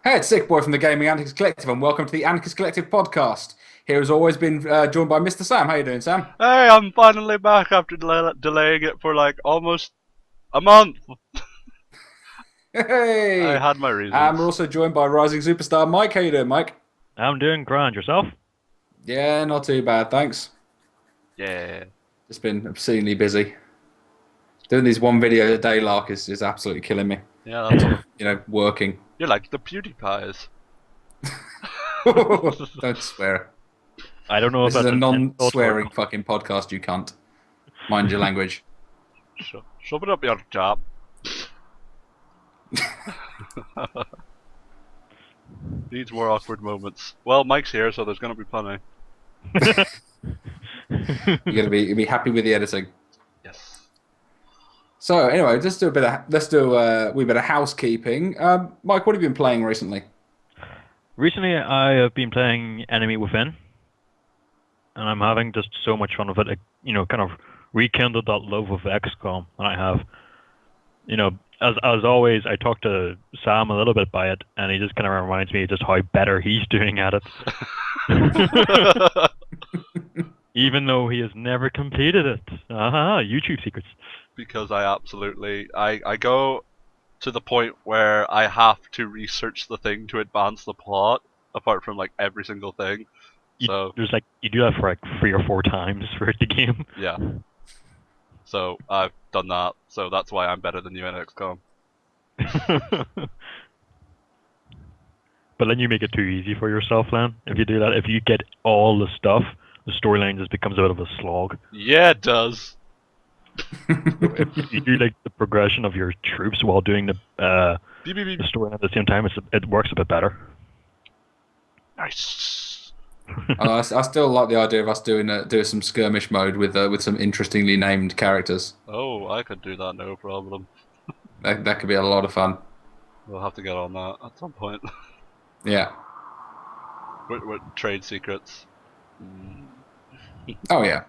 Hey, it's Sick Boy from the Gaming Anarchist Collective, and welcome to the Anarchist Collective podcast. Here has always been joined by Mr. Sam. How you doing, Sam? Hey, I'm finally back after delaying it for like almost a month. I Hey! had my And reasons. we're also joined by rising superstar Mike. How you doing, Mike? I'm doing grand. Yourself? Yeah, not too bad, thanks. Yeah. Just been obscenely busy. Doing these one video a day lark is absolutely killing me. Yeah, On that's, top of, working. you're like the PewDiePies. Don't swear. I don't know if This is that's a an insult or non-swearing fucking podcast, you cunt. Mind your language. Shove it up your job. Needs more awkward moments. Well, Mike's here, so there's gonna be plenty. You're gonna be happy with the editing. Yes. So anyway, let's do a wee bit of housekeeping. Mike, what have you been playing recently? Recently, I have been playing Enemy Within, and I'm having just so much fun with it. Kind of rekindled that love of XCOM that I have. As always, I talk to Sam a little bit by it, and he just kind of reminds me just how better he's doing at it. Even though he has never completed it. YouTube secrets. Because I go to the point where I have to research the thing to advance the plot, apart from like every single thing. So You do that for like 3 or 4 times for the game. yeah. So I've done that, so that's why I'm better than you in XCOM. But then you make it too easy for yourself, Len. If you do that, if you get all the stuff, the storyline just becomes a bit of a slog. Yeah, it does. If you do like the progression of your troops while doing the Beep, beep, beep. storyline at the same time, it works a bit better. Nice. I still like the idea of us doing some skirmish mode with some interestingly named characters. Oh, I could do that, no problem. That could be a lot of fun. We'll have to get on that at some point. Yeah. with trade secrets. Oh yeah.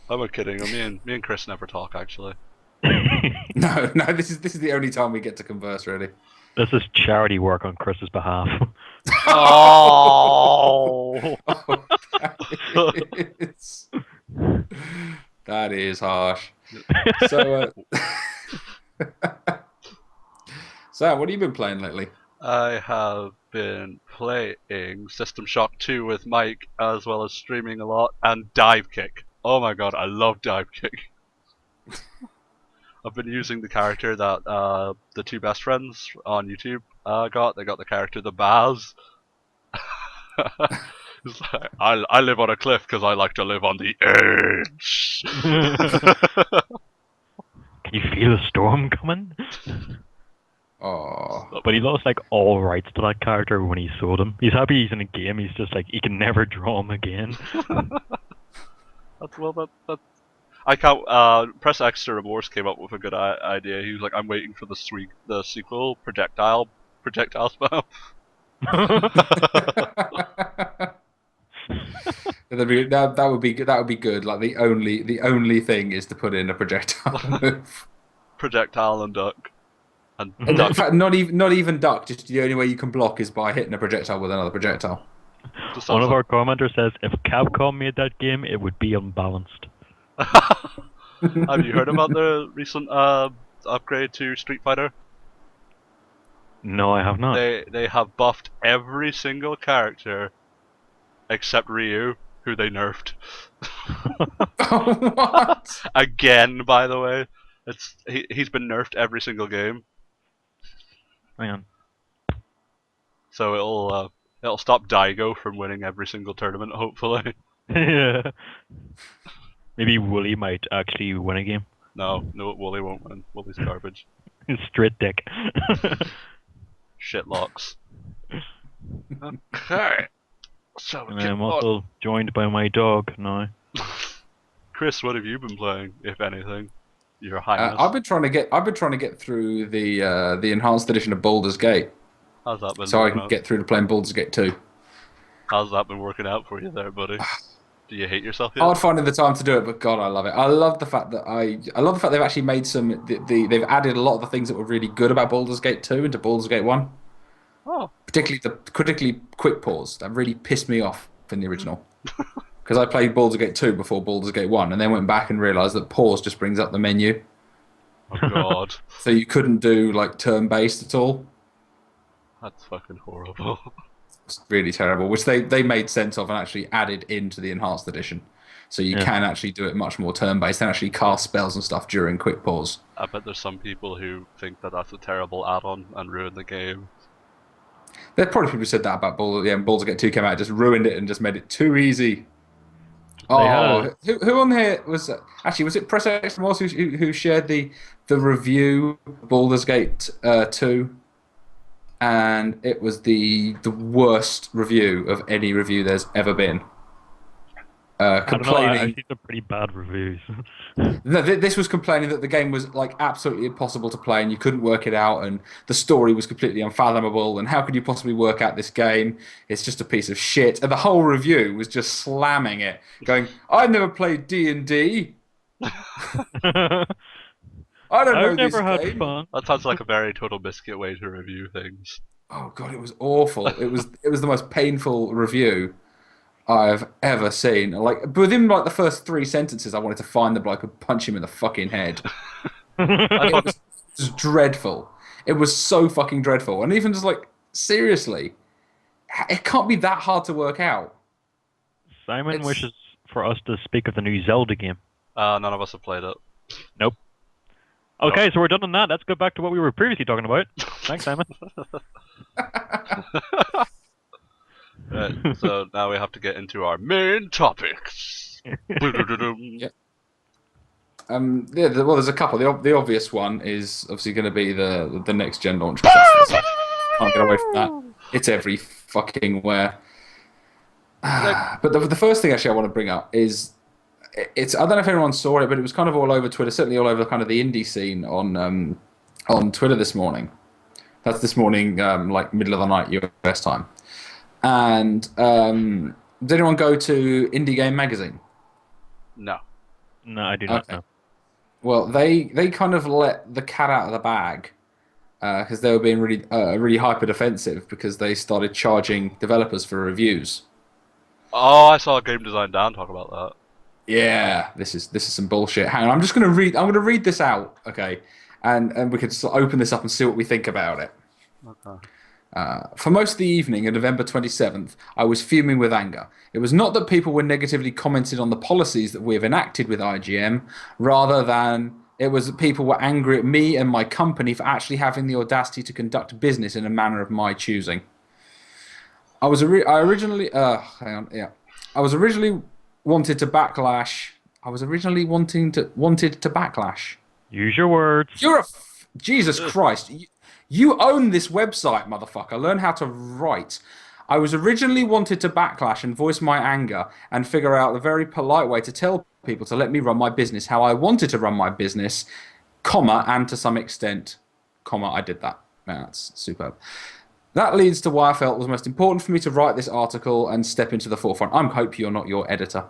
I'm kidding. Me and Chris never talk actually. No. This is the only time we get to converse, really. This is charity work on Chris's behalf. Oh. That is harsh. So, Sam, what have you been playing lately? I have been playing System Shock 2 with Mike, as well as streaming a lot, and Dive Kick. Oh my god, I love Dive Kick. I've been using the character that the two best friends on YouTube got. They got the character the Baz. It's like, I live on a cliff because I like to live on the edge. Can you feel the storm coming? Oh, But he lost like all rights to that character when he sold him. He's happy he's in a game. He's just like he can never draw him again. That I can't. Press X to Remorse came up with a good idea. He was like, "I'm waiting for the sequel, projectile spam." that would be good. Like the only thing is to put in a projectile move. Projectile and duck. And In duck. fact, not even duck. Just the only way you can block is by hitting a projectile with another projectile. Just One sounds of our commenters says if Capcom made that game, it would be unbalanced. Have you heard about the recent upgrade to Street Fighter? No, I have not. They have buffed every single character except Ryu, who they nerfed. What? Again, by the way. He's been nerfed every single game. Hang on. So it'll stop Daigo from winning every single tournament, hopefully. Yeah. Maybe Wooly might actually win a game. No, Wooly won't win. Wooly's garbage. Straight dick. Shitlocks. Okay. So And I'm also joined by my dog now. Chris, what have you been playing, if anything? Your Highness. I've been trying to get through the enhanced edition of Baldur's Gate, How's that been? so I working can out? get through to playing Baldur's Gate 2. How's that been working out for you there, buddy? Do you hate yourself yet? Hard finding the time to do it, but God, I love it. I love the fact that I love the fact they've actually made they've added a lot of the things that were really good about Baldur's Gate 2 into Baldur's Gate 1. Oh. Particularly quick pause. That really pissed me off in the original. Because I played Baldur's Gate 2 before Baldur's Gate 1, and then went back and realised that pause just brings up the menu. Oh God. So you couldn't do like turn-based at all. That's fucking horrible. It's really terrible, which they made sense of and actually added into the enhanced edition. So you can actually do it much more turn-based and actually cast spells and stuff during quick pause. I bet there's some people who think that that's a terrible add-on and ruin the game. There probably people who said that about Baldur's Gate 2 came out, just ruined it and just made it too easy. Who on here was actually, was it Press X Remorse who shared the review of Baldur's Gate 2? And it was the worst review of any review there's ever been. Complaining. I see some pretty bad reviews. No, this was complaining that the game was like absolutely impossible to play and you couldn't work it out, and the story was completely unfathomable, and how could you possibly work out this game? It's just a piece of shit. And the whole review was just slamming it, going, "I've never played D&D. I don't know I've this never had game." fun. That sounds like a very Total Biscuit way to review things. Oh God, it was awful. It was the most painful review I've ever seen. Like within like the first 3 sentences, I wanted to find the bloke and punch him in the fucking head. It was dreadful. It was so fucking dreadful. And even just like seriously, it can't be that hard to work out. Simon wishes for us to speak of the new Zelda game. None of us have played it. Nope. Okay, so we're done on that. Let's go back to what we were previously talking about. Thanks, Simon. Right, so now we have to get into our main topics. Yeah. Well, there's a couple. The obvious one is obviously going to be the next gen launch. Can't get away from that. It's every fucking where. But the first thing actually I want to bring up is it's. I don't know if anyone saw it, but it was kind of all over Twitter, certainly all over kind of the indie scene on Twitter this morning. That's this morning, like middle of the night US time. And did anyone go to Indie Game Magazine? No. No, I do not know. Well, they kind of let the cat out of the bag because they were being really hyper defensive because they started charging developers for reviews. Oh, I saw Game Design Dan talk about that. Yeah, this is some bullshit. Hang on, I'm going to read this out, okay, and we could open this up and see what we think about it. Okay. For most of the evening of November 27th, I was fuming with anger. It was not that people were negatively commenting on the policies that we have enacted with IGM, rather than it was that people were angry at me and my company for actually having the audacity to conduct business in a manner of my choosing. I originally wanted to backlash. Wanted to backlash. Use your words. Jesus Christ. You own this website, motherfucker. Learn how to write. I was originally wanted to backlash and voice my anger and figure out a very polite way to tell people to let me run my business how I wanted to run my business, comma, and to some extent, comma, I did that. Man, that's superb. That leads to why I felt it was most important for me to write this article and step into the forefront. I hope you're not your editor.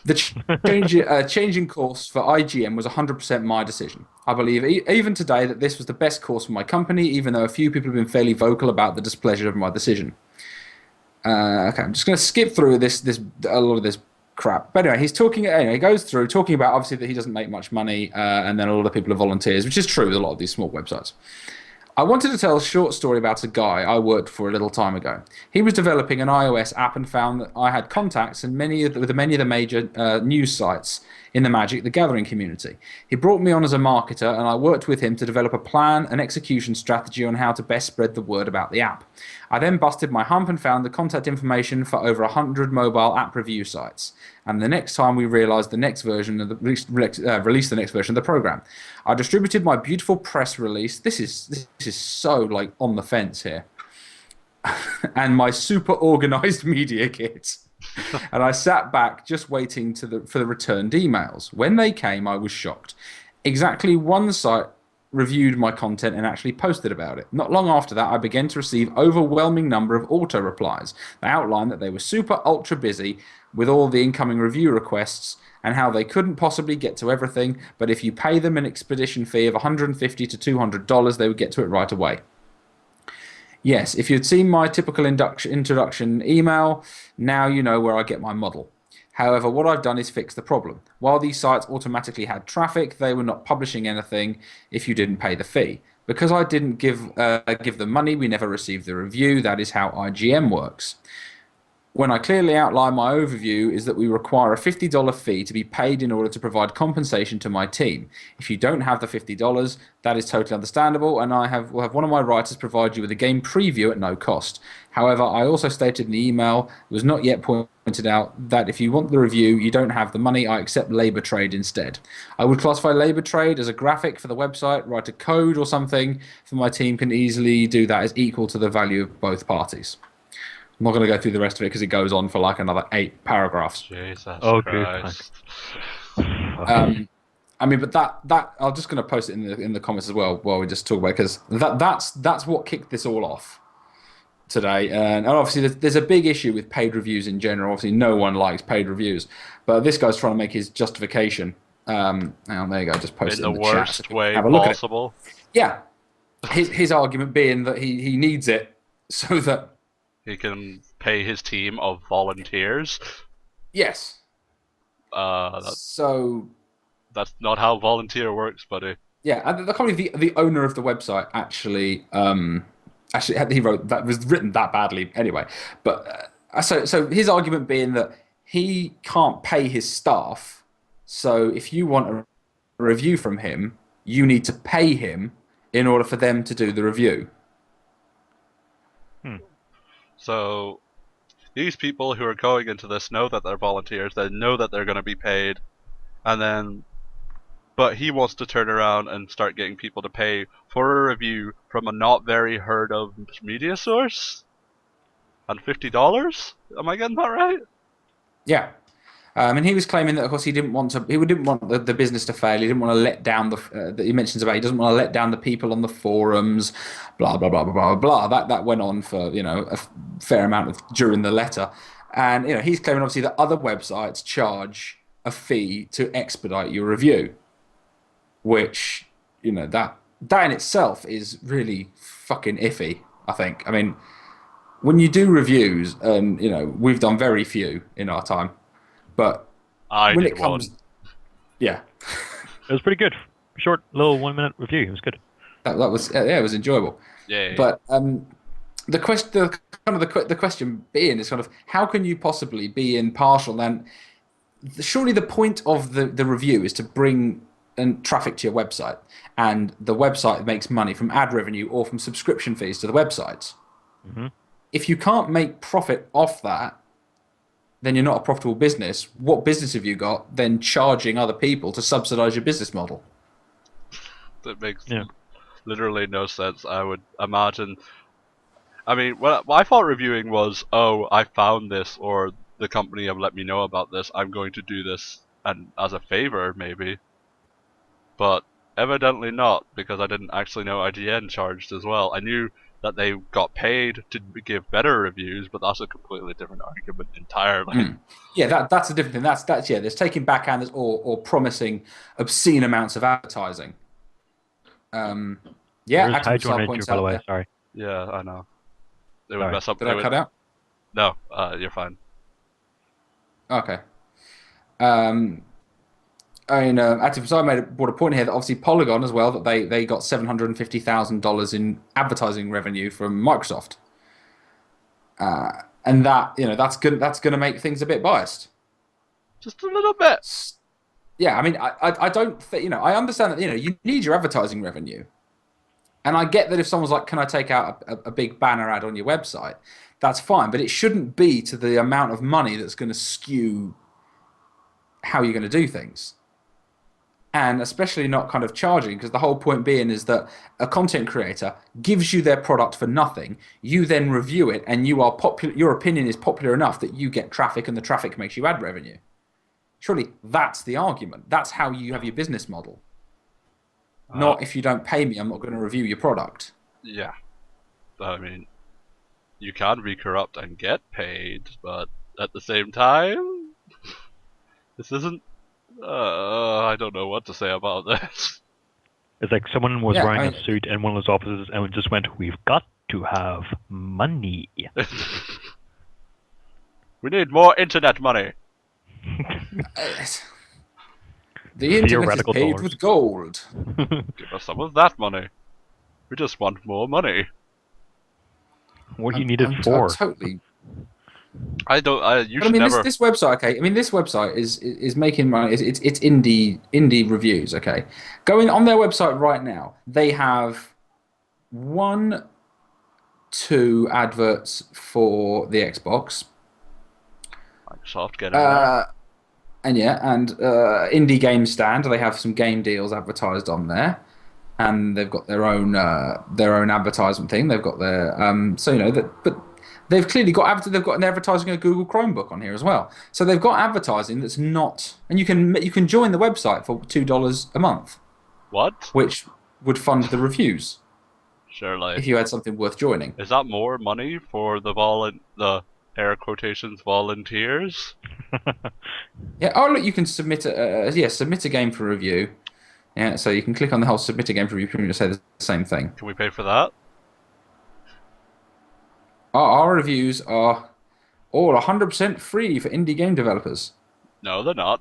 The changing course for IGM was 100% my decision. I believe even today that this was the best course for my company, even though a few people have been fairly vocal about the displeasure of my decision. Okay, I'm just going to skip through a lot of this crap. But anyway, he goes through talking about obviously that he doesn't make much money, and then a lot of people are volunteers, which is true with a lot of these small websites. I wanted to tell a short story about a guy I worked for a little time ago. He was developing an iOS app and found that I had contacts in many of the major news sites in the Magic the Gathering community. He brought me on as a marketer, and I worked with him to develop a plan and execution strategy on how to best spread the word about the app. I then busted my hump and found the contact information for over 100 mobile app review sites. And the next time we realized the next version of released the next version of the program. I distributed my beautiful press release. This is so like on the fence here. And my super organized media kit. And I sat back just waiting for the returned emails. When they came, I was shocked. Exactly one site reviewed my content and actually posted about it. Not long after that, I began to receive overwhelming number of auto replies that outlined that they were super ultra busy with all the incoming review requests and how they couldn't possibly get to everything, but if you pay them an expedition fee of $150 to $200, they would get to it right away. Yes, if you'd seen my typical introduction email, now you know where I get my model. However, what I've done is fix the problem. While these sites automatically had traffic, they were not publishing anything if you didn't pay the fee. Because I didn't give them money, we never received the review. That is how IGM works. When I clearly outline my overview is that we require a $50 fee to be paid in order to provide compensation to my team. If you don't have the $50, that is totally understandable, and will have one of my writers provide you with a game preview at no cost. However, I also stated in the email, it was not yet pointed out, that if you want the review, you don't have the money, I accept labor trade instead. I would classify labor trade as a graphic for the website, write a code or something, so my team can easily do that as equal to the value of both parties. I'm not going to go through the rest of it because it goes on for like another 8 paragraphs. Jesus Okay, Christ. I mean, but that I'm just going to post it in the comments as well while we just talk about it, because that's what kicked this all off today. And obviously, there's a big issue with paid reviews in general. Obviously, no one likes paid reviews, but this guy's trying to make his justification. And there you go, just post In it in the the chat. worst way Have a look at it. possible. Yeah, his argument being that he needs it so that. He can pay his team of volunteers. Yes. So. That's not how volunteer works, buddy. Yeah, and the owner of the website actually he wrote that was written that badly anyway. But so his argument being that he can't pay his staff, so if you want a review from him, you need to pay him in order for them to do the review. So these people who are going into this know that they're volunteers, they know that they're going to be paid, but he wants to turn around and start getting people to pay for a review from a not very heard of media source? And $50? Am I getting that right? Yeah. And he was claiming that, of course, he didn't want the business to fail. He didn't want to let down that he mentions about. He doesn't want to let down the people on the forums. Blah blah blah blah blah blah. That went on for a fair amount during the letter, and he's claiming obviously that other websites charge a fee to expedite your review, which that in itself is really fucking iffy. I think. I mean, when you do reviews, and we've done very few in our time. But when it comes, one. It was pretty good. Short, little 1-minute review. It was good. That was it was enjoyable. Yeah. But the question being is kind of how can you possibly be impartial? And surely the point of the review is to bring traffic to your website, and the website makes money from ad revenue or from subscription fees to the websites. Mm-hmm. If you can't make profit off that, then you're not a profitable business. What business have you got then charging other people to subsidize your business model? That makes literally no sense. I would imagine. I mean, what I thought reviewing was, oh, I found this, or the company have let me know about this. I'm going to do this, and as a favor, maybe. But evidently not, because I didn't actually know IGN charged as well. I knew that they got paid to give better reviews, but that's a completely different argument entirely. Yeah, that's a different thing. That's there's taking backhanders or promising obscene amounts of advertising. There's points by the way. Sorry. Yeah, I know. They would mess up. Did I cut out? No, you're fine. Okay. Active Side brought a point here that obviously Polygon as well, that they got $750,000 in advertising revenue from Microsoft, and that's going to make things a bit biased. Just a little bit. Yeah, I mean, I don't think I understand that you need your advertising revenue, and I get that if someone's like, can I take out a big banner ad on your website, that's fine, but it shouldn't be to the amount of money that's going to skew how you're going to do things. And especially not kind of charging, because the whole point being is that a content creator gives you their product for nothing. You then review it, and you are popular. Your opinion is popular enough that you get traffic, and the traffic makes you ad revenue. Surely that's the argument. That's how you have your business model. Not if you don't pay me, I'm not going to review your product. Yeah. I mean, you can be corrupt and get paid, but at the same time, this isn't. I don't know what to say about this. It's like someone was Yeah, wearing I a mean- suit in one of those offices and just went, "We've got to have money." We need more internet money. The internet is Theoretical paved dollars. with gold. Give us some of that money. We just want more money. What do you need it for? I'm totally. I don't. You But I should mean, never. this website, okay. I mean, this website is making money. It's indie reviews, okay. Going on their website right now, they have 1, 2 adverts for the Xbox. Microsoft, get in there. And Indie Game Stand. They have some game deals advertised on there, and they've got their own advertisement thing. They've got their but they've clearly got they've advertising a Google Chromebook on here as well. So they've got advertising that's not, and you can join the website for $2 a month, What? which would fund the reviews Surely. if you had something worth joining. Is that more money for the air quotations volunteers? Yeah. Oh, look, you can submit a game for review. Yeah. So you can click on the whole submit a game for review and say the same thing. Can we pay for that? Our reviews are all 100% free for indie game developers. No, they're not.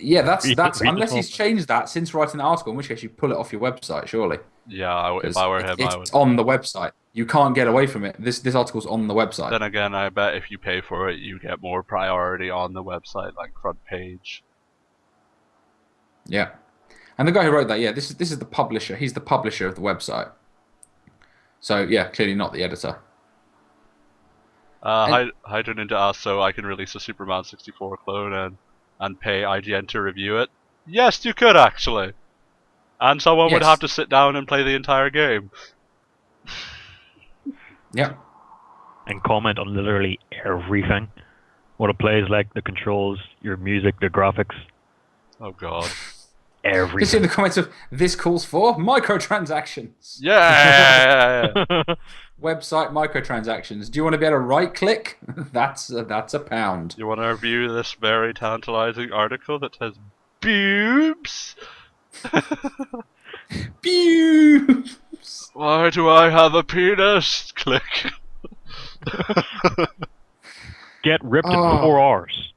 Yeah, that's Read the unless he's whole changed that since writing the article, in which case you pull it off your website, surely. Yeah, if I were him, I would. It's on the website. You can't get away from it. This article's on the website. Then again, I bet if you pay for it, you get more priority on the website, like front page. Yeah, and the guy who wrote that, yeah, this is the publisher. He's the publisher of the website. So yeah, clearly not the editor. Hydra Ninja asked so I can release a Superman 64 clone and pay IGN to review it. Yes, you could actually. And someone would Yes. have to sit down and play the entire game. Yeah. And comment on literally everything. What it plays like, the controls, your music, the graphics, Oh god. You see in everything. the comments of this calls for microtransactions. Yeah! Website microtransactions. Do you want to be able to right click? That's a pound. You want to review this very tantalizing article that says boobs? Pew! Why do I have a penis? Click. Get ripped in Oh. 4 hours.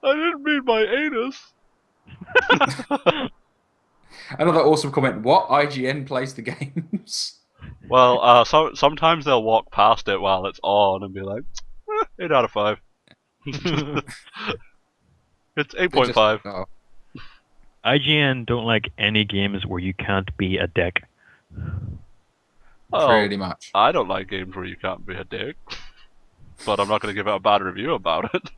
I didn't mean my anus. Another awesome comment. What? IGN plays the games? Well, sometimes they'll walk past it while it's on and be like, 8 out of 5. It's 8.5. Oh. IGN don't like any games where you can't be a dick. Oh, Pretty much. I don't like games where you can't be a dick. But I'm not going to give it a bad review about it.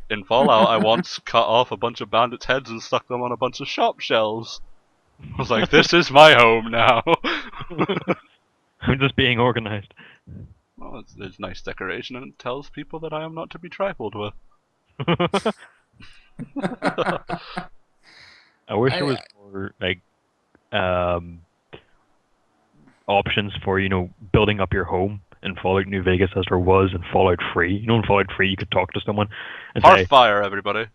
In Fallout, I once cut off a bunch of bandits' heads and stuck them on a bunch of shop shelves. I was like, this is my home now. I'm just being organized. Well, it's nice decoration and it tells people that I am not to be trifled with. I wish there was more like options for building up your home in Fallout New Vegas as there was in Fallout 3. In Fallout 3 you could talk to someone and say Hearthfire, everybody.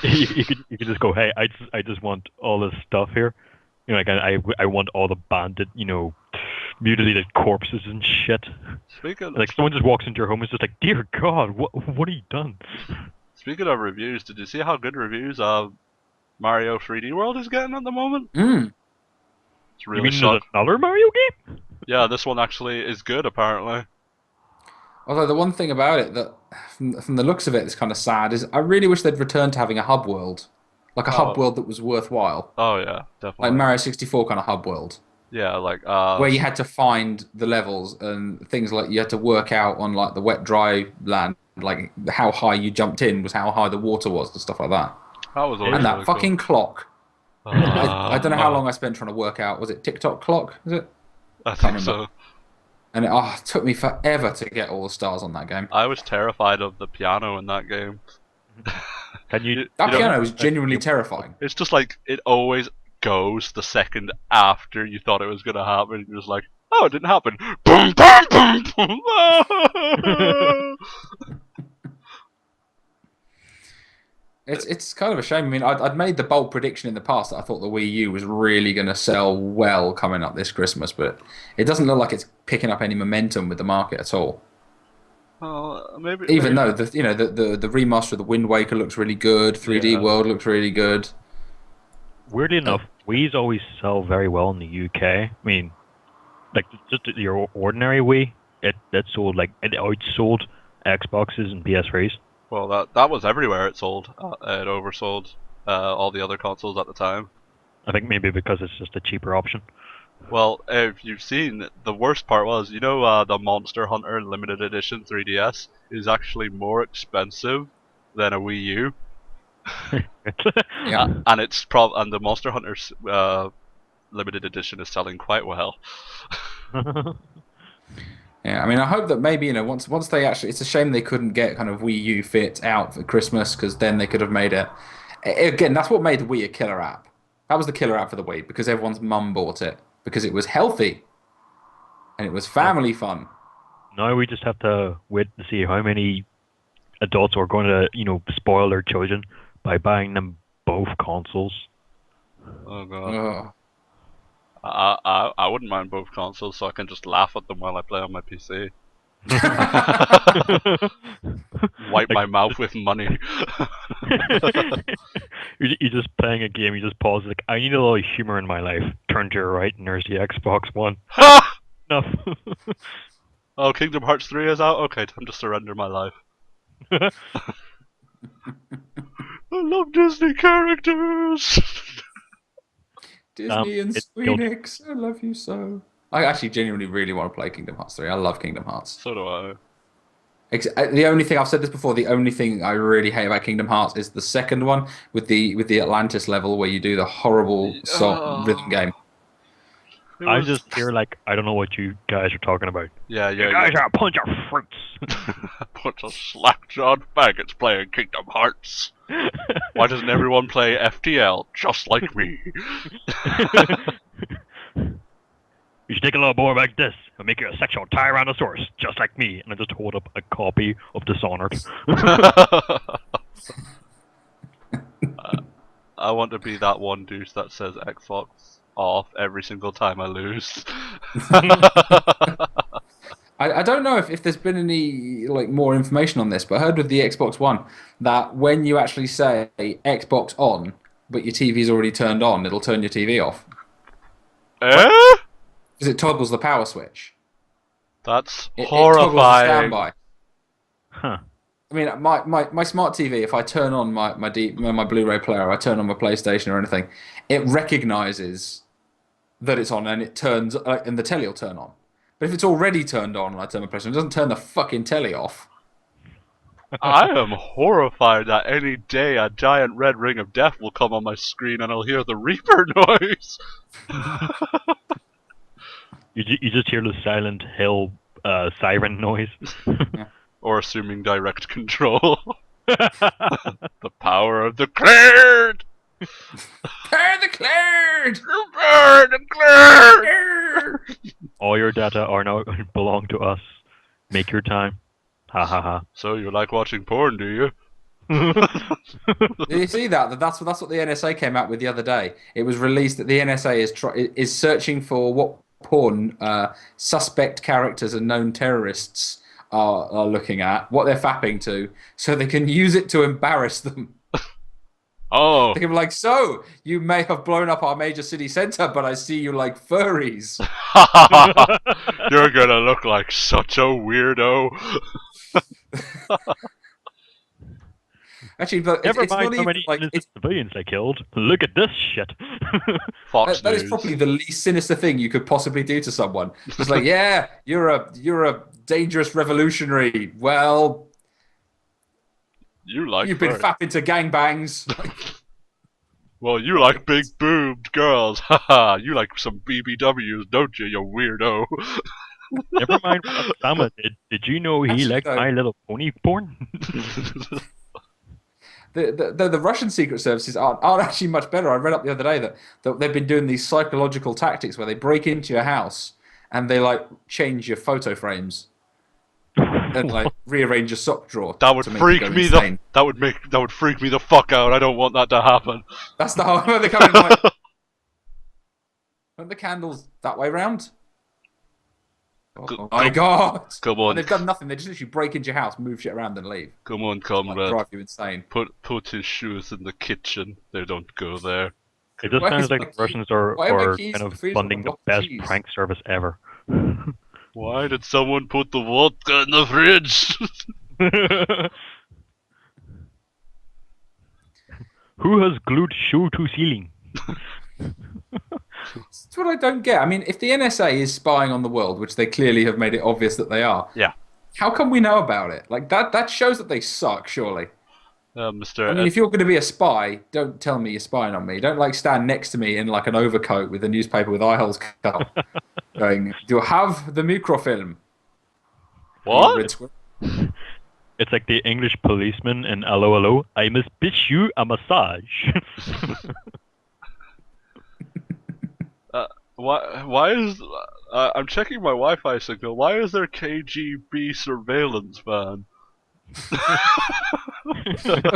you could just go, hey, I just want all this stuff here. I want all the bandit, mutilated corpses and shit. Like someone just walks into your home and is just like, dear God, what have you done? Speaking of reviews, did you see how good reviews Mario 3D World is getting at the moment? Mm. It's You really mean shocked. there's another Mario game? Yeah, this one actually is good apparently. Although the one thing about it that, from the looks of it, is kind of sad is I really wish they'd return to having a hub world, like a hub world that was worthwhile, Oh yeah, definitely. like Mario 64 kind of hub world, Yeah, like where you had to find the levels and things like you had to work out on like the wet dry land, like how high you jumped in was how high the water was and stuff like that. that was always And that really fucking clock. cool. I don't know how long I spent trying to work out. Was it TikTok clock? Was it? I think remember. so. And it took me forever to get all the stars on that game. I was terrified of the piano in that game. Can you? That know, piano was genuinely terrifying. it's just like it always goes the second after you thought it was gonna happen. You're just like, oh, it didn't happen. Boom, boom, boom, boom. It's kind of a shame. I mean, I'd made the bold prediction in the past that I thought the Wii U was really going to sell well coming up this Christmas, but it doesn't look like it's picking up any momentum with the market at all. Maybe Even though the remaster of the Wind Waker looks really good, 3D World looks really good. Weirdly enough, Wii's always sell very well in the UK. I mean, like just your ordinary Wii, it sold like it outsold Xboxes and PS3s. Well, that was everywhere. It sold. It oversold all the other consoles at the time. I think maybe because it's just a cheaper option. Well, if you've seen, the worst part was, the Monster Hunter Limited Edition 3DS is actually more expensive than a Wii U. Yeah. And and the Monster Hunter Limited Edition is selling quite well. Yeah, I mean, I hope that maybe once they actually, it's a shame they couldn't get kind of Wii U Fit out for Christmas because then they could have made it. Again, that's what made the Wii a killer app. That was the killer app for the Wii because everyone's mum bought it because it was healthy and it was family fun. Now we just have to wait to see how many adults are going to, spoil their children by buying them both consoles. Oh god. Ugh. I wouldn't mind both consoles, so I can just laugh at them while I play on my PC. Wipe my mouth with money. You're just playing a game, you just pause, like, I need a little humor in my life. Turn to your right, and there's the Xbox One. Enough. Oh, Kingdom Hearts 3 is out? Okay, time to surrender my life. I love Disney characters! Disney and Squeenix, I love you so. I actually genuinely really want to play Kingdom Hearts 3. I love Kingdom Hearts. So do I. The only thing, I've said this before, the only thing I really hate about Kingdom Hearts is the second one with the Atlantis level where you do the horrible rhythm game. I just hear like, I don't know what you guys are talking about. Yeah. You guys are a bunch of fruits. A bunch of slack-jawed faggots playing Kingdom Hearts. Why doesn't everyone play FTL just like me? You should take a little boy like this and make you a sexual Tyrannosaurus, just like me. And I just hold up a copy of Dishonored. I want to be that one douche that says Xbox off every single time I lose. I don't know if there's been any more information on this, but I heard with the Xbox One that when you actually say Xbox on, but your TV's already turned on, it'll turn your TV off. Because it toggles the power switch. That's It horrifying. toggles the standby. Huh. I mean, my smart TV, if I turn on my Blu-ray player, I turn on my PlayStation or anything, it recognizes that it's on and it turns, and the telly will turn on. But if it's already turned on and I turn my PlayStation, it doesn't turn the fucking telly off. I am horrified that any day a giant red ring of death will come on my screen and I'll hear the Reaper noise. You just hear the Silent Hill siren noise. Or assuming direct control. The power of the cleared! Power the cleared! Power the cleared! All your data are now belong to us. Make your time. Ha ha ha. So you like watching porn, do you? Did you see that? That's what the NSA came out with the other day. It was released that the NSA is searching for what porn suspect characters and known terrorists are looking at, what they're fapping to, so they can use it to embarrass them. Oh. They can be like, so, you may have blown up our major city center, but I see you like furries. You're gonna look like such a weirdo. Actually, but Never it's mind not how even many like innocent civilians they killed. Look at this shit. Fox that is News. probably the least sinister thing you could possibly do to someone. It's like, yeah, you're a dangerous revolutionary. Well, you've been fapping to gangbangs. Well, you like big boobed girls. Haha, you like some BBWs, don't you, you weirdo? Never mind what Osama did. Did you know he Actually, liked no. My Little Pony porn? the Russian secret services aren't actually much better. I read up the other day that they've been doing these psychological tactics where they break into your house and they like change your photo frames and like rearrange your sock drawer. That would to make freak you go me insane. that would freak me the fuck out. I don't want that to happen. That's the whole. They come in like, aren't the candles that way round? Oh my god! Come on. And they've done nothing. They just literally break into your house, move shit around, and leave. Come on, Like, comrade. drive you insane. Put his shoes in the kitchen. They don't go there. It just Why sounds is like my the key- Russians are why are my kind keys in of the freezer? funding the Block best cheese. prank service ever. Why did someone put the vodka in the fridge? Who has glued shoe to ceiling? That's what I don't get. I mean, if the NSA is spying on the world, which they clearly have made it obvious that they are, Yeah. how come we know about it? Like that shows that they suck, surely. Mr. I mean, if you're going to be a spy, don't tell me you're spying on me. Don't like stand next to me in like an overcoat with a newspaper with eye holes cut off, going, "Do you have the microfilm?" What? Red squirrel. It's like the English policeman in Hello Hello. I must bitch you a massage. Why is I'm checking my Wi-Fi signal. Why is there KGB surveillance van? Was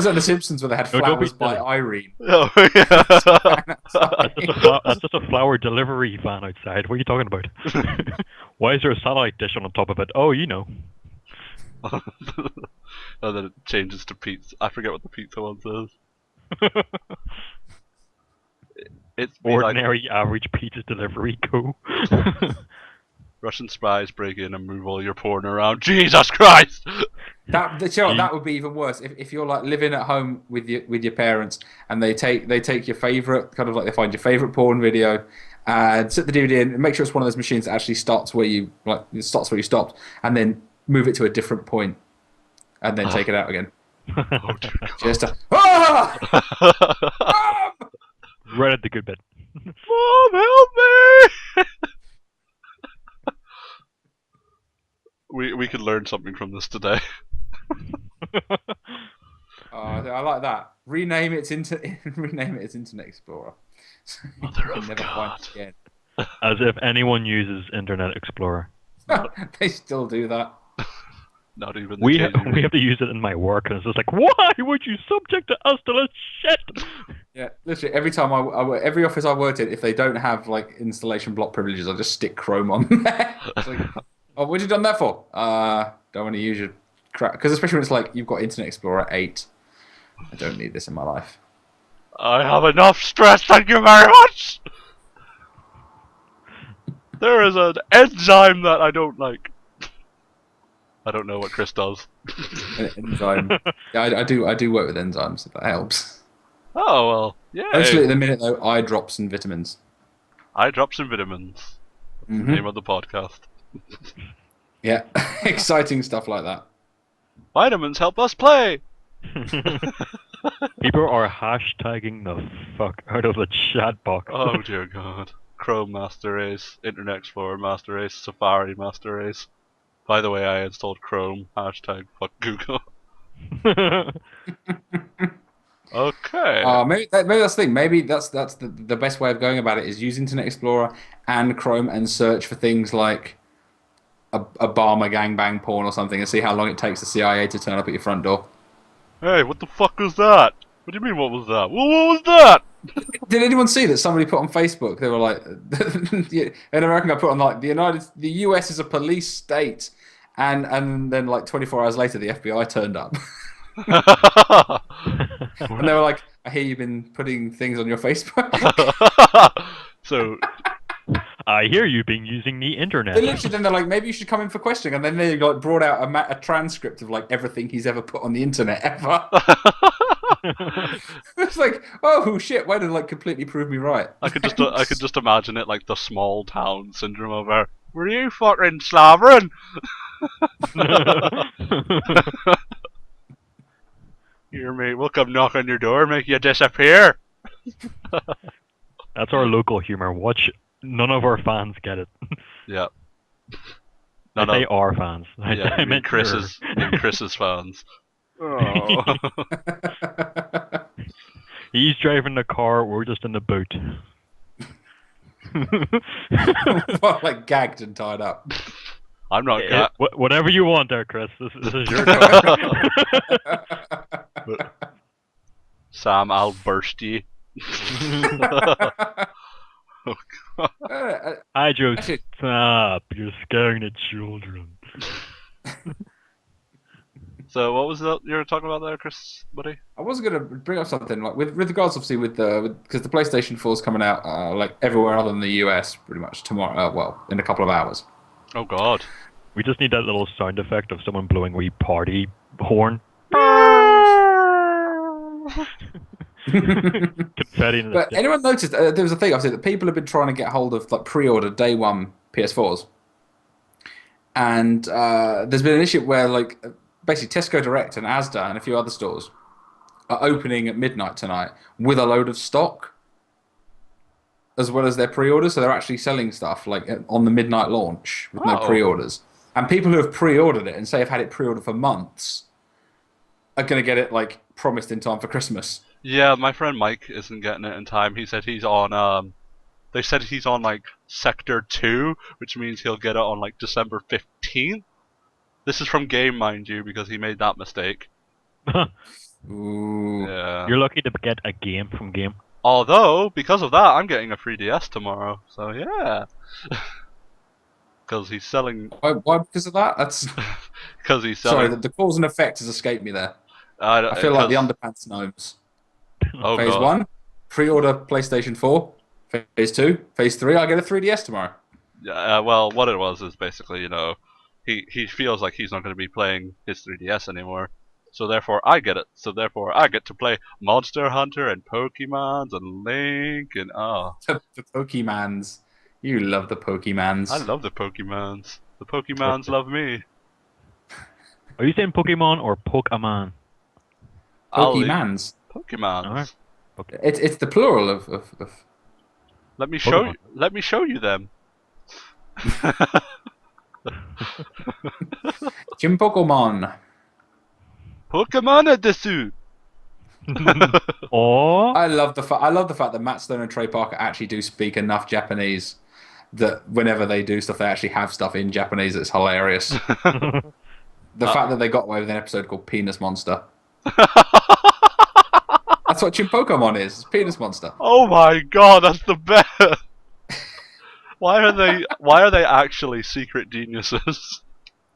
that The Simpsons where they had No, don't be flowers by silly. Irene? Oh yeah. That's just a flower delivery van outside. What are you talking about? Why is there a satellite dish on top of it? Oh, you know. And then it changes to pizza. I forget what the pizza one says. It's be like Ordinary average pizza delivery go. Russian spies break in and move all your porn around. Jesus Christ! You know what, that would be even worse if you're like living at home with your parents and they take your favorite kind of like they find your favorite porn video and set the DVD in and make sure it's one of those machines that actually starts where you stopped and then move it to a different point and then take it out again. Oh dear God. Just Right at the good bit. Mom, help me! We could learn something from this today. I like that. Rename it as Internet Explorer. Mother You of can never God. find it again. As if anyone uses Internet Explorer. They still do that. Not even the We KGB. have to use it in my work, and it's just like, why would you subject us to this shit? Yeah, literally every time every office I worked in, if they don't have like installation block privileges, I just stick Chrome on there. It's like, oh, what have you done that for? Don't want to use your crap because especially when it's like you've got Internet Explorer 8. I don't need this in my life. I have enough stress, thank you very much! There is an enzyme that I don't like. I don't know what Chris does. Enzyme. Yeah, I do work with enzymes if that helps. Oh well, yeah. Mostly at the minute though, eye drops and vitamins. Eye drops and vitamins. That's the name of the podcast. Yeah, exciting stuff like that. Vitamins help us play! People are hashtagging the fuck out of the chat box. Oh dear God. Chrome Master Race, Internet Explorer Master Race, Safari Master Race. By the way, I installed Chrome. Hashtag fuck Google. Okay. Maybe that's the thing. Maybe that's the best way of going about it is use Internet Explorer and Chrome and search for things like Obama gangbang porn or something and see how long it takes the CIA to turn up at your front door. Hey, what the fuck was that? What do you mean, what was that? What was that? Did anyone see that somebody put on Facebook? They were like, an American guy put on like the US is a police state, and then like 24 hours later the FBI turned up, and they were like, I hear you've been putting things on your Facebook. So, I hear you've been using the internet. Then they're like, maybe you should come in for questioning, and then they like brought out a transcript of like everything he's ever put on the internet ever. It's like, oh shit! Why did it like completely prove me right? I could just imagine it like the small town syndrome of were you fucking slobbering? Here, mate, we'll come knock on your door, make you disappear. That's our local humor. Watch, none of our fans get it. Yeah. They are fans. Yeah, I meant Chris's fans. Oh. He's driving the car, we're just in the boot. Well, like gagged and tied up. I'm not ga- Whatever you want there, Chris. This is your car. Sam, I'll burst you. I just Actually- stop. You're scaring the children. So what was that you were talking about there, Chris, buddy? I was going to bring up something like with regards, obviously, because the PlayStation 4 is coming out like everywhere other than the US pretty much tomorrow. Well, in a couple of hours. Oh God. We just need that little sound effect of someone blowing a wee party horn. Confetti in the But stick. anyone noticed there was a thing I've said that people have been trying to get hold of like pre-order day one PS4s, and there's been an issue where like basically Tesco Direct and Asda and a few other stores are opening at midnight tonight with a load of stock, as well as their pre-orders. So they're actually selling stuff like on the midnight launch with no pre-orders. And people who have pre-ordered it and say have had it pre-ordered for months are going to get it like promised in time for Christmas. Yeah, my friend Mike isn't getting it in time. He said he's on they said he's on like Sector 2, which means he'll get it on like December 15th. This is from Game, mind you, because he made that mistake. Ooh. Yeah. You're lucky to get a game from Game. Although, because of that, I'm getting a 3DS tomorrow. So yeah. Because he's selling. Why because of that? That's Because he's sorry. selling. The cause and effect has escaped me there. I feel like the underpants gnomes. Oh, Phase God. 1, pre-order PlayStation 4. Phase 2, Phase 3, I'll get a 3DS tomorrow. Well, what it was is basically, he feels like he's not going to be playing his 3DS anymore. So therefore, I get it. So therefore, I get to play Monster Hunter and Pokemons and Link and The Pokemans. You love the Pokemans. I love the Pokemons. The Pokemons love me. Are you saying Pokemon or Pokemon? Pokemans. Pokemons. Alright. It's the plural of Let me show Pokemon. you. Let me show you them. Jim Pokemon. Pokemon desu. Oh, I love the fact that Matt Stone and Trey Parker actually do speak enough Japanese that whenever they do stuff, they actually have stuff in Japanese. It's hilarious. The fact that they got away with an episode called Penis Monster. That's what Jim Pokemon is. It's Penis Monster. Oh my God, that's the best. Why are they actually secret geniuses?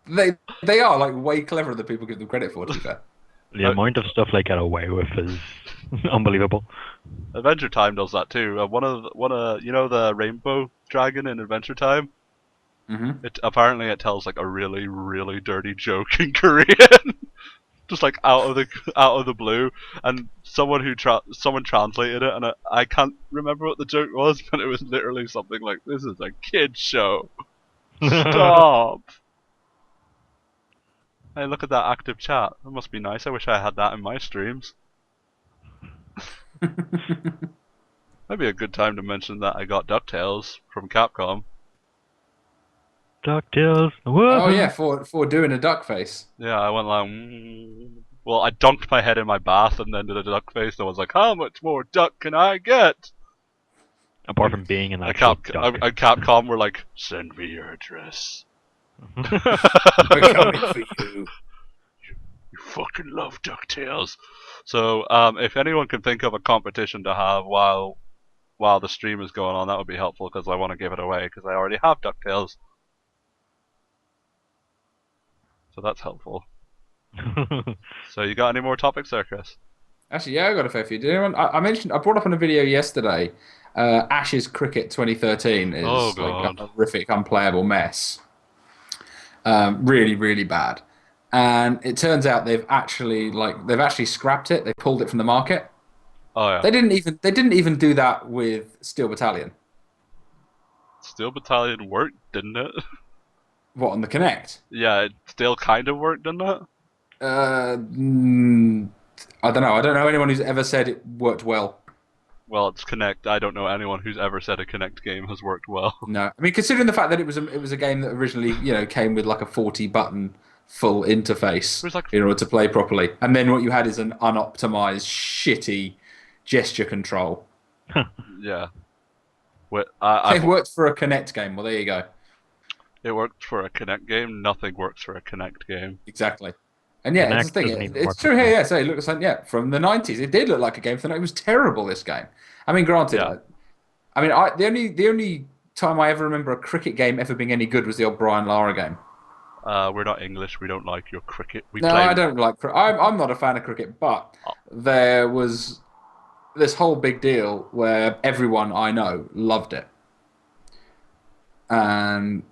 They are like way cleverer than people give them credit for. To be fair. the amount of stuff they get away with is unbelievable. Adventure Time does that too. One of the Rainbow Dragon in Adventure Time. Mm-hmm. Apparently it tells like a really really dirty joke in Korean, just like out of the blue, and someone translated it, and I can't remember what the joke was, but it was literally something like, "This is a kid show. Stop." Hey, look at that active chat. That must be nice. I wish I had that in my streams. Maybe a good time to mention that I got DuckTales from Capcom. DuckTales. Oh yeah, for doing a duck face. Yeah, I went like, well, I dunked my head in my bath and then did a duck face. And I was like, how much more duck can I get? Apart from being an And actual duck. Capcom were like, send me your address. We're coming for you. You fucking love DuckTales. So, if anyone can think of a competition to have while the stream is going on, that would be helpful because I want to give it away because I already have DuckTales. So that's helpful. So you got any more topics there, Chris? Actually, yeah, I got a fair few. Did anyone? I brought up on a video yesterday. Ashes Cricket 2013 is Oh, like God. a horrific, unplayable mess. Really, really bad. And it turns out they've actually scrapped it. They pulled it from the market. Oh yeah. They didn't even do that with Steel Battalion. Steel Battalion worked, didn't it? What, on the Kinect? Yeah, it still kind of worked, didn't it? I don't know. I don't know anyone who's ever said it worked well. Well, it's Kinect. I don't know anyone who's ever said a Kinect game has worked well. No, I mean considering the fact that it was a game that originally came with like a 40 button full interface was like- in order to play properly. And then what you had is an unoptimized, shitty gesture control. Yeah. It It worked for a Kinect game. Well, there you go. worked for a Kinect game. Nothing works for a Kinect game. Exactly. And yeah, it's the Kinect thing. doesn't even It's work true with here. me. Yeah, so it looks like from the 90s. It did look like a game. So it was terrible. This game. I mean, granted. Yeah. The only time I ever remember a cricket game ever being any good was the old Brian Lara game. We're not English. We don't like your cricket. We No, play. I don't like cricket. I'm not a fan of cricket, but there was this whole big deal where everyone I know loved it, and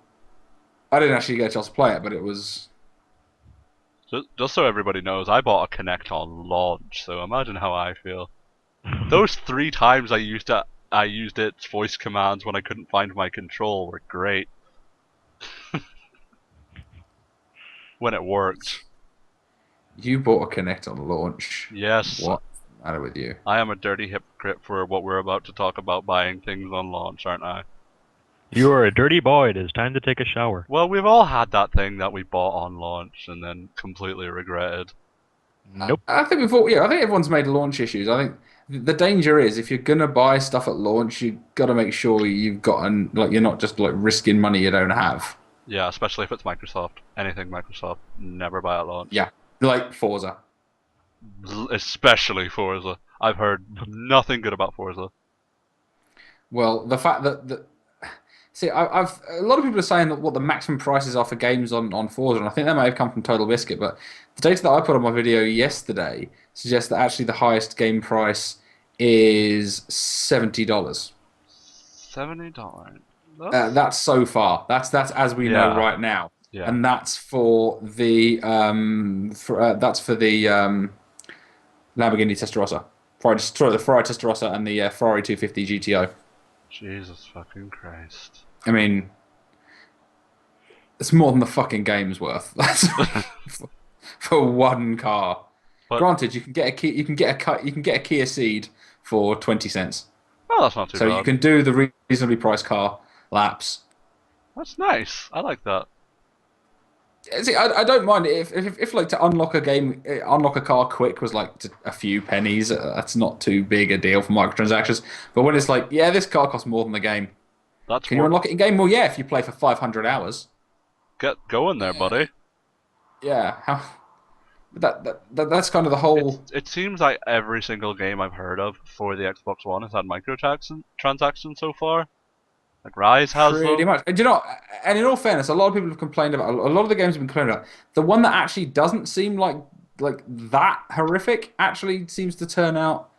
I didn't actually get a chance to play it, but it was. Just so everybody knows, I bought a Kinect on launch. So imagine how I feel. Those 3 times I used its voice commands when I couldn't find my control were great. When it worked. You bought a Kinect on launch. Yes. What's the matter with you? I am a dirty hypocrite for what we're about to talk about, buying things on launch, aren't I? You are a dirty boy. It is time to take a shower. Well, we've all had that thing that we bought on launch and then completely regretted. Nope. I think I think everyone's made launch issues. I think the danger is if you're gonna buy stuff at launch, you got to make sure you've got you're not just like risking money you don't have. Yeah, especially if it's Microsoft. Anything Microsoft, never buy at launch. Yeah, like Forza. Especially Forza. I've heard nothing good about Forza. Well, the fact that see, I've a lot of people are saying that what the maximum prices are for games on Forza, and I think that may have come from Total Biscuit, but the data that I put on my video yesterday suggests that actually the highest game price is $70. $70. That's so far. That's as we know right now, Yeah. and that's for the Lamborghini Testarossa, the Ferrari Testarossa, and the Ferrari 250 GTO. Jesus fucking Christ. I mean, it's more than the fucking game's worth. That's for one car. But- Granted, you can get a Kia Ceed for 20 cents. Oh, that's not too So bad. you can do the reasonably priced car laps. That's nice. I like that. See, I don't mind if like to unlock a car quick was like a few pennies. That's not too big a deal for microtransactions. But when it's like, yeah, this car costs more than the game. That's Can you more- unlock it in game? Well, yeah, if you play for 500 hours. Get going there, buddy. Yeah, that's kind of the whole. It seems like every single game I've heard of for the Xbox One has had microtransactions so far. Like Rise has Pretty them. much. And you know, and in all fairness, a lot of people have complained about a lot of the games have been complaining about. The one that actually doesn't seem like that horrific actually seems to turn out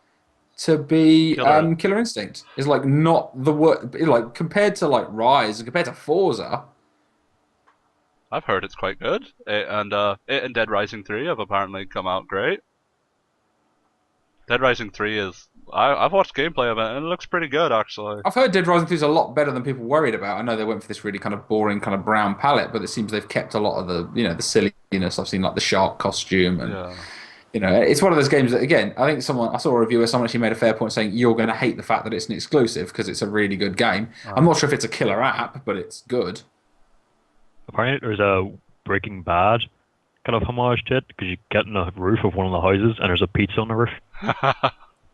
to be Killer Instinct. Is like not the word like compared to like Rise and compared to Forza. I've heard it's quite good. It and Dead Rising 3 have apparently come out great. Dead Rising 3 is... I've watched gameplay of it and it looks pretty good actually. I've heard Dead Rising 2 is a lot better than people worried about. I know they went for this really kind of boring kind of brown palette, but it seems they've kept a lot of the silliness. I've seen like the shark costume and Yeah. it's one of those games that again I saw a review where someone actually made a fair point saying you're going to hate the fact that it's an exclusive because it's a really good game. I'm not sure if it's a killer app, but it's good. Apparently, there's a Breaking Bad kind of homage to it because you get in the roof of one of the houses and there's a pizza on the roof.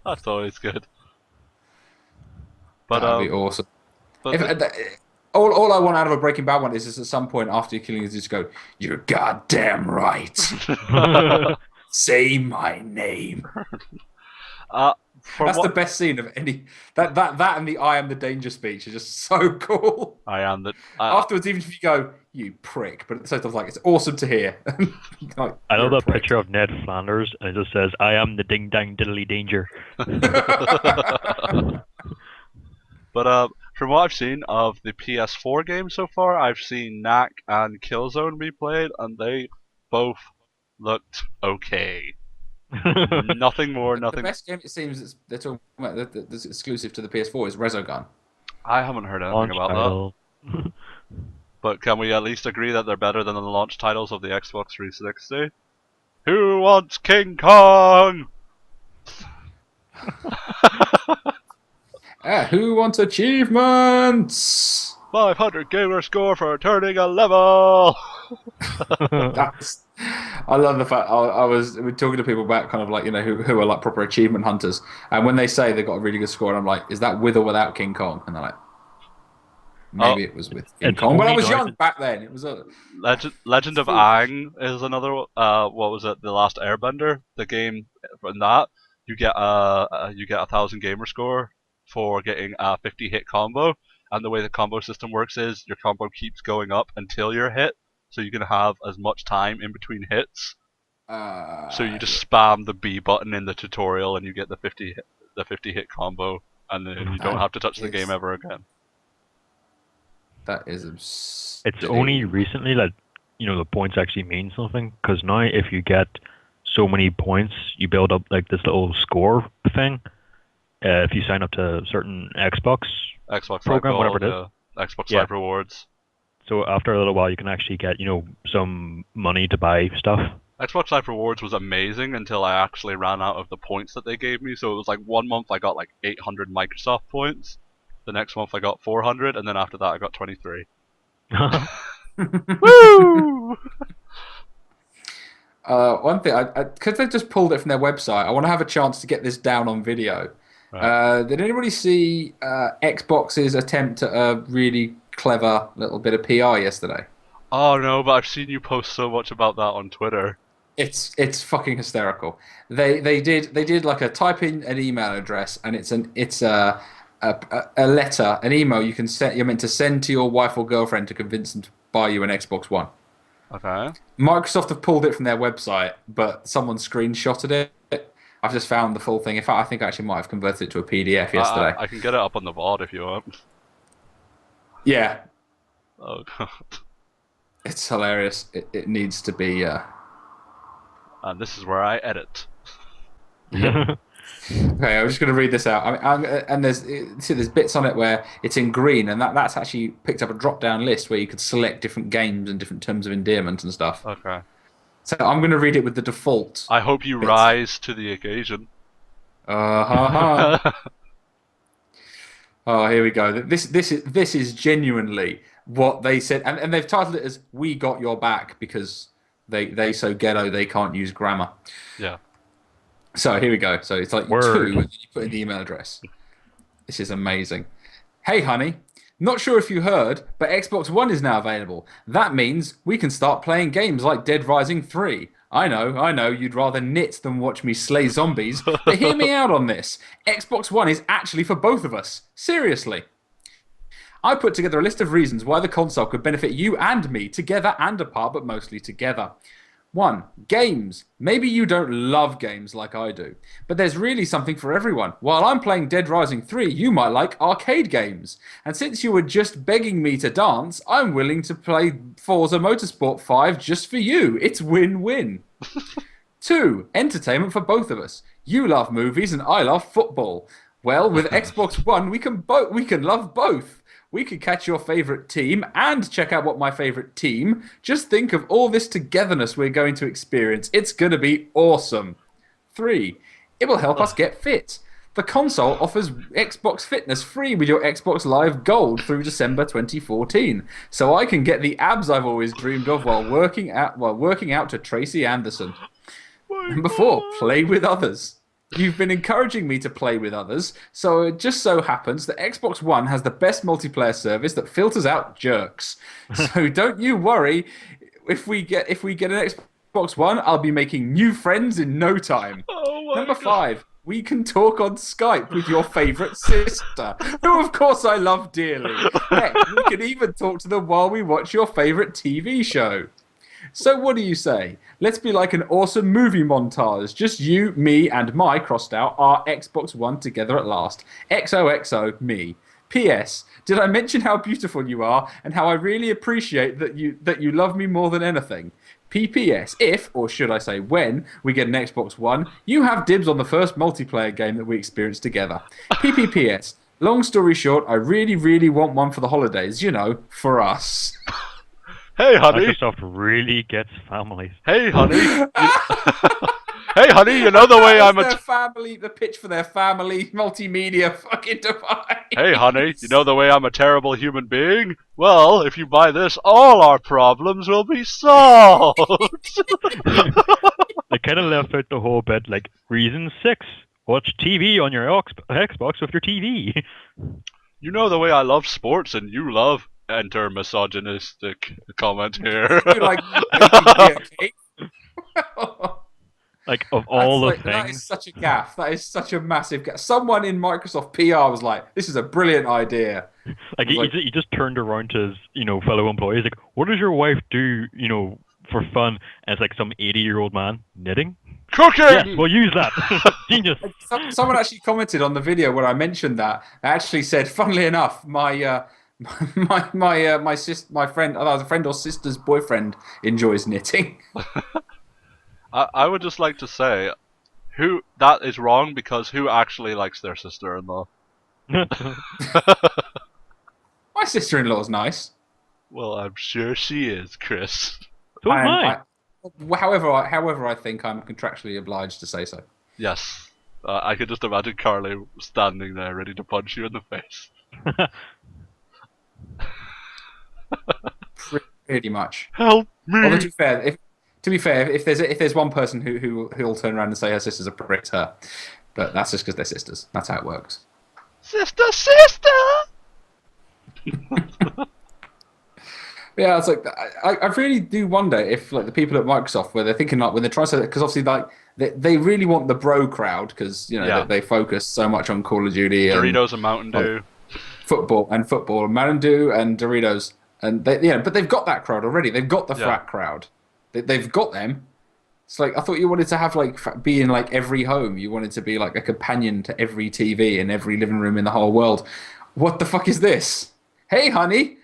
That's always good. But That'd be awesome. but All I want out of a Breaking Bad one is at some point after you're killing, is just go, "You're goddamn right. Say my name." That's the best scene of any. That and the "I am the danger" speech are just so cool. I am the. Afterwards, even if you go, "You prick," but at the same time, like it's awesome to hear. Like, I you're know a that prick. picture of Ned Flanders and it just says, "I am the ding dang diddly danger." But from what I've seen of the PS4 games so far, I've seen Knack and Killzone be played, and they both looked okay. Nothing more, The nothing. best game it seems they're talking about that's exclusive to the PS4 is Resogun. I haven't heard anything Launch about title. that. But can we at least agree that they're better than the launch titles of the Xbox 360? Who wants King Kong? Who wants achievements? 500 gamer score for turning a level. I love the fact we're talking to people about kind of like who are like proper achievement hunters, and when they say they got a really good score, and I'm like, is that with or without King Kong? And they're like, maybe it was with King Kong, but I was young back then. It was a Legend of Aang is another. What was it? The Last Airbender. The game from that you get a 1,000 gamer score for getting a 50 hit combo, and the way the combo system works is your combo keeps going up until you're hit, so you can have as much time in between hits. So you just spam the B button in the tutorial, and you get the 50 hit combo, and then you don't have to touch the game ever again. That is absurd. It's only recently that the points actually mean something, because now if you get so many points, you build up like this little score thing. If you sign up to a certain Xbox program, whatever it is, Xbox Live Rewards. So after a little while, you can actually get some money to buy stuff. Xbox Live Rewards was amazing until I actually ran out of the points that they gave me. So it was like 1 month I got like 800 Microsoft points. The next month I got 400, and then after that I got 23. Woo! One thing, because they just pulled it from their website, I want to have a chance to get this down on video. Right. Did anybody see Xbox's attempt at a really clever little bit of PR yesterday? Oh no, but I've seen you post so much about that on Twitter. It's fucking hysterical. They did like a type in an email address, and it's a letter, an email you're meant to send to your wife or girlfriend to convince them to buy you an Xbox One. Okay. Microsoft have pulled it from their website, but someone screenshotted it. I've just found the full thing. In fact, I think I actually might have converted it to a PDF yesterday. I can get it up on the VOD if you want. Yeah. Oh god. It's hilarious. It needs to be. And this is where I edit. Yeah. Okay, I'm just going to read this out. And there's bits on it where it's in green, and that's actually picked up a drop-down list where you could select different games and different terms of endearment and stuff. Okay. So I'm going to read it with the default. I hope you rise to the occasion. Oh, here we go. This is genuinely what they said, and they've titled it as "We Got Your Back" because they so ghetto they can't use grammar. Yeah. So here we go. So it's like Word. 2, and then you put in the email address. This is amazing. Hey, honey. Not sure if you heard, but Xbox One is now available. That means we can start playing games like Dead Rising 3. I know, you'd rather knit than watch me slay zombies, but hear me out on this. Xbox One is actually for both of us. Seriously. I put together a list of reasons why the console could benefit you and me, together and apart, but mostly together. 1. Games. Maybe you don't love games like I do, but there's really something for everyone. While I'm playing Dead Rising 3, you might like arcade games. And since you were just begging me to dance, I'm willing to play Forza Motorsport 5 just for you. It's win-win. 2. Entertainment for both of us. You love movies and I love football. Well, with Xbox One, we can love both. We could catch your favourite team and check out what my favourite team. Just think of all this togetherness we're going to experience. It's going to be awesome. 3. It will help us get fit. The console offers Xbox Fitness free with your Xbox Live Gold through December 2014. So I can get the abs I've always dreamed of while working out to Tracy Anderson. Number 4. Play with others. You've been encouraging me to play with others, so it just so happens that Xbox One has the best multiplayer service that filters out jerks. So don't you worry, if we get an Xbox One, I'll be making new friends in no time. Number 5, we can talk on Skype with your favourite sister, who of course I love dearly. Heck, we can even talk to them while we watch your favourite TV show. So what do you say? Let's be like an awesome movie montage. Just you, me, and my, crossed out, our Xbox One together at last. XOXO, me. P.S. Did I mention how beautiful you are and how I really appreciate that you love me more than anything? P.P.S. If, or should I say when, we get an Xbox One, you have dibs on the first multiplayer game that we experience together. P.P.P.S. Long story short, I really, really want one for the holidays, for us. Hey, honey. Microsoft really gets families. Hey, honey. Hey, honey, you know the way I'm a... the pitch for their family multimedia fucking device. Hey, honey, you know the way I'm a terrible human being? Well, if you buy this, all our problems will be solved. They kind of left out the whole bit, like, reason 6. Watch TV on your Xbox with your TV. You know the way I love sports and you love... Enter misogynistic comment here. You like okay? Like, of all the That things. is such a gaffe. That is such a massive gaffe. Someone in Microsoft PR was like, "This is a brilliant idea." Like, he just turned around to his, fellow employees, like, what does your wife do, for fun? And it's like some 80-year-old man knitting. Cooking! Yes, we'll use that. Genius. Someone actually commented on the video where I mentioned that. I actually said, funnily enough, my friend, either friend or sister's boyfriend enjoys knitting. I would just like to say, that is wrong because who actually likes their sister-in-law? My sister-in-law's nice. Well, I'm sure she is, Chris. So am I. However, I think I'm contractually obliged to say so. Yes. I could just imagine Carly standing there ready to punch you in the face. Pretty much. Help me! Although to be fair, if there's one person who'll turn around and say her sister's a prick, it's her. But that's just because they're sisters. That's how it works. Sister! Yeah, it's like I really do wonder if like the people at Microsoft, where they're thinking like when they're trying to, because obviously like they really want the bro crowd because they focus so much on Call of Duty, Doritos and Mountain Dew, football and Mountain Dew and Doritos, and but they've got that crowd already. They've got the frat crowd. They've got them. It's like I thought you wanted to have like be in like every home. You wanted to be like a companion to every TV in every living room in the whole world. What the fuck is this? Hey, honey.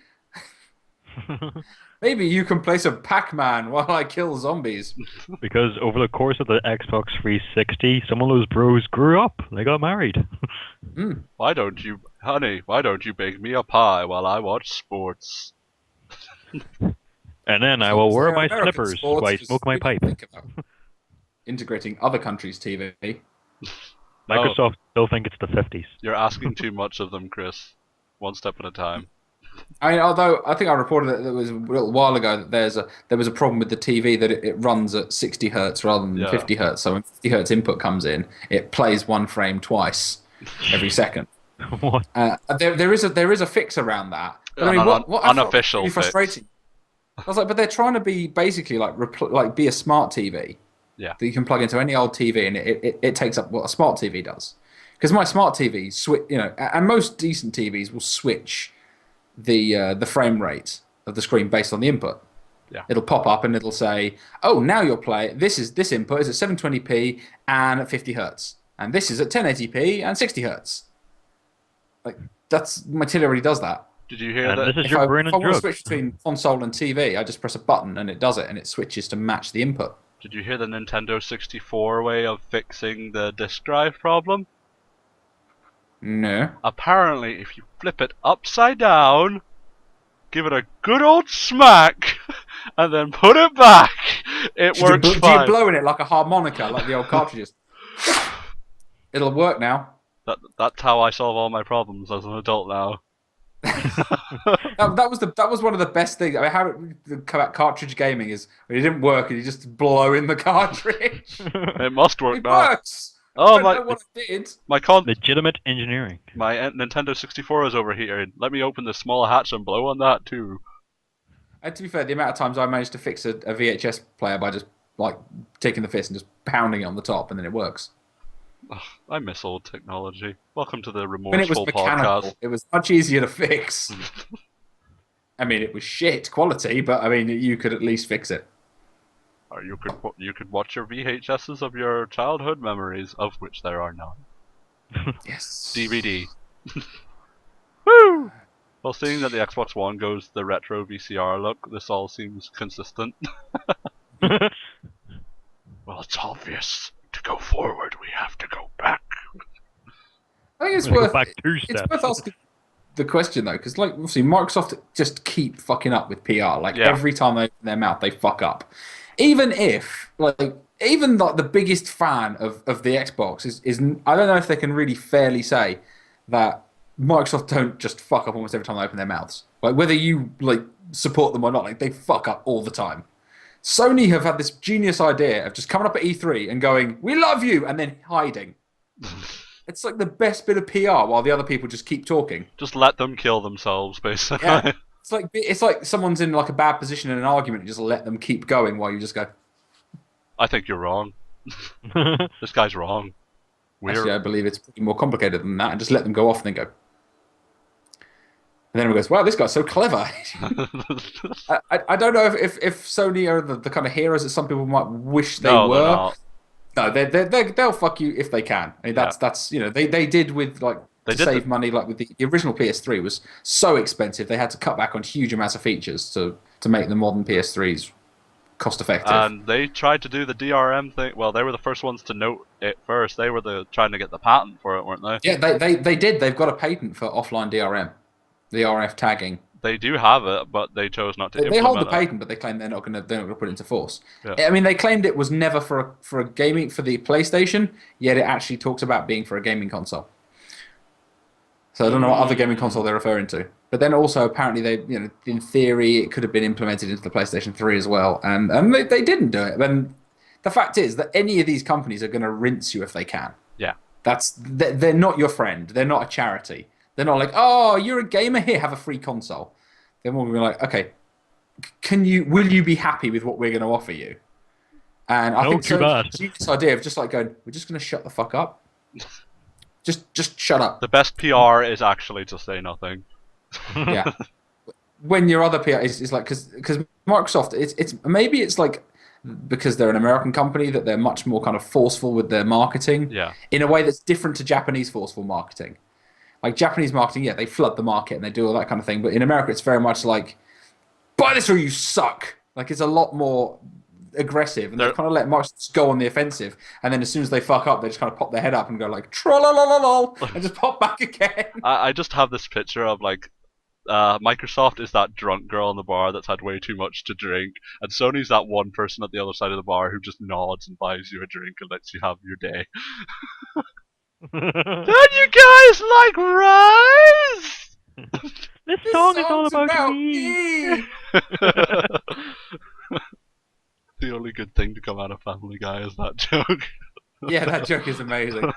Maybe you can play some Pac-Man while I kill zombies. Because over the course of the Xbox 360, some of those bros grew up. They got married. Why don't you bake me a pie while I watch sports? And then I will wear my slippers while I smoke my pipe. Integrating other countries' TV. Microsoft still think it's the 50s. You're asking too much of them, Chris. One step at a time. I mean, although I think I reported that it was a little while ago that there was a problem with the TV that it runs at 60 hertz rather than 50 hertz. So when 50 hertz input comes in, it plays one frame twice every second. What? There is a fix around that. But I mean, what unofficial really frustrating. I was like, but they're trying to be basically like be a smart TV. Yeah. That you can plug into any old TV and it takes up what a smart TV does. Because my smart TV and most decent TVs will switch the frame rate of the screen based on the input. Yeah. It'll pop up and it'll say, "Oh, now you're playing. This input is at 720p and at 50 hertz, and this is at 1080p and 60 hertz." Like my TV already does that. Did you hear that? This is If your I brain and want to drugs. switch between console and TV, I just press a button and it does it, and it switches to match the input. Did you hear the Nintendo 64 way of fixing the disk drive problem? No. Apparently, if you flip it upside down, give it a good old smack, and then put it back, it works Do fine. you blow in it like a harmonica, like the old cartridges? It'll work now. That's how I solve all my problems as an adult now. That was one of the best things. I mean, how about cartridge gaming is when it didn't work and you just blow in the cartridge. It must work It now. works. Oh I don't know what I did. Legitimate engineering. My Nintendo 64 is overheating. Let me open the small hatch and blow on that too. And to be fair, the amount of times I managed to fix a VHS player by just like taking the fist and just pounding it on the top, and then it works. Ugh, I miss old technology. Welcome to the When it was Remorseful mechanical, Podcast. it was much easier to fix. I mean, it was shit quality, but I mean, you could at least fix it. Or you could watch your VHSs of your childhood memories, of which there are none. Yes. DVD. Woo! Well, seeing that the Xbox One goes the retro VCR look, this all seems consistent. Well, it's obvious. To go forward, we have to go back. I think it's Go worth back 2 it's steps. worth asking the question though, because like obviously Microsoft just keep fucking up with PR. Like Yeah. every time they open their mouth, they fuck up. Even if like even like the biggest fan of the Xbox is I don't know if they can really fairly say that Microsoft don't just fuck up almost every time they open their mouths. Like whether you like support them or not, like they fuck up all the time. Sony have had this genius idea of just coming up at E3 and going, "We love you," and then hiding. It's like the best bit of PR while the other people just keep talking. Just let them kill themselves, basically. Yeah. It's like someone's in like a bad position in an argument and just let them keep going while you just go. I think you're wrong. This guy's wrong. Actually, I believe it's pretty more complicated than that, and just let them go off and then go. And then everyone goes, "Wow, this guy's so clever." I don't know if Sony are the kind of heroes that some people might wish they No, were. they're not. No, they'll fuck you if they can. I mean, that's you know they did with like to save money, like with the original PS3 was so expensive they had to cut back on huge amounts of features to make the modern PS3s cost effective. And they tried to do the DRM thing. Well, they were the first ones to note it first. They were trying to get the patent for it, weren't they? Yeah, they did. They've got a patent for offline DRM, the RF tagging. They do have it, but they chose not to implement They hold the it. patent, but they claim they're not going to put it into force. Yeah. I mean, they claimed it was never for a gaming for the PlayStation, yet it actually talks about being for a gaming console. So I don't know what other gaming console they're referring to. But then also apparently they, you know, in theory it could have been implemented into the PlayStation 3 as well, and they didn't do it. And the fact is that any of these companies are going to rinse you if they can. Yeah. They're not your friend. They're not a charity. They're not like, oh, you're a gamer, here, have a free console. They're more going to be like, okay, will you be happy with what we're going to offer you? And I think this idea of just like going, we're just going to shut the fuck up. Just shut up. The best PR is actually to say nothing. Yeah. When your other PR is like, because Microsoft, it's like because they're an American company that they're much more kind of forceful with their marketing. Yeah. In a way that's different to Japanese forceful marketing. Like Japanese marketing, yeah, they flood the market and they do all that kind of thing. But in America, it's very much like, buy this or you suck. Like it's a lot more aggressive, and they kind of let Microsoft go on the offensive. And then as soon as they fuck up, they just kind of pop their head up and go like, tra-la-la-la-lol, and just pop back again. I just have this picture of like, Microsoft is that drunk girl in the bar that's had way too much to drink, and Sony's that one person at the other side of the bar who just nods and buys you a drink and lets you have your day. Don't you guys like rice? This song is all about me. The only good thing to come out of Family Guy is that joke. Yeah, that joke is amazing.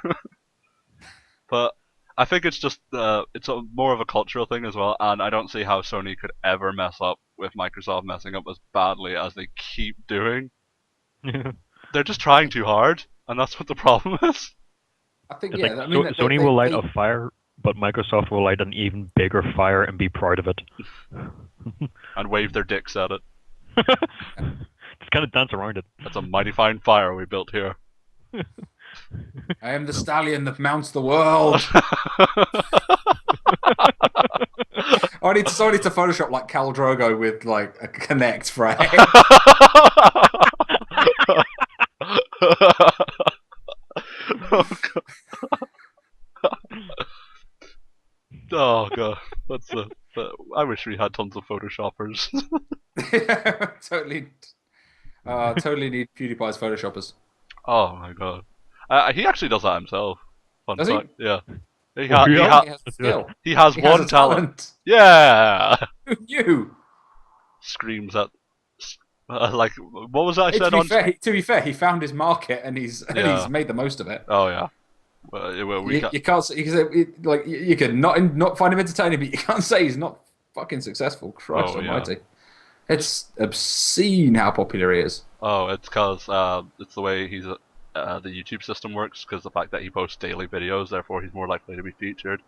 But I think it's just more of a cultural thing as well, and I don't see how Sony could ever mess up with Microsoft messing up as badly as they keep doing. They're just trying too hard, and that's what the problem is. I think it's Sony will light a fire, but Microsoft will light an even bigger fire and be proud of it. And wave their dicks at it. Just kind of dance around it. That's a mighty fine fire we built here. I am the stallion that mounts the world. I need to Photoshop like Khal Drogo with like a Connect frame. Oh god, I wish we had tons of Photoshoppers. Totally need PewDiePie's Photoshoppers. Oh my god, he actually does that himself. Fun Does fact, yeah. He has one talent. Yeah. Who knew? Screams at like what was that I said? To be fair, he found his market and he's made the most of it. Oh yeah. Well, you can't like you can not find him entertaining, but you can't say he's not fucking successful. Christ Almighty, it's obscene how popular he is. Oh, it's because it's the way the YouTube system works. Because the fact that he posts daily videos, therefore he's more likely to be featured.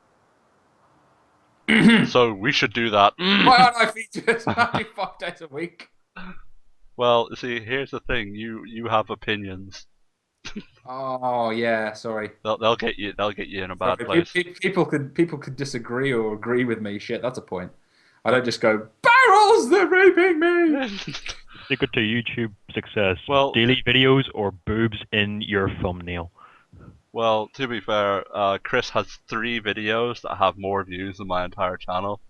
So we should do that. Why aren't I featured? I do 5 days a week. Well, see, here's the thing. You have opinions. Oh yeah, sorry. They'll get you in a bad place. People could disagree or agree with me. Shit, that's a point. I don't just go barrels. They're raping me. Secret to YouTube success: well, daily videos or boobs in your thumbnail. Well, to be fair, Chris has 3 videos that have more views than my entire channel.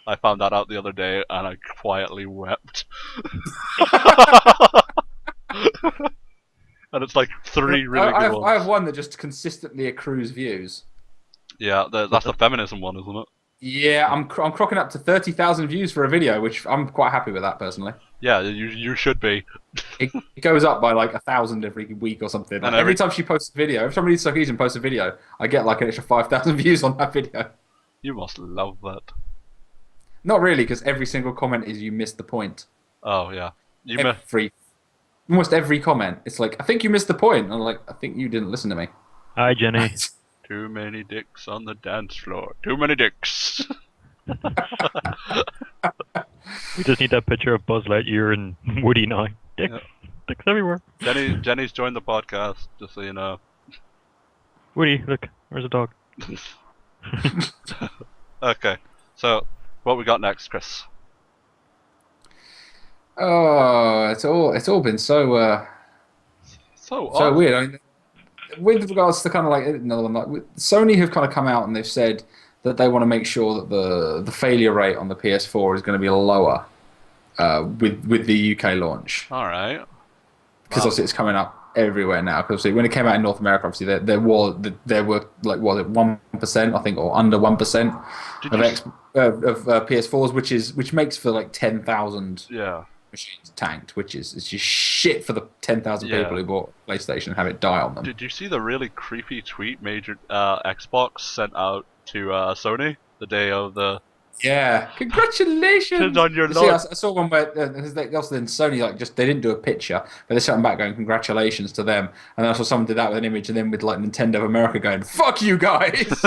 I found that out the other day, and I quietly wept. And it's like 3 really I good have, ones. I have one that just consistently accrues views. Yeah, that's the feminism one, isn't it? Yeah, I'm crocking up to 30,000 views for a video, which I'm quite happy with that personally. Yeah, you should be. It goes up by like 1,000 every week or something. Like, And every time she posts a video, every time Reed Sarkeesian posts a video, I get like an extra 5,000 views on that video. You must love that. Not really, because every single comment is you missed the point. Oh yeah, Almost every comment, it's like, I think you missed the point. And I'm like, I think you didn't listen to me. Hi, Jenny. Too many dicks on the dance floor. Too many dicks. We just need that picture of Buzz Lightyear and Woody now. Dicks. Yeah. Dicks everywhere. Jenny's joined the podcast, just so you know. Woody, look, where's the dog? Okay, so what we got next, Chris? Oh, it's all been so So so odd. weird. I mean, with regards to kind of like another one, like Sony have kind of come out and they've said that they want to make sure that the failure rate on the PS4 is going to be lower with the UK launch, All right. because obviously it's coming up everywhere now. Because when it came out in North America, obviously there were like, was it 1%, I think, or under 1% of PS4s, which makes for like 10,000 Yeah. machines tanked, which is it's just shit for the 10,000 Yeah. people who bought PlayStation and have it die on them. Did you see the really creepy tweet major Xbox sent out to Sony the day of the? Yeah, congratulations On your You see, I launch. saw one where also then Sony like just they didn't do a picture, but they sent them back going congratulations to them, and then I saw someone did that with an image, and then with like Nintendo of America going fuck you guys.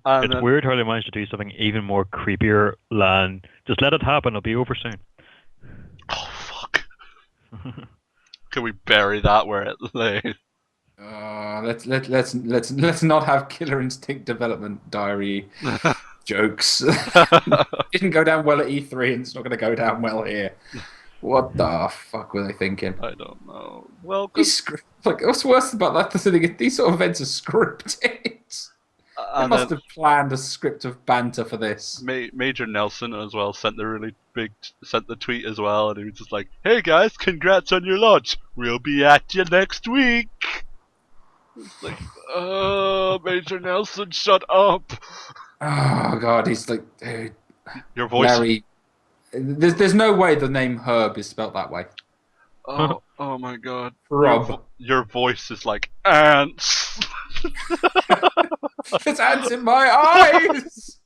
And It's then- weird how they managed to do something even more creepier than just let it happen, it'll be over soon. Oh fuck! Can we bury that where it lay? Let's not have Killer Instinct development diary jokes. Didn't go down well at E3, and it's not going to go down well here. What the fuck were they thinking? I don't know. Well, Like, what's worse about that? The thing is, these sort of events are scripted. They and must then have planned a script of banter for this. Major Nelson as well sent the tweet as well, and he was just like, "Hey guys, congrats on your launch. We'll be at you next week." It's like, Major Nelson, shut up. Oh god, he's like, dude, Your voice. Larry. There's no way the name Herb is spelt that way. Oh my god. Rob. Your voice is like ants. There's ants in my eyes.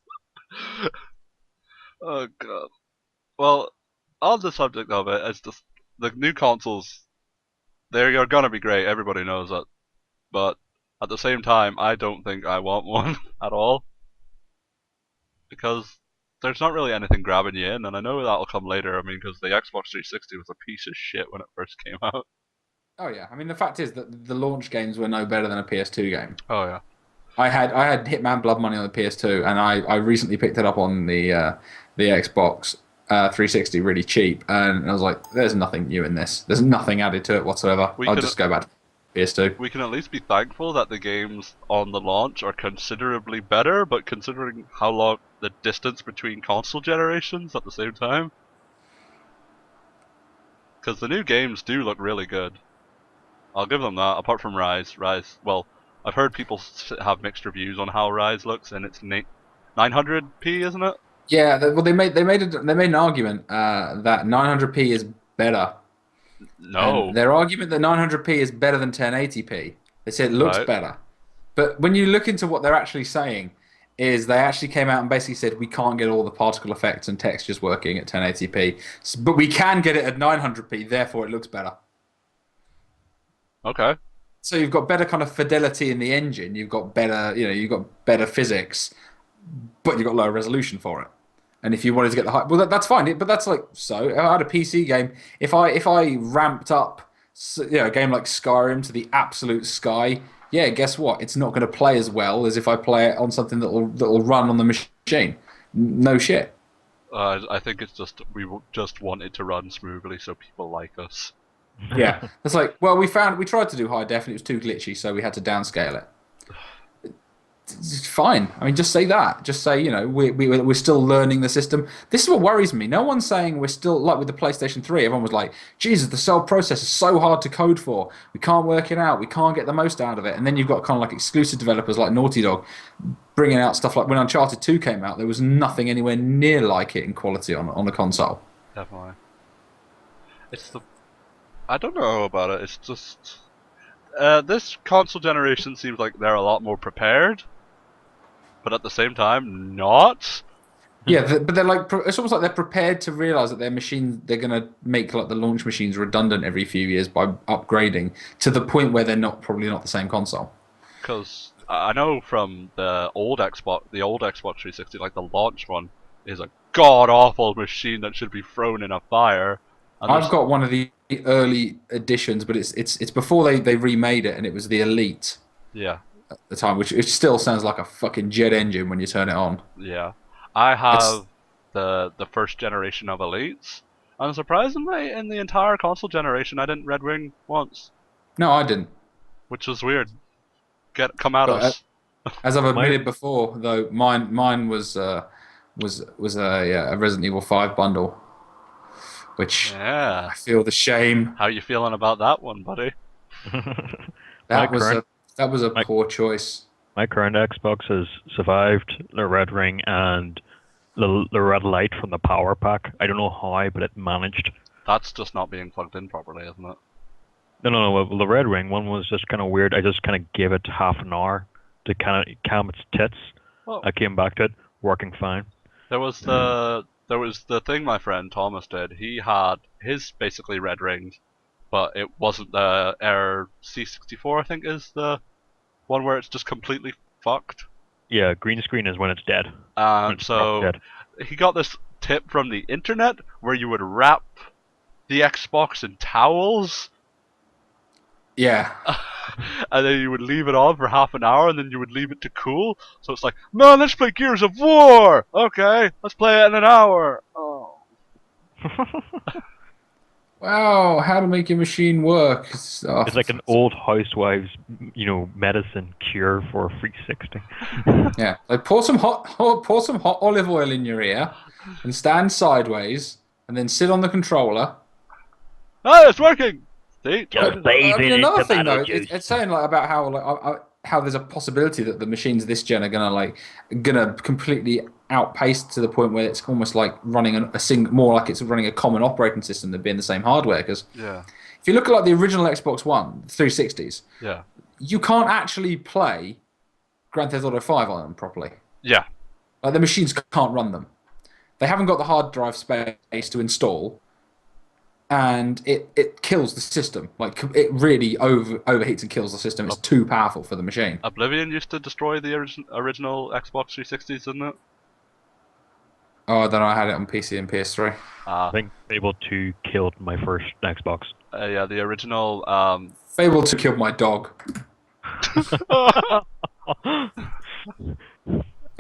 Oh god. Well, on the subject of it, it's just the new consoles. They're gonna be great. Everybody knows that. But at the same time, I don't think I want one at all, because there's not really anything grabbing you in, and I know that'll come later. I mean, because the Xbox 360 was a piece of shit when it first came out. Oh yeah, I mean the fact is that the launch games were no better than a PS2 game. Oh yeah. I had Hitman Blood Money on the PS2, and I recently picked it up on the Xbox 360 really cheap, and I was like, there's nothing new in this. There's nothing added to it whatsoever. I'll just go back to PS2. We can at least be thankful that the games on the launch are considerably better, but considering how long the distance between console generations at the same time, because the new games do look really good. I'll give them that. Apart from Rise, well, I've heard people have mixed reviews on how Rise looks, and it's 900p, isn't it? Yeah, well, they made an argument that 900p is better. No. And their argument that 900p is better than 1080p. They said it looks Right. better, but when you look into what they're actually saying, is they actually came out and basically said we can't get all the particle effects and textures working at 1080p, but we can get it at 900p. Therefore, it looks better. Okay. So you've got better kind of fidelity in the engine. You've got better, you've got better physics, but you've got lower resolution for it. And if you wanted to get the high, well, that's fine. But that's like, so if I had a PC game, if I ramped up, a game like Skyrim to the absolute sky, yeah, guess what? It's not going to play as well as if I play it on something that'll run on the machine. No shit. I think it's just we just want it to run smoothly so people like us. Yeah, it's like, well, we tried to do high def and it was too glitchy, so we had to downscale it. It's fine. I mean, just say that. Just say, we're still learning the system. This is what worries me. No one's saying we're still, like with the PlayStation 3, everyone was like, Jesus, the cell process is so hard to code for. We can't work it out. We can't get the most out of it. And then you've got kind of like exclusive developers like Naughty Dog bringing out stuff like when Uncharted 2 came out, there was nothing anywhere near like it in quality on a console. Definitely. I don't know about it. It's just this console generation seems like they're a lot more prepared, but at the same time, not. Yeah, but they're like, it's almost like they're prepared to realize that their machine, they're going to make like the launch machines redundant every few years by upgrading to the point where they're probably not the same console. Because I know from the old Xbox 360, like the launch one is a god awful machine that should be thrown in a fire. And I've got one of the early editions, but it's before they remade it, and it was the Elite. Yeah. At the time, which it still sounds like a fucking jet engine when you turn it on. Yeah. I have the first generation of Elites, and surprisingly, in the entire console generation, I didn't Red Wing once. No, I didn't. Which was weird. Come at us. As I've admitted before, though, mine was a Resident Evil 5 bundle, which I feel the shame. How you feeling about that one, buddy? That was a poor choice. My current Xbox has survived the Red Ring and the red light from the power pack. I don't know how, but it managed. That's just not being plugged in properly, isn't it? No. Well, the Red Ring one was just kind of weird. I just kind of gave it half an hour to kind of calm its tits. Well, I came back to it, working fine. There was the thing my friend Thomas did. He had his basically Red Rings, but it wasn't the Air C64, I think is the one where it's just completely fucked. Yeah, green screen is when it's dead. So he got this tip from the internet where you would wrap the Xbox in towels. Yeah. And then you would leave it on for half an hour, and then you would leave it to cool. So it's like, man, let's play Gears of War! Okay, let's play it in an hour. Oh. Wow, how to make your machine work. It's like an old housewife's, medicine cure for 360. Yeah, like pour some hot olive oil in your ear, and stand sideways, and then sit on the controller. Oh, it's working! See? Another thing though, it's saying like about how there's a possibility that the machines this gen are gonna completely outpace to the point where it's almost like running more like it's running a common operating system than being the same hardware. Because if you look at like the original Xbox One, 360s, you can't actually play Grand Theft Auto 5 on them properly. Yeah, like the machines can't run them. They haven't got the hard drive space to install. And it kills the system. Like, it really overheats and kills the system. It's too powerful for the machine. Oblivion used to destroy the original Xbox 360s, didn't it? Oh, then I had it on PC and PS3. I think Fable 2 killed my first Xbox. Yeah, the original... Fable 2 killed my dog.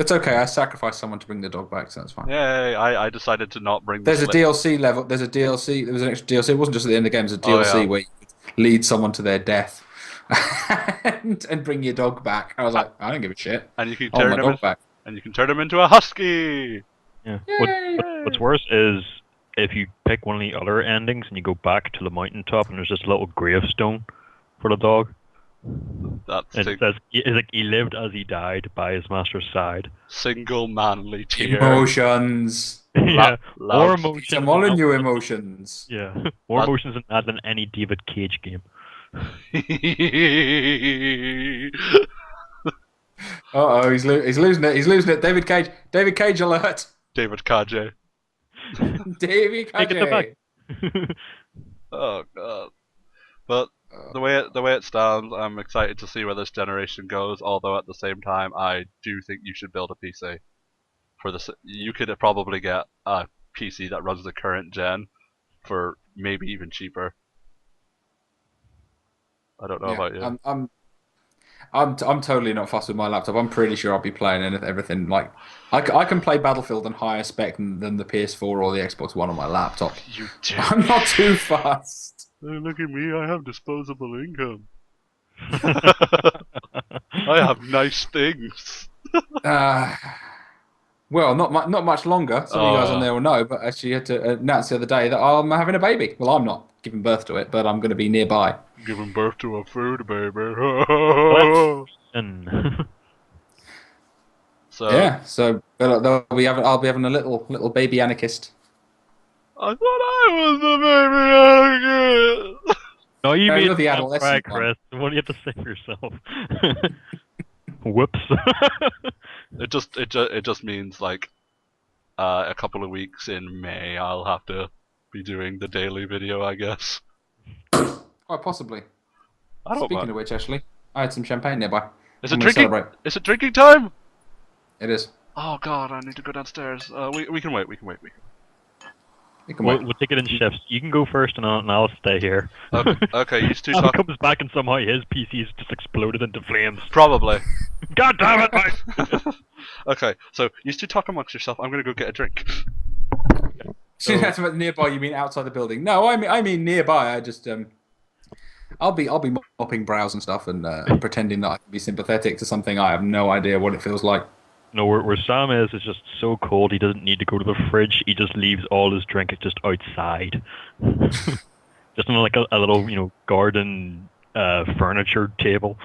It's okay, I sacrificed someone to bring the dog back, so that's fine. Yeah, I decided to not bring There's a DLC level, there was an extra DLC, it wasn't just at the end of the game, it was a DLC where you could lead someone to their death and bring your dog back. I was like, I don't give a shit. And you can turn him into a husky! Yeah. What's worse is if you pick one of the other endings and you go back to the mountaintop and there's this little gravestone for the dog. It says it's like he lived as he died by his master's side. Single manly tear. Emotions. Yeah. More emotions. Some all new emotions. Yeah. More emotions in that than any David Cage game. Uh-oh, he's losing it. He's losing it. David Cage. David Cage alert. David Cage. David Cage. Take it back. Oh god. But the way it stands, I'm excited to see where this generation goes. Although at the same time, I do think you should build a PC. You could probably get a PC that runs the current gen for maybe even cheaper. I don't know about you. I'm totally not fussed with my laptop. I'm pretty sure I'll be playing everything. Like I can play Battlefield on higher spec than the PS4 or the Xbox One on my laptop. You do. I'm not too fussed. Look at me, I have disposable income. I have nice things. Well, not much longer. Some of you guys on there will know, but I actually had to announce the other day that I'm having a baby. Well, I'm not giving birth to it, but I'm going to be nearby. Giving birth to a food baby. So Yeah, so I'll be having a little baby anarchist. I thought I was the baby anarchist. No, you No, made you're the that adolescent cry, one. Chris. What do you have to say for yourself? Whoops. It just means like a couple of weeks in May I'll have to be doing the daily video, I guess. Quite possibly. I don't Speaking mind. of which, actually, I had some champagne nearby. Is I'm it gonna drinking? celebrate. Is it drinking time? It is. Oh god, I need to go downstairs. We can wait. We can wait. You can wait. We'll take it in shifts. You can go first, and I'll stay here. Okay, you two Alan talk. comes back, and somehow his PC's just exploded into flames. Probably. God damn it, mate! Okay, so you two talk amongst yourself. I'm gonna go get a drink. That's about nearby. You mean outside the building? No, I mean nearby. I just I'll be mopping brows and stuff and pretending that I can be sympathetic to something I have no idea what it feels like. No, where Sam is just so cold he doesn't need to go to the fridge. He just leaves all his drink just outside. Just on like a little, garden furniture table.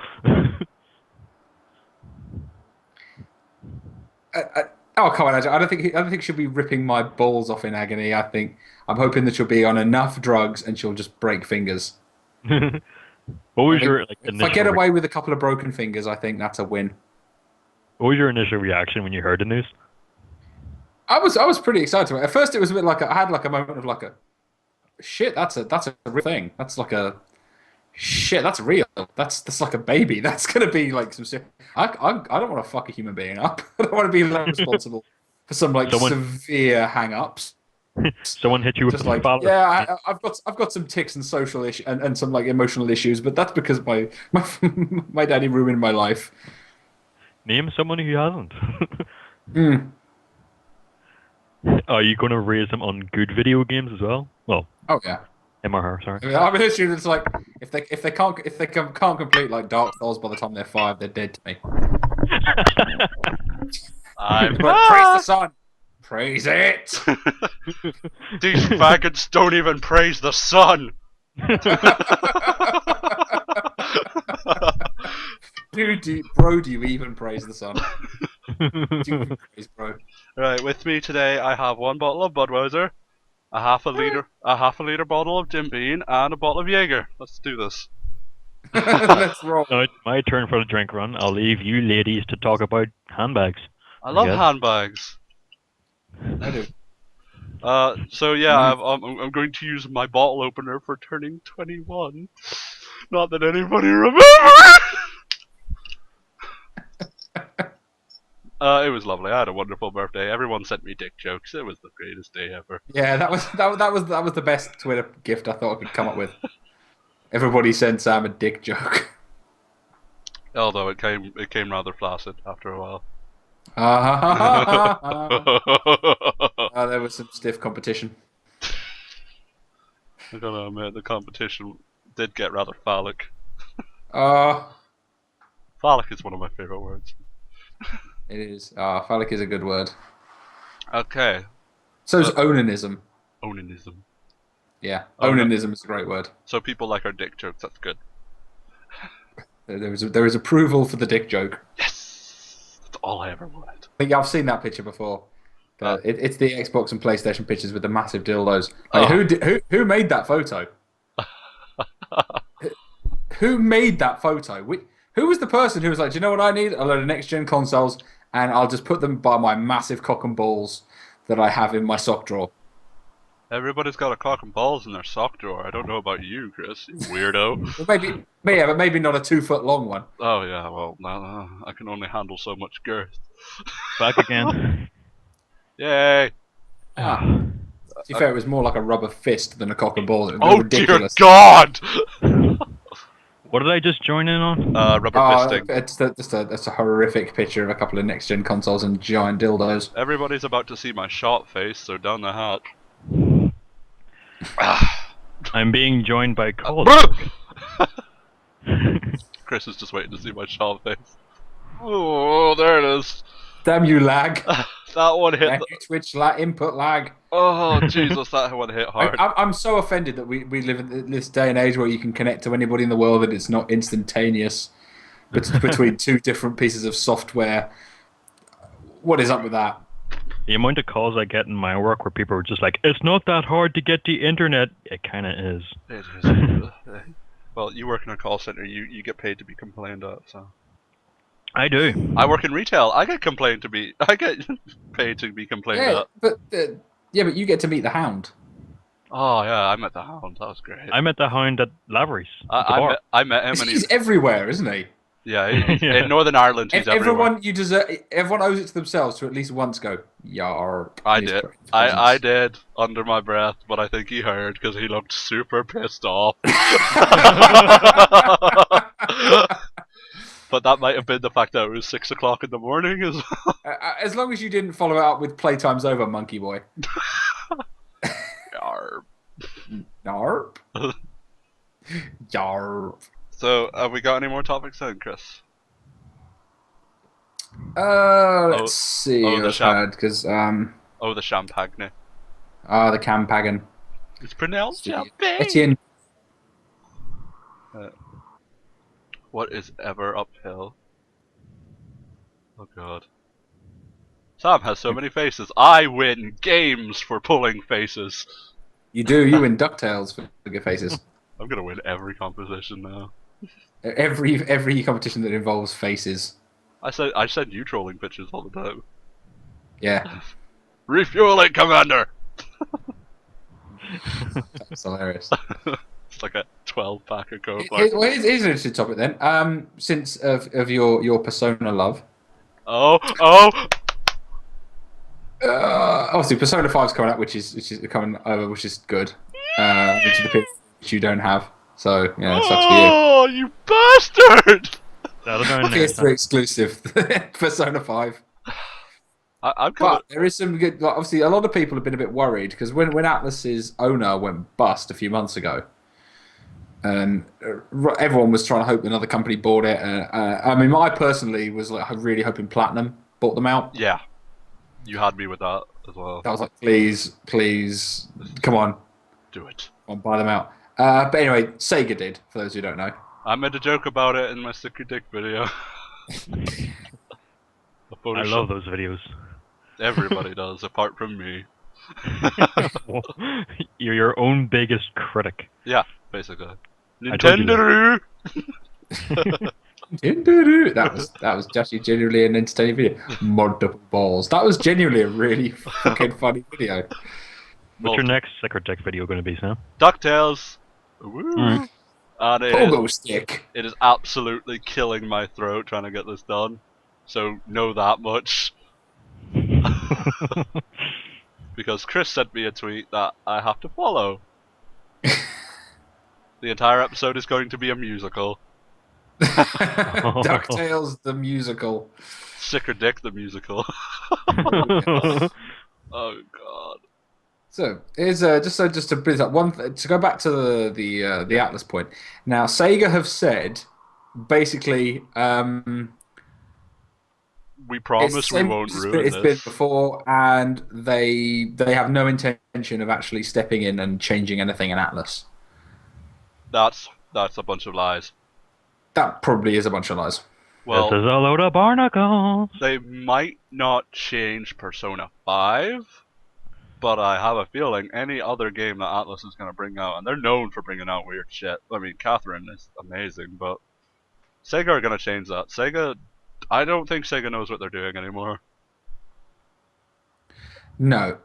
Oh, come on, I don't think she'll be ripping my balls off in agony. I'm hoping that she'll be on enough drugs and she'll just break fingers. What was your If initial I get away with a couple of broken fingers, I think that's a win. What was your initial reaction when you heard the news? I was pretty excited. At first, it was a bit like I had like a moment of like a shit. That's a real thing. That's like a shit. That's real. That's like a baby. That's gonna be like some. I don't want to fuck a human being up. I don't want to be like, responsible for some like severe hang-ups. Someone hit you with Just the like phallus. yeah, I've got some tics and social issues and some like emotional issues, but that's because my daddy ruined my life. Name someone who hasn't. Mm. Are you going to raise them on good video games as well? Well, Oh yeah. him or her, sorry. I'm an issue that's like if they can't complete like Dark Souls by the time they're 5, they're dead to me. I'm But praise the sun, praise it. These faggots don't even praise the sun. Do you even praise the sun? Do you praise bro? Right, with me today I have one bottle of Budweiser, a half a liter bottle of Jim Beam, and a bottle of Jaeger. Let's do this. Let's roll. Now it's my turn for the drink run. I'll leave you ladies to talk about handbags. I love guess. handbags. I do. So yeah, I'm going to use my bottle opener for turning 21. Not that anybody remembers. It was lovely. I had a wonderful birthday. Everyone sent me dick jokes. It was the greatest day ever. Yeah, that was the best Twitter gift I thought I could come up with. Everybody sent Sam a dick joke. Although it came rather flaccid after a while. There was some stiff competition. I gotta admit, the competition did get rather phallic. Phallic is one of my favorite words. It is. Phallic is a good word. Okay. So is onanism. Onanism. Yeah, Onan- onanism is a great word. So people like our dick jokes. That's good. There is approval for the dick joke. Yes. That's all I ever wanted. I think I've seen that picture before. It's the Xbox and PlayStation pictures with the massive dildos. Like, who made that photo? Who made that photo? Who was the person who was like, do you know what I need? A load of next-gen consoles, and I'll just put them by my massive cock and balls that I have in my sock drawer. Everybody's got a cock and balls in their sock drawer. I don't know about you, Chris, you weirdo. But maybe not a 2-foot long one. Oh yeah, well, no, I can only handle so much girth. Back again. Yay! To be fair, it was more like a rubber fist than a cock and balls. It was Oh ridiculous. dear God! What did I just join in on? Rubber fisting. It's a horrific picture of a couple of next-gen consoles and giant dildos. Everybody's about to see my shot face, so down the hatch. I'm being joined by Cole. Chris is just waiting to see my shot face. Oh, there it is. Damn you, lag. That one hit. Damn you, Twitch lag, input lag. Oh, Jesus, that one hit hard. I'm so offended that we live in this day and age where you can connect to anybody in the world and it's not instantaneous between two different pieces of software. What is up with that? The amount of calls I get in my work where people are just like, it's not that hard to get the internet. It kind of is. It is. Well, you work in a call center, you get paid to be complained at, so. I do. I work in retail. I get paid to be complained at. But you get to meet the Hound. Oh yeah, I met the Hound. That was great. I met the Hound at Lavery's. I met him, and He's everywhere, isn't he? Yeah, in Northern Ireland, he's everywhere. Everyone owes it to themselves to at least once go, yarp. I did under my breath, but I think he heard because he looked super pissed off. But that might have been the fact that it was 6 o'clock in the morning as well. As long as you didn't follow it up with playtime's over, monkey boy. Yarp. Yarp. Yarp. So, have we got any more topics then, Chris? Let's see. the the champagne. The Campagan. It's pronounced champagne. Etienne. What is ever uphill? Oh god. Sam has so many faces. I win games for pulling faces. You do. You win DuckTales for good faces. I'm gonna win every competition now. Every competition that involves faces. I send you trolling pictures all the time. Yeah. Refueling, Commander! That's hilarious. It's like a 12-pack of Coke. Here's an interesting topic then. Since of your Persona love. Obviously, Persona 5's coming out, which is coming over, which is good. Which you don't have, so yeah, it sucks for you. Oh, you bastard! PS3 exclusive, Persona 5. But there is some good. Like, obviously, a lot of people have been a bit worried because when Atlas's owner went bust a few months ago, and everyone was trying to hope another company bought it. I mean, I personally was like really hoping Platinum bought them out. Yeah, you had me with that as well. I was like, please, come on, do it. Come on, buy them out. But anyway, Sega did. For those who don't know, I made a joke about it in my sticker dick video. I love those videos. Everybody does, apart from me. You're your own biggest critic. Yeah, basically. Nintendo. That was actually genuinely an entertaining video. Multiple balls. That was genuinely a really fucking funny video. What's your next sticker dick video going to be, Sam? DuckTales. Woo. Right. And Pogo stick. It is absolutely killing my throat trying to get this done. So know that much. Because Chris sent me a tweet that I have to follow. The entire episode is going to be a musical. DuckTales the musical. Sticker Dick the musical. Oh god. So here's just to bring up to go back to the Atlas point. Now Sega have said basically we promise we won't ruin this. It's been before, and they have no intention of actually stepping in and changing anything in Atlas. That's a bunch of lies. That probably is a bunch of lies. Well, this is a load of barnacles. They might not change Persona 5, but I have a feeling any other game that Atlas is going to bring out, and they're known for bringing out weird shit. I mean, Catherine is amazing, but Sega are going to change that. I don't think Sega knows what they're doing anymore. No,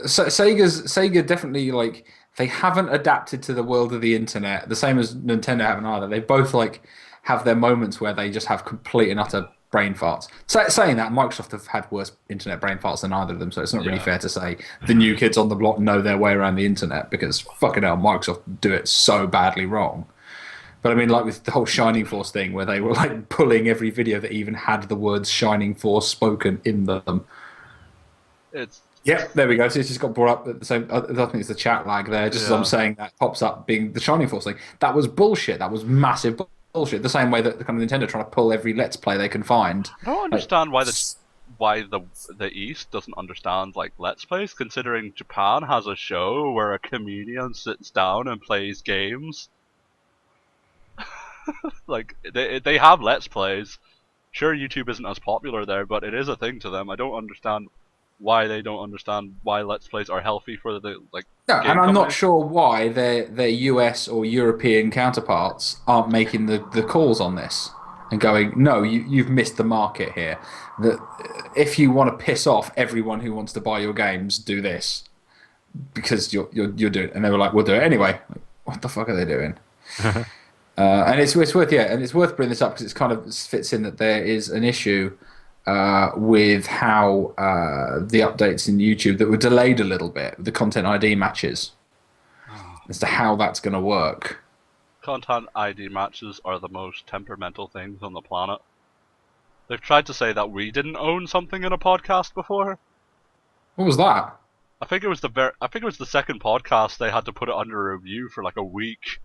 Sega definitely they haven't adapted to the world of the internet the same as Nintendo haven't either. They both have their moments where they just have complete and utter brain farts. Saying that, Microsoft have had worse internet brain farts than either of them, so it's not really fair to say the new kids on the block know their way around the internet because fucking hell, Microsoft do it so badly wrong. But I mean, with the whole Shining Force thing, where they were pulling every video that even had the words Shining Force spoken in them. Yep, there we go. So it's just got brought up at the same. I think it's the chat lag there. Just as I'm saying, that pops up being the Shining Force thing. That was bullshit. That was massive bullshit. The same way that the kind of Nintendo trying to pull every Let's Play they can find. I don't understand why the East doesn't understand like Let's Plays, considering Japan has a show where a comedian sits down and plays games. Like they have Let's Plays. Sure, YouTube isn't as popular there, but it is a thing to them. I don't understand why they don't understand why Let's Plays are healthy for the like. No, game and I'm not companies. sure why their US or European counterparts aren't making the calls on this and going, no, you've missed the market here. That if you want to piss off everyone who wants to buy your games, do this because you're doing it. And they were like, we'll do it anyway. Like, what the fuck are they doing? And it's worth and it's worth bringing this up because it kind of fits in that there is an issue with how the updates in YouTube that were delayed a little bit, the Content ID matches, as to how that's going to work. Content ID matches are the most temperamental things on the planet. They've tried to say that we didn't own something in a podcast before. What was that? I think it was the second podcast they had to put it under review for like a week.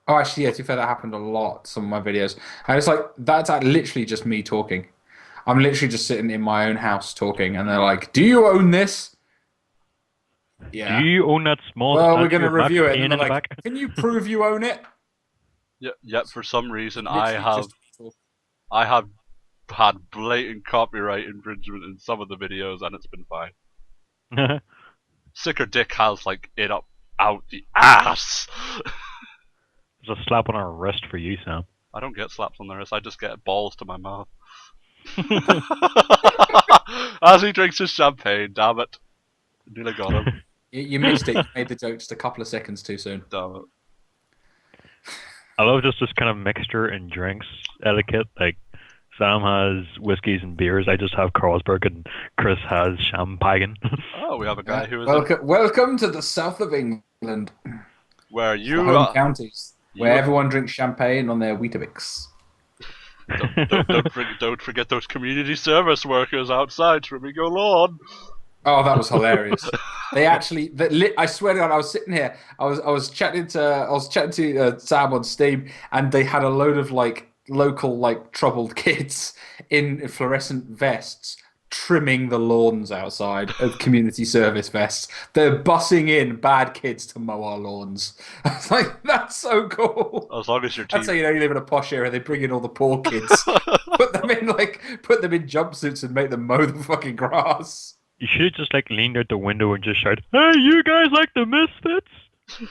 Oh, actually, yeah, to be fair, that happened a lot, some of my videos. And it's like, that's literally just me talking. I'm literally just sitting in my own house talking, and they're like, do you own this? Yeah. Do you own that small? Well, we're going to statue of Max review it. Payne And in they're the like, back? can you prove you own it? Yet for some reason Literally just me talking. I have had blatant copyright infringement in some of the videos, and it's been fine. Sicker Dick has like it up out the ass. There's a slap on our wrist for you, Sam. I don't get slaps on the wrist. I just get balls to my mouth. As he drinks his champagne, damn it. Nearly got him. You missed it. You made the joke just a couple of seconds too soon. Damn it. I love just this kind of mixture in drinks etiquette. Like, Sam has whiskeys and beers. I just have Carlsberg, and Chris has champagne. Oh, we have a guy who is Welcome to the south of England. where The you home counties, where you- everyone drinks champagne on their Weetabix. don't forget those community service workers outside trimming your lawn. Oh, that was hilarious. They actually, I swear to God, I was sitting here. I was chatting to Sam on Steam, and they had a load of like local like troubled kids in fluorescent vests trimming the lawns outside of community service vests. They're bussing in bad kids to mow our lawns. I was like, that's so cool. As long as your team That's how you know you live in a posh area. They bring in all the poor kids, put them in jumpsuits and make them mow the fucking grass. You should just like lean out the window and just shout, "Hey, you guys like the Misfits?"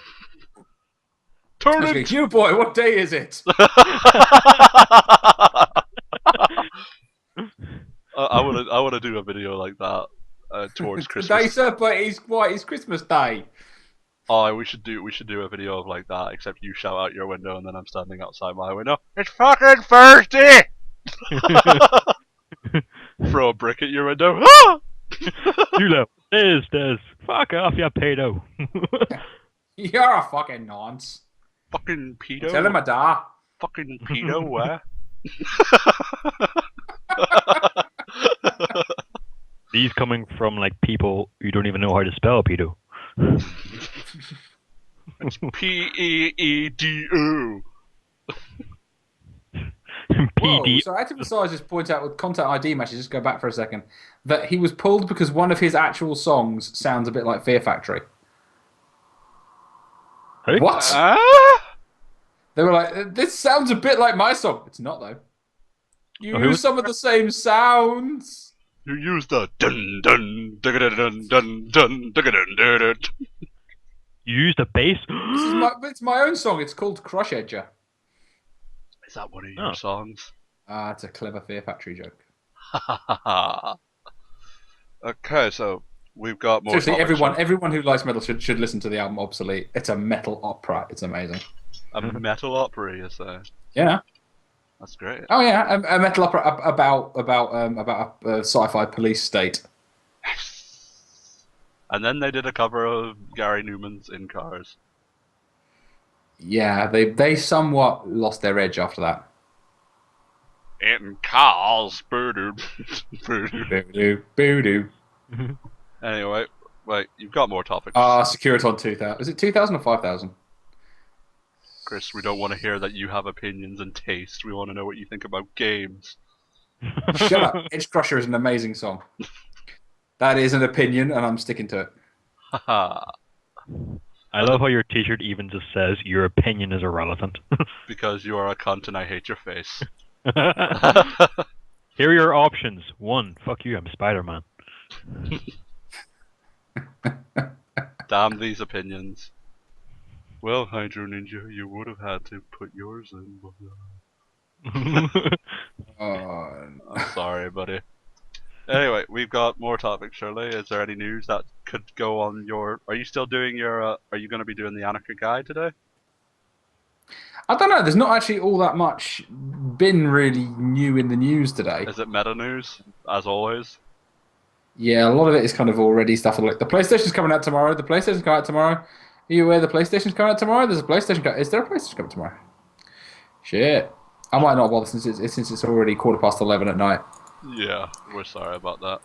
turn Like, it. you boy, what day is it? I want to do a video like that towards Today, Christmas. sir, but it's Christmas Day. Oh, we should do a video of like that. Except you shout out your window and then I'm standing outside my window. It's fucking Thursday. Throw a brick at your window. Ah! You know, Des. Fuck off, you pedo. You're a fucking nonce. Fucking pedo. Tell him a da. Fucking pedo. Where? These coming from like people who don't even know how to spell pedo. It's Peedo. Whoa, PD. so Active Massage just point out with Content ID matches, just go back for a second, that he was pulled because one of his actual songs sounds a bit like Fear Factory. Hey? What? Ah? They were like, this sounds a bit like my song. It's not, though. You who use was- some of the same sounds. You use the dun dun dun dun dun dun dun dun dun. You used a bass? It's my own song. It's called Crush Edger. Is that one of your Oh. songs? Ah, it's a clever Fear Factory joke. Okay, so we've got more. Seriously, topics. everyone who likes metal should listen to the album Obsolete. It's a metal opera. It's amazing. A metal opera, you say? Yeah. That's great. Oh yeah, a metal opera about a sci-fi police state. And then they did a cover of Gary Newman's In Cars. Yeah, they somewhat lost their edge after that. In Cars. Boo-doo. Boo-doo. Boo-doo, boo-doo. Anyway, wait, you've got more topics. Securiton 2000. Is it 2000 or 5000? Chris, we don't want to hear that you have opinions and taste. We want to know what you think about games. Shut up. Edge Crusher is an amazing song. That is an opinion, and I'm sticking to it. Haha. I love how your T-shirt even just says your opinion is irrelevant. Because you are a cunt and I hate your face. Here are your options. 1, fuck you, I'm Spider-Man. Damn these opinions. Well, Hydro Ninja, you would have had to put yours in. I'm sorry, buddy. Anyway, we've got more topics, surely. Is there any news that could go on your... Are you still doing your... are you going to be doing the Anarchist guide today? I don't know. There's not actually all that much been really new in the news today. Is it meta news, as always? Yeah, a lot of it is kind of already stuff like the PlayStation's coming out tomorrow. The PlayStation's coming out tomorrow. Are you aware the PlayStation's coming out tomorrow? There's a PlayStation. Is there a PlayStation coming tomorrow? Shit. I might not bother since it's already 11:15 at night. Yeah, we're sorry about that.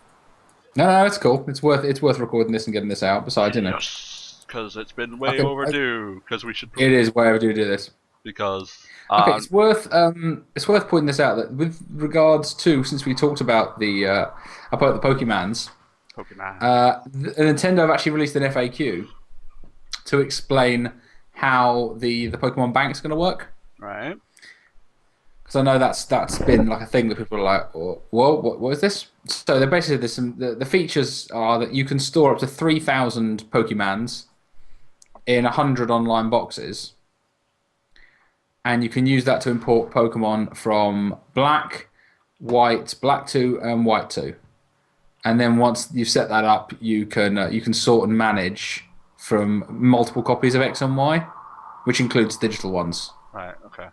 No, it's cool. It's worth recording this and getting this out. Besides, Yes, because it's been way overdue. Because we should. It is way overdue to do this. Because okay, it's worth pointing this out that with regards to, since we talked about the Pokemans, Nintendo have actually released an FAQ to explain how the Pokemon Bank's going to work. Right. Because I know that's been like a thing that people are like, oh, whoa, what is this? So they're basically the features are that you can store up to 3,000 Pokemans in 100 online boxes, and you can use that to import Pokemon from Black, White, Black 2, and White 2. And then once you've set that up, you can sort and manage from multiple copies of X and Y, which includes digital ones. Right. Okay.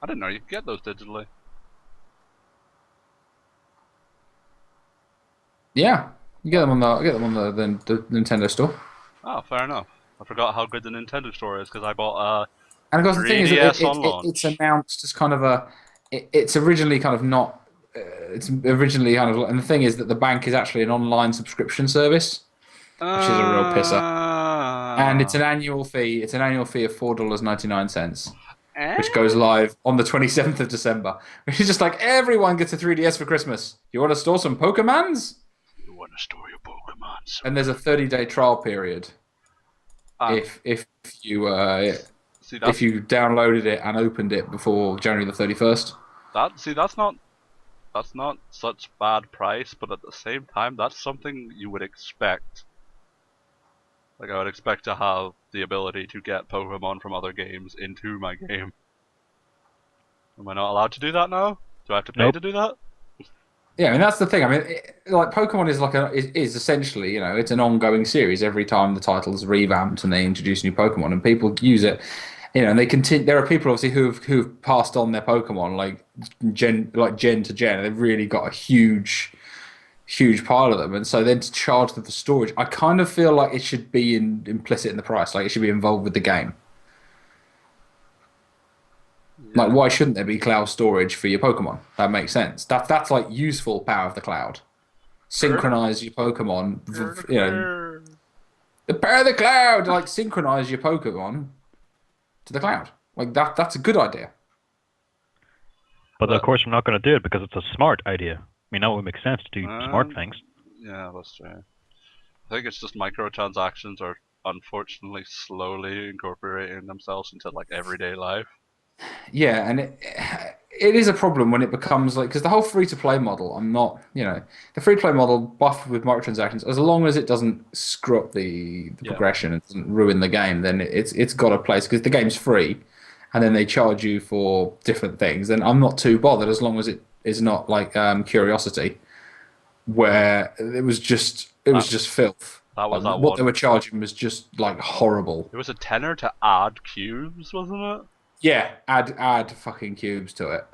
I didn't know you could get those digitally. Yeah, you get them on the Nintendo store. Oh, fair enough. I forgot how good the Nintendo store is because I bought and of course the thing is it's announced as kind of it's originally kind of not. It's originally kind of, and the thing is that the bank is actually an online subscription service, which is a real pisser. And it's an annual fee. It's an annual fee of $4.99. Which goes live on the 27th of December. Which is just like, everyone gets a 3DS for Christmas. You want to store some Pokemans? You want to store your Pokemon. And there's a 30-day trial period. If you downloaded it and opened it before January the 31st. That's not such bad price, but at the same time, that's something you would expect. Like, I would expect to have the ability to get Pokemon from other games into my game. Am I not allowed to do that now? Do I have to pay to do that? Yeah, I mean, that's the thing. I mean, like, Pokemon is essentially, it's an ongoing series. Every time the title's revamped and they introduce new Pokemon, and people use it, and they continue. There are people obviously who've passed on their Pokemon like gen to gen. They've really got a huge pile of them, and so then to charge them for storage, I kind of feel like it should be implicit in the price, like it should be involved with the game. Yeah. Like, why shouldn't there be cloud storage for your Pokemon? That makes sense. That's like useful power of the cloud. Synchronize your Pokemon, the power of the cloud. Like, synchronize your Pokemon to the cloud. Like that's a good idea. But of course, we're not going to do it because it's a smart idea. I mean, that would make sense to do smart things. Yeah, that's true. I think it's just microtransactions are unfortunately slowly incorporating themselves into like everyday life. Yeah, and it is a problem when it becomes like, because the whole free-to-play model, the free-to-play model buffed with microtransactions, as long as it doesn't screw up the progression and doesn't ruin the game, then it's got a place, because the game's free, and then they charge you for different things, then I'm not too bothered as long as it is not like Curiosity, where it was just filth. That was like, what they were charging was just like horrible. It was a tenner to add cubes, wasn't it? Yeah, add fucking cubes to it.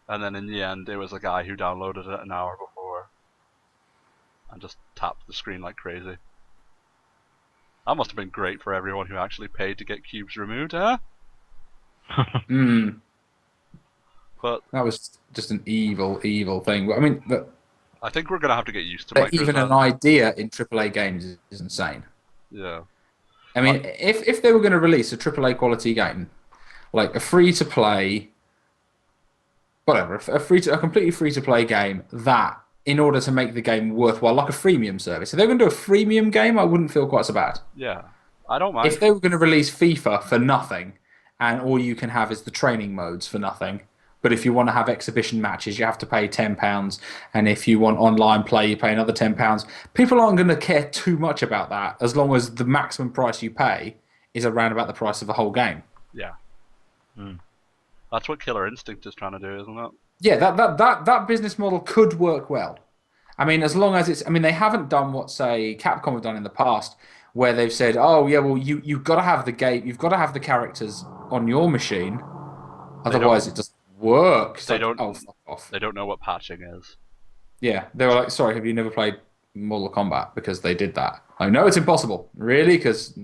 And then in the end, it was a guy who downloaded it an hour before and just tapped the screen like crazy. That must have been great for everyone who actually paid to get cubes removed, huh? But that was just an evil thing. I mean, I think we're gonna have to get used to microtransactions. Even an idea in AAA games is insane. Yeah. I mean, if they were going to release a AAA quality game, like a free to play, whatever, a completely free to play game that, in order to make the game worthwhile, like a freemium service. If they're going to do a freemium game, I wouldn't feel quite so bad. Yeah, I don't mind. If they were going to release FIFA for nothing, and all you can have is the training modes for nothing, but if you want to have exhibition matches, you have to pay £10, and if you want online play, you pay another £10. People aren't going to care too much about that, as long as the maximum price you pay is around about the price of the whole game. Yeah. That's what Killer Instinct is trying to do, isn't it? Yeah, that business model could work well. I mean, as long as it's... I mean, they haven't done what, say, Capcom have done in the past, where they've said, oh, yeah, well, you've got to have the game, you've got to have the characters on your machine, otherwise it doesn't work. They like, don't. oh, fuck off. They don't know what patching is. Yeah, they were like, sorry, have you never played Mortal Kombat? Because they did that. I know it's impossible. Really? Because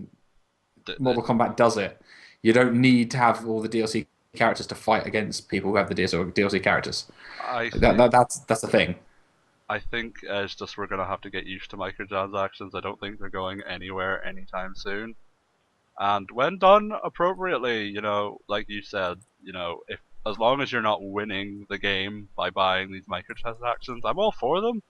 Mortal Kombat does it. You don't need to have all the DLC characters to fight against people who have the DLC characters. That's the thing. I think it's just we're gonna have to get used to microtransactions. I don't think they're going anywhere anytime soon. And when done appropriately, you know, like you said, you know, if as long as you're not winning the game by buying these microtransactions, I'm all for them.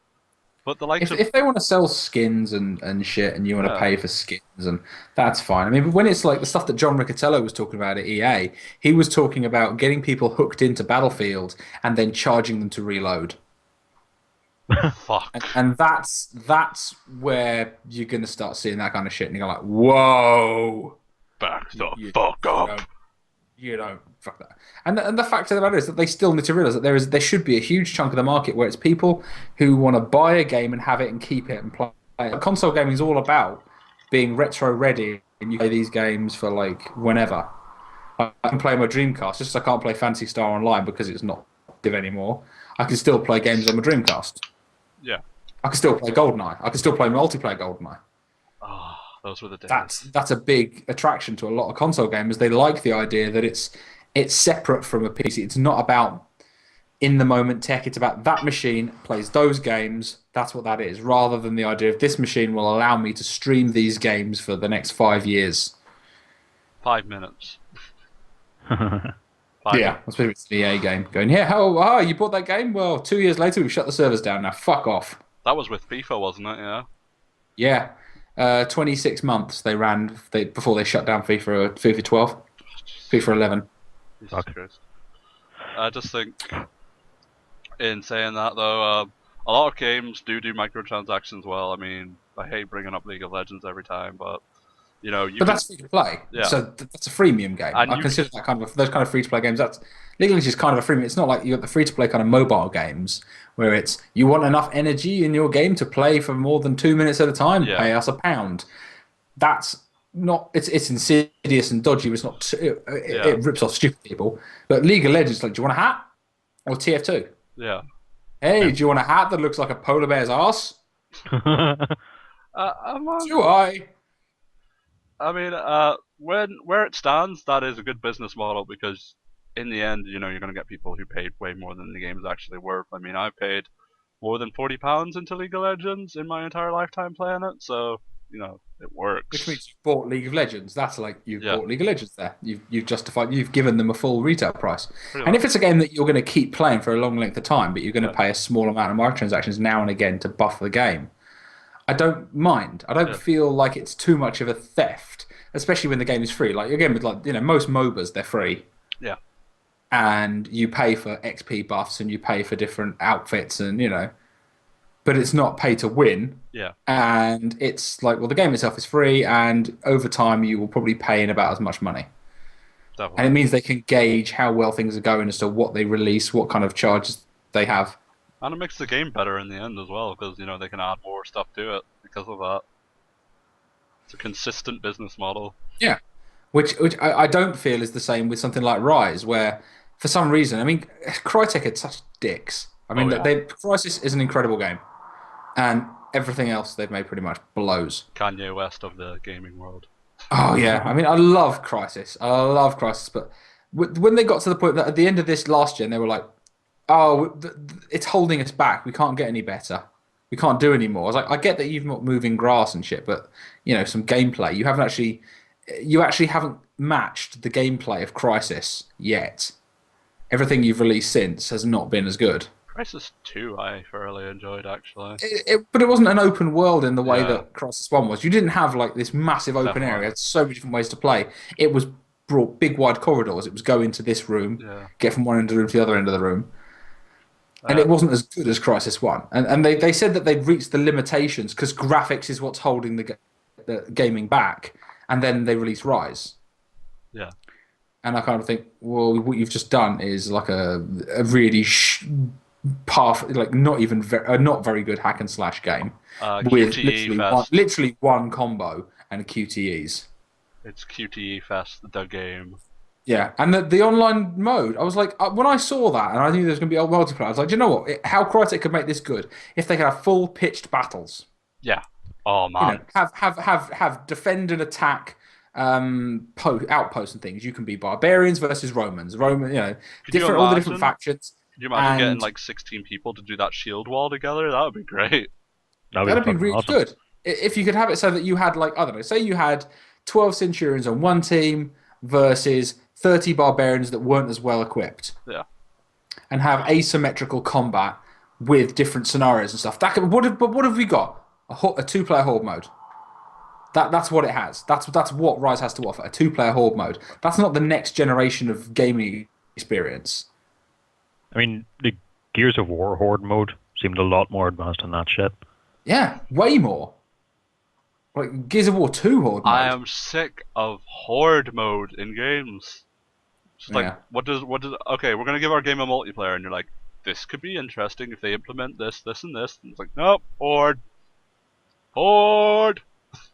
But the likes if they want to sell skins and shit, and you want to pay for skins, and that's fine. I mean, but when it's like the stuff that John Riccitiello was talking about at EA, he was talking about getting people hooked into Battlefield and then charging them to reload. fuck. And that's where you're gonna start seeing that kind of shit, and you're like, whoa, Back the fuck up. You don't fuck that. And the fact of the matter is that they still need to realize that there should be a huge chunk of the market where it's people who want to buy a game and have it and keep it and play it. Console gaming is all about being retro ready, and you play these games for like whenever. I can play my Dreamcast, just as I can't play Phantasy Star Online because it's not active anymore. I can still play games on my Dreamcast. Yeah. I can still play GoldenEye. I can still play multiplayer GoldenEye. Oh, those were the days. That's a big attraction to a lot of console gamers. They like the idea that it's separate from a PC. It's not about in the moment tech. It's about that machine plays those games. That's what that is, rather than the idea of this machine will allow me to stream these games for the next 5 years. 5 minutes. Yeah, that's maybe it's an EA game. Going, yeah, how you bought that game? Well, 2 years later we shut the servers down. Now fuck off. That was with FIFA, wasn't it? Yeah. Yeah, 26 months they ran before they shut down FIFA 12, FIFA 11. Jesus Christ. I just think, in saying that though, a lot of games do microtransactions well. I mean, I hate bringing up League of Legends every time, but you know, that's free to play. Yeah. So that's a freemium game. And I consider that those kind of free to play games. That's League of Legends is kind of a freemium. It's not like you got the free to play kind of mobile games where it's you want enough energy in your game to play for more than 2 minutes at a time. Yeah. Pay us £1. That's not. It's insidious and dodgy. It's not. It rips off stupid people. But League of Legends, like, do you want a hat or TF2? Yeah. Hey, do you want a hat that looks like a polar bear's ass? Do I? I mean, where it stands, that is a good business model because in the end, you know, you're going to get people who paid way more than the game is actually worth. I mean, I paid more than £40 into League of Legends in my entire lifetime playing it, so you know it works. Which means you've bought League of Legends. That's like you've bought League of Legends there. You've justified. You've given them a full retail price. And if it's a game that you're going to keep playing for a long length of time, but you're going to pay a small amount of microtransactions now and again to buff the game, I don't mind. I don't feel like it's too much of a theft, especially when the game is free. Like again, with like most MOBAs, they're free. Yeah. And you pay for XP buffs and you pay for different outfits and but it's not pay to win. Yeah. And it's like, well, the game itself is free, and over time you will probably pay in about as much money. Definitely. And it means they can gauge how well things are going as to what they release, what kind of charges they have. And it makes the game better in the end as well, because they can add more stuff to it because of that. It's a consistent business model. Yeah, which I don't feel is the same with something like Rise, where for some reason, I mean, Crytek are such dicks. I mean, Crysis is an incredible game, and everything else they've made pretty much blows. Kanye West of the gaming world. Oh yeah, I mean, I love Crysis, but when they got to the point that at the end of this last gen, they were like, "Oh, it's holding us back. We can't get any better. We can't do any more." I was like, I get that you've not moving grass and shit, but some gameplay. You haven't actually you actually haven't matched the gameplay of Crisis yet. Everything you've released since has not been as good. Crisis 2 I thoroughly enjoyed, actually. But it wasn't an open world in the way Yeah. that Crisis 1 was. You didn't have like this massive open area. Definitely. It had so many different ways to play. It was brought big wide corridors. It was go into this room, Yeah. get from one end of the room to the other end of the room. And it wasn't as good as Crisis 1. And they said that they'd reached the limitations because graphics is what's holding the gaming back. And then they released Rise. Yeah. And I kind of think, well, what you've just done is like a really like not very good hack and slash game with QTE literally one combo and QTEs. It's QTE Fest, the game. Yeah, and the online mode, I was like, when I saw that and I knew there was going to be old multiplayer, I was like, do you know what? How Crytek could make this good if they could have full pitched battles. Yeah. Oh man. You know, have defend and attack outposts and things. You can be barbarians versus Romans. All the different factions. Could you imagine getting like 16 people to do that shield wall together? That would be great. That'd be really awesome. good. If you could have it so that you had like, I don't know, say you had 12 Centurions on one team versus 30 barbarians that weren't as well equipped. Yeah. And have asymmetrical combat with different scenarios and stuff. But what have we got? A two-player horde mode. That's what it has. That's what Rise has to offer. A two-player horde mode. That's not the next generation of gaming experience. I mean, the Gears of War horde mode seemed a lot more advanced than that shit. Yeah, way more. Like Gears of War 2 horde mode. I am sick of horde mode in games. It's like, Yeah. what does? Okay, we're gonna give our game a multiplayer, and you're like, this could be interesting if they implement this, this, and this. And it's like, nope, horde.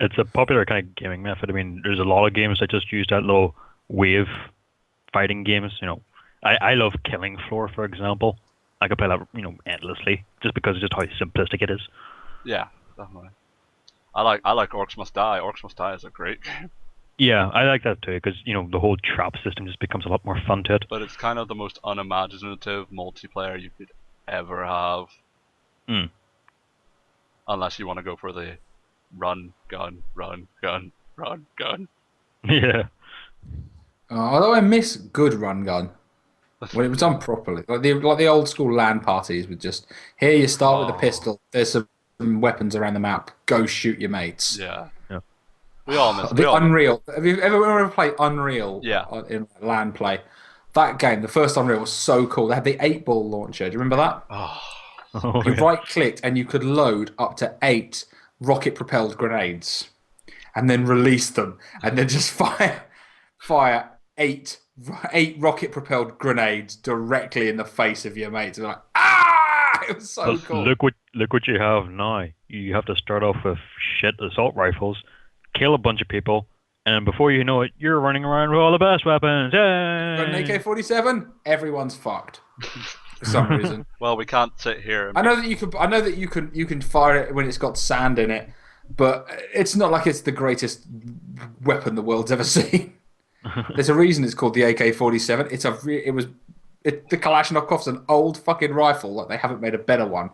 It's a popular kind of gaming method. I mean, there's a lot of games that just use that little wave fighting games. You know, I love Killing Floor, for example. I could play that, endlessly, just because of just how simplistic it is. Yeah, definitely. I like Orcs Must Die. Orcs Must Die is a great game. Yeah, I like that too, because the whole trap system just becomes a lot more fun to it. But it's kind of the most unimaginative multiplayer you could ever have. Mm. Unless you want to go for the run, gun, run, gun, run, gun. Yeah. Although I miss good run gun when it was done properly, like the old school LAN parties with just here you start with a pistol. There's some weapons around the map. Go shoot your mates. Yeah. Yeah. We all miss the Unreal. Have you ever played Unreal? Yeah. In LAN play, that game, the first Unreal was so cool. They had the 8-ball launcher. Do you remember that? Oh, You right-clicked and you could load up to 8 rocket-propelled grenades, and then release them, and then just fire 8 rocket-propelled grenades directly in the face of your mates. And like, ah! It was so cool. Look what you have now. You have to start off with shit assault rifles, kill a bunch of people, and before you know it, you're running around with all the best weapons. Yay! Got an AK-47? Everyone's fucked. For some reason. Well, we can't sit here. I know that you can fire it when it's got sand in it, but it's not like it's the greatest weapon the world's ever seen. There's a reason it's called the AK-47. The Kalashnikov's an old fucking rifle. Like they haven't made a better one.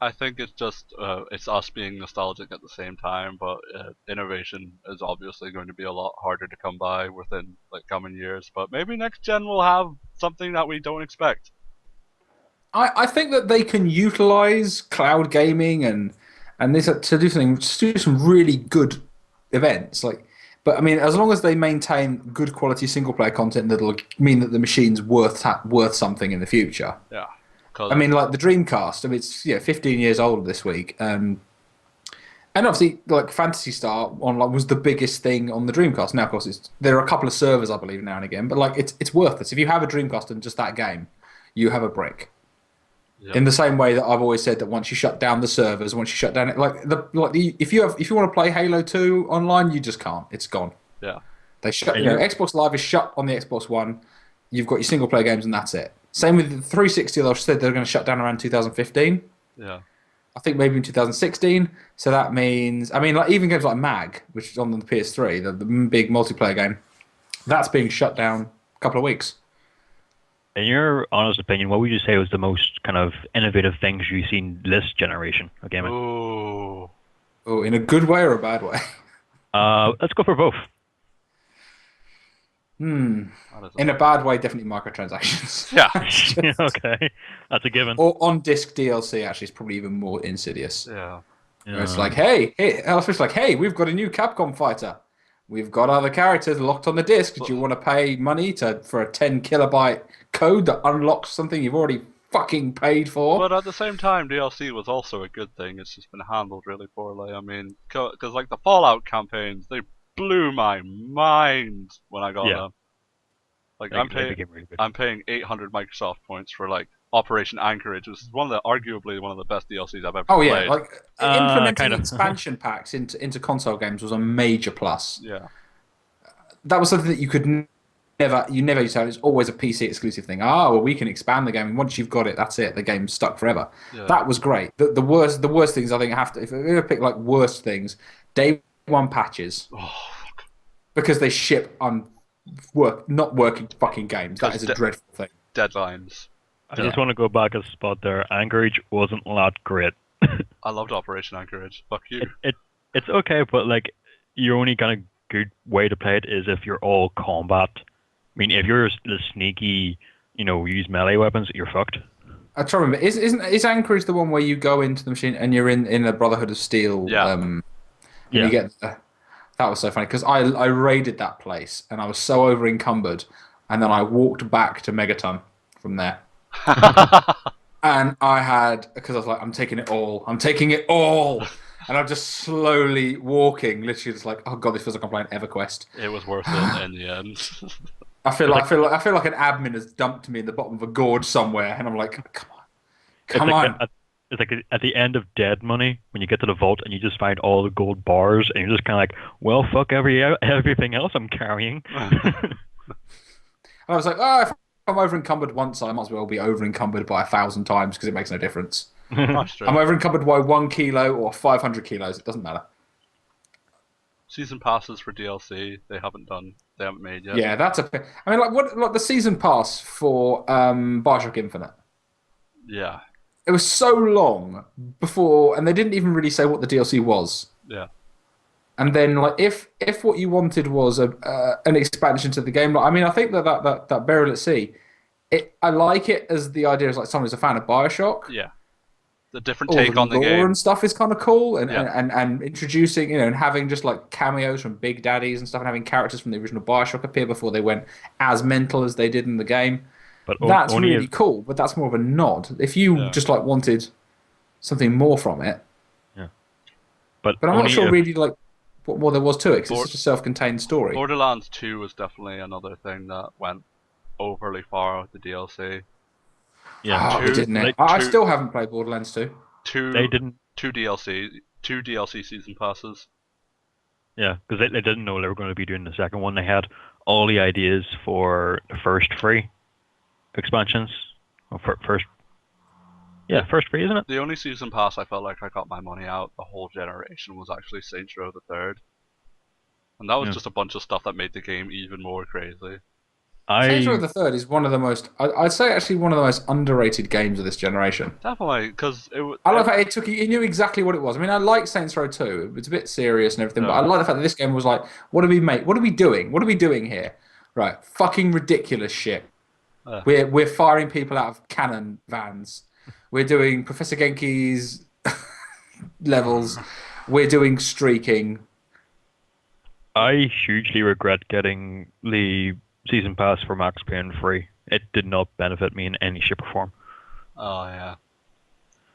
I think it's just it's us being nostalgic at the same time, but innovation is obviously going to be a lot harder to come by within like coming years. But maybe next gen will have something that we don't expect. I think that they can utilize cloud gaming and this to do some really good events. But I mean, as long as they maintain good quality single player content, that'll mean that the machine's worth something in the future. Yeah. I mean, like the Dreamcast. I mean, it's 15 years old this week, and obviously, like Phantasy Star Online was the biggest thing on the Dreamcast. Now, of course, there are a couple of servers, I believe, now and again, but like it's worthless. If you have a Dreamcast and just that game, you have a brick. Yep. In the same way that I've always said that once you shut down the servers, once you shut down it, if you want to play Halo 2 online, you just can't. It's gone. Yeah. They shut. Xbox Live is shut on the Xbox One. You've got your single player games, and that's it. Same with the 360. They said they're going to shut down around 2015. Yeah. I think maybe in 2016. So that means, I mean, like even games like Mag, which is on the PS3, the big multiplayer game, that's being shut down a couple of weeks. In your honest opinion, what would you say was the most kind of innovative things you've seen this generation of gaming? Oh, in a good way or a bad way? Let's go for both. Hmm. That is In a bad way, definitely microtransactions. Yeah. That's just- Yeah, okay, that's a given. Or on disc DLC actually is probably even more insidious. Yeah. Where it's Yeah. like, hey, we've got a new Capcom fighter. We've got other characters locked on the disc. Do you want to pay money for a 10 kilobyte code that unlocks something you've already fucking paid for? But at the same time, DLC was also a good thing. It's just been handled really poorly. I mean, because like the Fallout campaigns, they blew my mind when I got Yeah. them. Like They became really good. I'm paying 800 Microsoft points for like Operation Anchorage, which is arguably one of the best DLCs I've ever Oh yeah, played. like implementing kind of. expansion packs into console games was a major plus. Yeah. That was something that you never used to have. It's always a PC exclusive thing. Ah, well, we can expand the game, and once you've got it, that's it. The game's stuck forever. Yeah. That was great. The worst things I think have to. If I ever pick like worst things, day one patches Oh, because they ship on not working fucking games. That is a dreadful thing. deadlines. I just want to go back a spot there. Anchorage wasn't that great. I loved Operation Anchorage. Fuck you. It's okay, but like your only kind of good way to play it is if you're all combat. I mean, if you're the sneaky, use melee weapons, you're fucked. I try to remember. Is Anchorage the one where you go into the machine and you're in the Brotherhood of Steel? Yeah. And Yeah. you get. That was so funny because I raided that place and I was so over encumbered, and then I walked back to Megaton from there. And I had, because I was like, I'm taking it all. And I'm just slowly walking, literally just like, oh god, this feels like I'm playing EverQuest. It was worth it in the end. I feel like an admin has dumped me in the bottom of a gorge somewhere, and I'm like, come on. It's like at the end of Dead Money when you get to the vault and you just find all the gold bars and you're just kind of like, well, fuck everything else I'm carrying. And I was like, oh, if I'm over encumbered once, I might as well be over encumbered by 1,000 times because it makes no difference. That's true. I'm over encumbered by 1 kilo or 500 kilos. It doesn't matter. Season passes for DLC, they haven't made yet. Yeah, that's a. I mean, like the season pass for Bioshock Infinite. Yeah. It was so long before, and they didn't even really say what the DLC was. Yeah. And then, like, if what you wanted was an expansion to the game, like, I mean, I think that Burial at Sea, I like it as the idea is like someone who's a fan of Bioshock. Yeah. The different All take on the game. and stuff is kind of cool, and, Yeah. and introducing, and having just like cameos from Big Daddies and stuff, and having characters from the original Bioshock appear before they went as mental as they did in the game. But That's only really cool, but that's more of a nod. If you just like wanted something more from it, but I'm not only sure if- really like what more there was to it because it's such a self-contained story. Borderlands 2 was definitely another thing that went overly far with the DLC. Yeah, Oh, didn't it? I still haven't played Borderlands 2. they didn't. Two DLC season passes. Yeah, because they didn't know they were going to be doing the second one. They had all the ideas for the first free expansions. Well, first free, isn't it? The only season pass I felt like I got my money out the whole generation was actually Saints Row the Third. And that was just a bunch of stuff that made the game even more crazy. Saints Row the Third is one of the most, I'd say actually one of the most underrated games of this generation. Definitely, because I love how he knew exactly what it was. I mean, I like Saints Row 2. It's a bit serious and everything, but I like the fact that this game was like, what do we make? What are we doing? What are we doing here? Right, fucking ridiculous shit. We're firing people out of cannon vans. We're doing Professor Genki's levels. We're doing streaking. I hugely regret getting the season pass for Max Payne free. It did not benefit me in any shape or form. Oh yeah.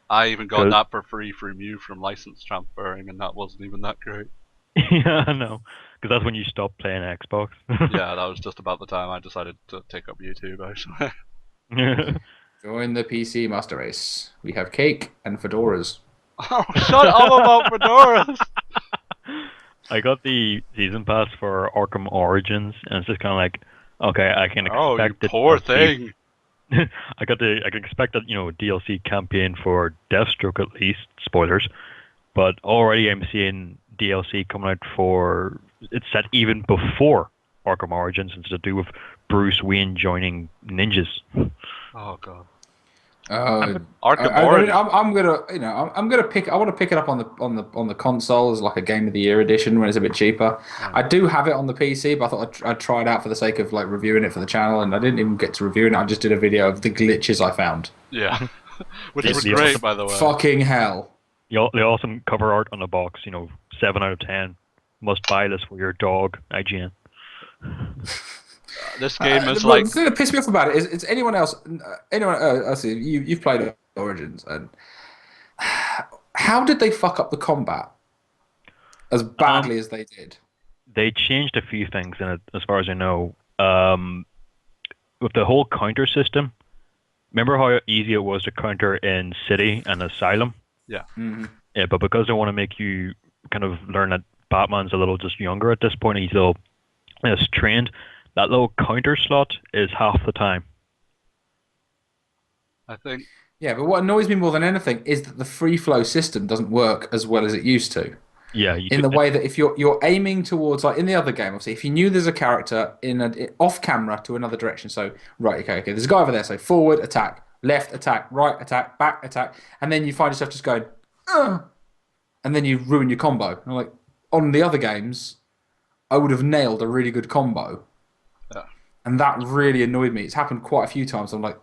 I even got that for free from you from license transferring, and that wasn't even that great. Yeah, I know. Because that's when you stop playing Xbox. Yeah, that was just about the time I decided to take up YouTube, actually. Join the PC Master Race. We have cake and fedoras. Oh, shut up about fedoras! I got the season pass for Arkham Origins, and it's just kind of like, okay, I can expect Oh, you it. poor thing! I can expect that DLC campaign for Deathstroke at least. Spoilers, but already I'm seeing DLC coming out for it's set even before Arkham Origins, and it's to do with Bruce Wayne joining ninjas. Oh god. Arkham I mean, Origins. I'm gonna, I'm gonna pick. I want to pick it up on the console as like a Game of the Year edition when it's a bit cheaper. I do have it on the PC, but I thought I'd try it out for the sake of like reviewing it for the channel, and I didn't even get to reviewing it. I just did a video of the glitches I found. Yeah, which It's was the great, awesome- by the way. Fucking hell! The awesome cover art on the box, 7 out of 10. Must buy this for your dog, IGN. This game is The like thing that pissed me off about it is anyone else. Anyone? I see you've played Origins, and how did they fuck up the combat as badly as they did? They changed a few things in it, as far as I know. With the whole counter system, remember how easy it was to counter in City and Asylum? yeah. Yeah, but because they want to make you kind of learn that Batman's a little just younger at this point, he's still less trained, that little counter slot is half the time. I think Yeah, but what annoys me more than anything is that the free flow system doesn't work as well as it used to. Yeah, In the way that if you're aiming towards, like in the other game, obviously, if you knew there's a character off camera to another direction, so right, okay, there's a guy over there, so forward attack, left attack, right attack, back attack, and then you find yourself just going, ugh, and then you ruin your combo. And like on the other games, I would have nailed a really good combo, and that really annoyed me. It's happened quite a few times. I'm like,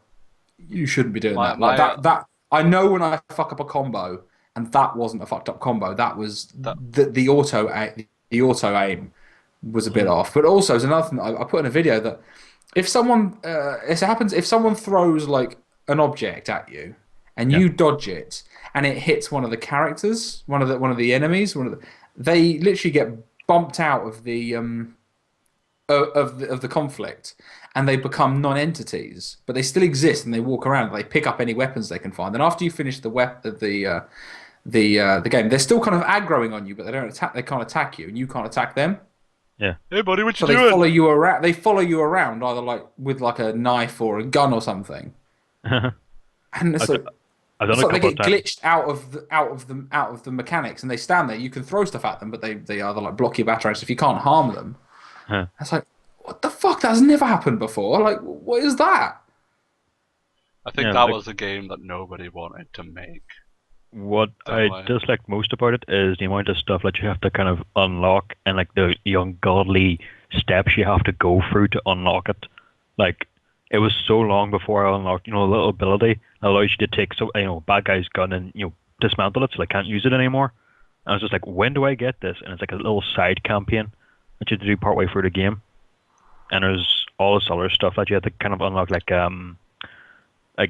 you shouldn't be doing that. Like that. I know when I fuck up a combo. And that wasn't a fucked up combo. That was the auto aim was a bit off. But also, there's another thing I put in a video that if someone if someone throws like an object at you and you dodge it and it hits one of the characters, one of the enemies, they literally get bumped out of the of the conflict, and they become non-entities, but they still exist and they walk around. They pick up any weapons they can find. And after you finish the game, they're still kind of aggroing on you, but they don't attack. They can't attack you, and you can't attack them. Yeah. Hey buddy, what you So doing? they follow you around. They follow you around either like with like a knife or a gun or something. And it's like, I've done it's a like they couple get of times. glitched out of the mechanics, and they stand there. You can throw stuff at them, but they either like block your batarangs if you can't harm them. Huh. It's like, what the fuck? That's never happened before. Like, what is that? I think Yeah, that like- was a game that nobody wanted to make. What Definitely. I dislike most about it is the amount of stuff that you have to kind of unlock and like the ungodly steps you have to go through to unlock it. Like, it was so long before I unlocked, a little ability that allows you to take bad guy's gun and dismantle it so they can't use it anymore. And I was just like, when do I get this? And it's like a little side campaign that you have to do partway through the game. And there's all this other stuff that you have to kind of unlock, like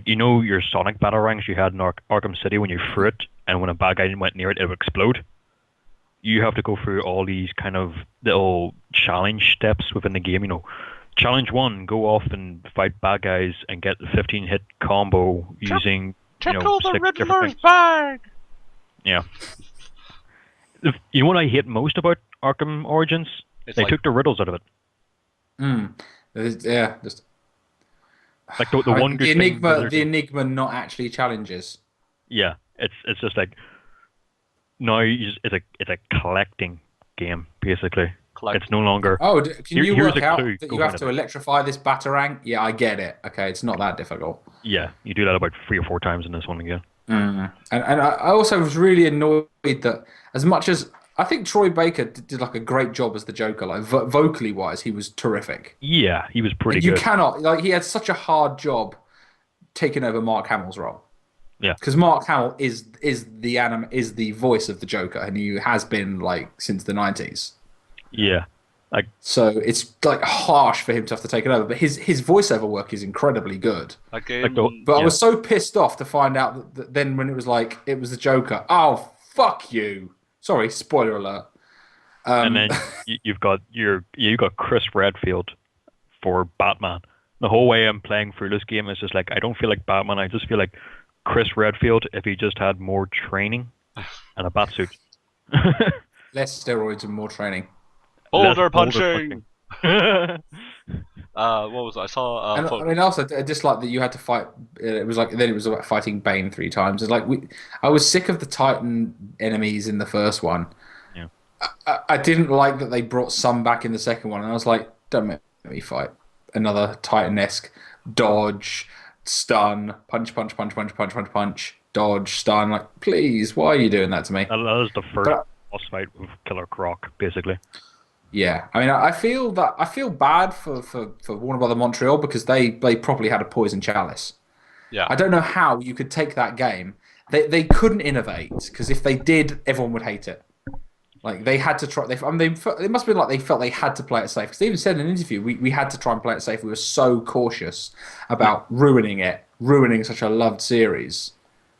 your Sonic batarangs you had in Arkham City when you threw it, and when a bad guy went near it, it would explode. You have to go through all these kind of little challenge steps within the game. Challenge 1, go off and fight bad guys and get the 15-hit combo using Check all the 6 different Riddler's things. bag! Yeah. You know what I hate most about Arkham Origins? They took the riddles out of it. Yeah, just Like the one good thing. the enigma, not actually challenges. Yeah, it's just like now it's a collecting game basically. It's no longer. Oh, can you here's work a out clue, that go you have find to it. electrify this batarang? Yeah, I get it. Okay, it's not that difficult. Yeah, you do that about 3 or 4 times in this one again. And I also was really annoyed that as much as I think Troy Baker did like a great job as the Joker, like vocally wise, he was terrific. Yeah, he was pretty You good. cannot he had such a hard job taking over Mark Hamill's role. Yeah. Because Mark Hamill is the voice of the Joker, and he has been like since the 90s. Yeah, So it's like harsh for him to have to take it over, but his voiceover work is incredibly good. That game, But I was so pissed off to find out that then when it was like it was the Joker. Oh, fuck you! Sorry, spoiler alert. and then you've got Chris Redfield for Batman. The whole way I'm playing through this game is just like I don't feel like Batman. I just feel like Chris Redfield if he just had more training and a batsuit. Less steroids and more training. Boulder punching! What was it? I saw And I mean, also I dislike that you had to fight. It was like then it was about fighting Bane 3 times. It's like I was sick of the Titan enemies in the first one. Yeah. I didn't like that they brought some back in the second one, and I was like, don't make me fight another Titan-esque dodge, stun, punch, punch, punch, punch, punch, punch, punch, dodge, stun. Like, please, why are you doing that to me? That was the first But boss fight with Killer Croc, basically. yeah, I mean, I feel bad for Warner Brother Montreal because they probably had a poison chalice. Yeah. I don't know how you could take that game. They couldn't innovate because if they did, everyone would hate it. Like they had to try. They it must have been like they felt they had to play it safe because they even said in an interview we had to try and play it safe. We were so cautious about ruining such a loved series.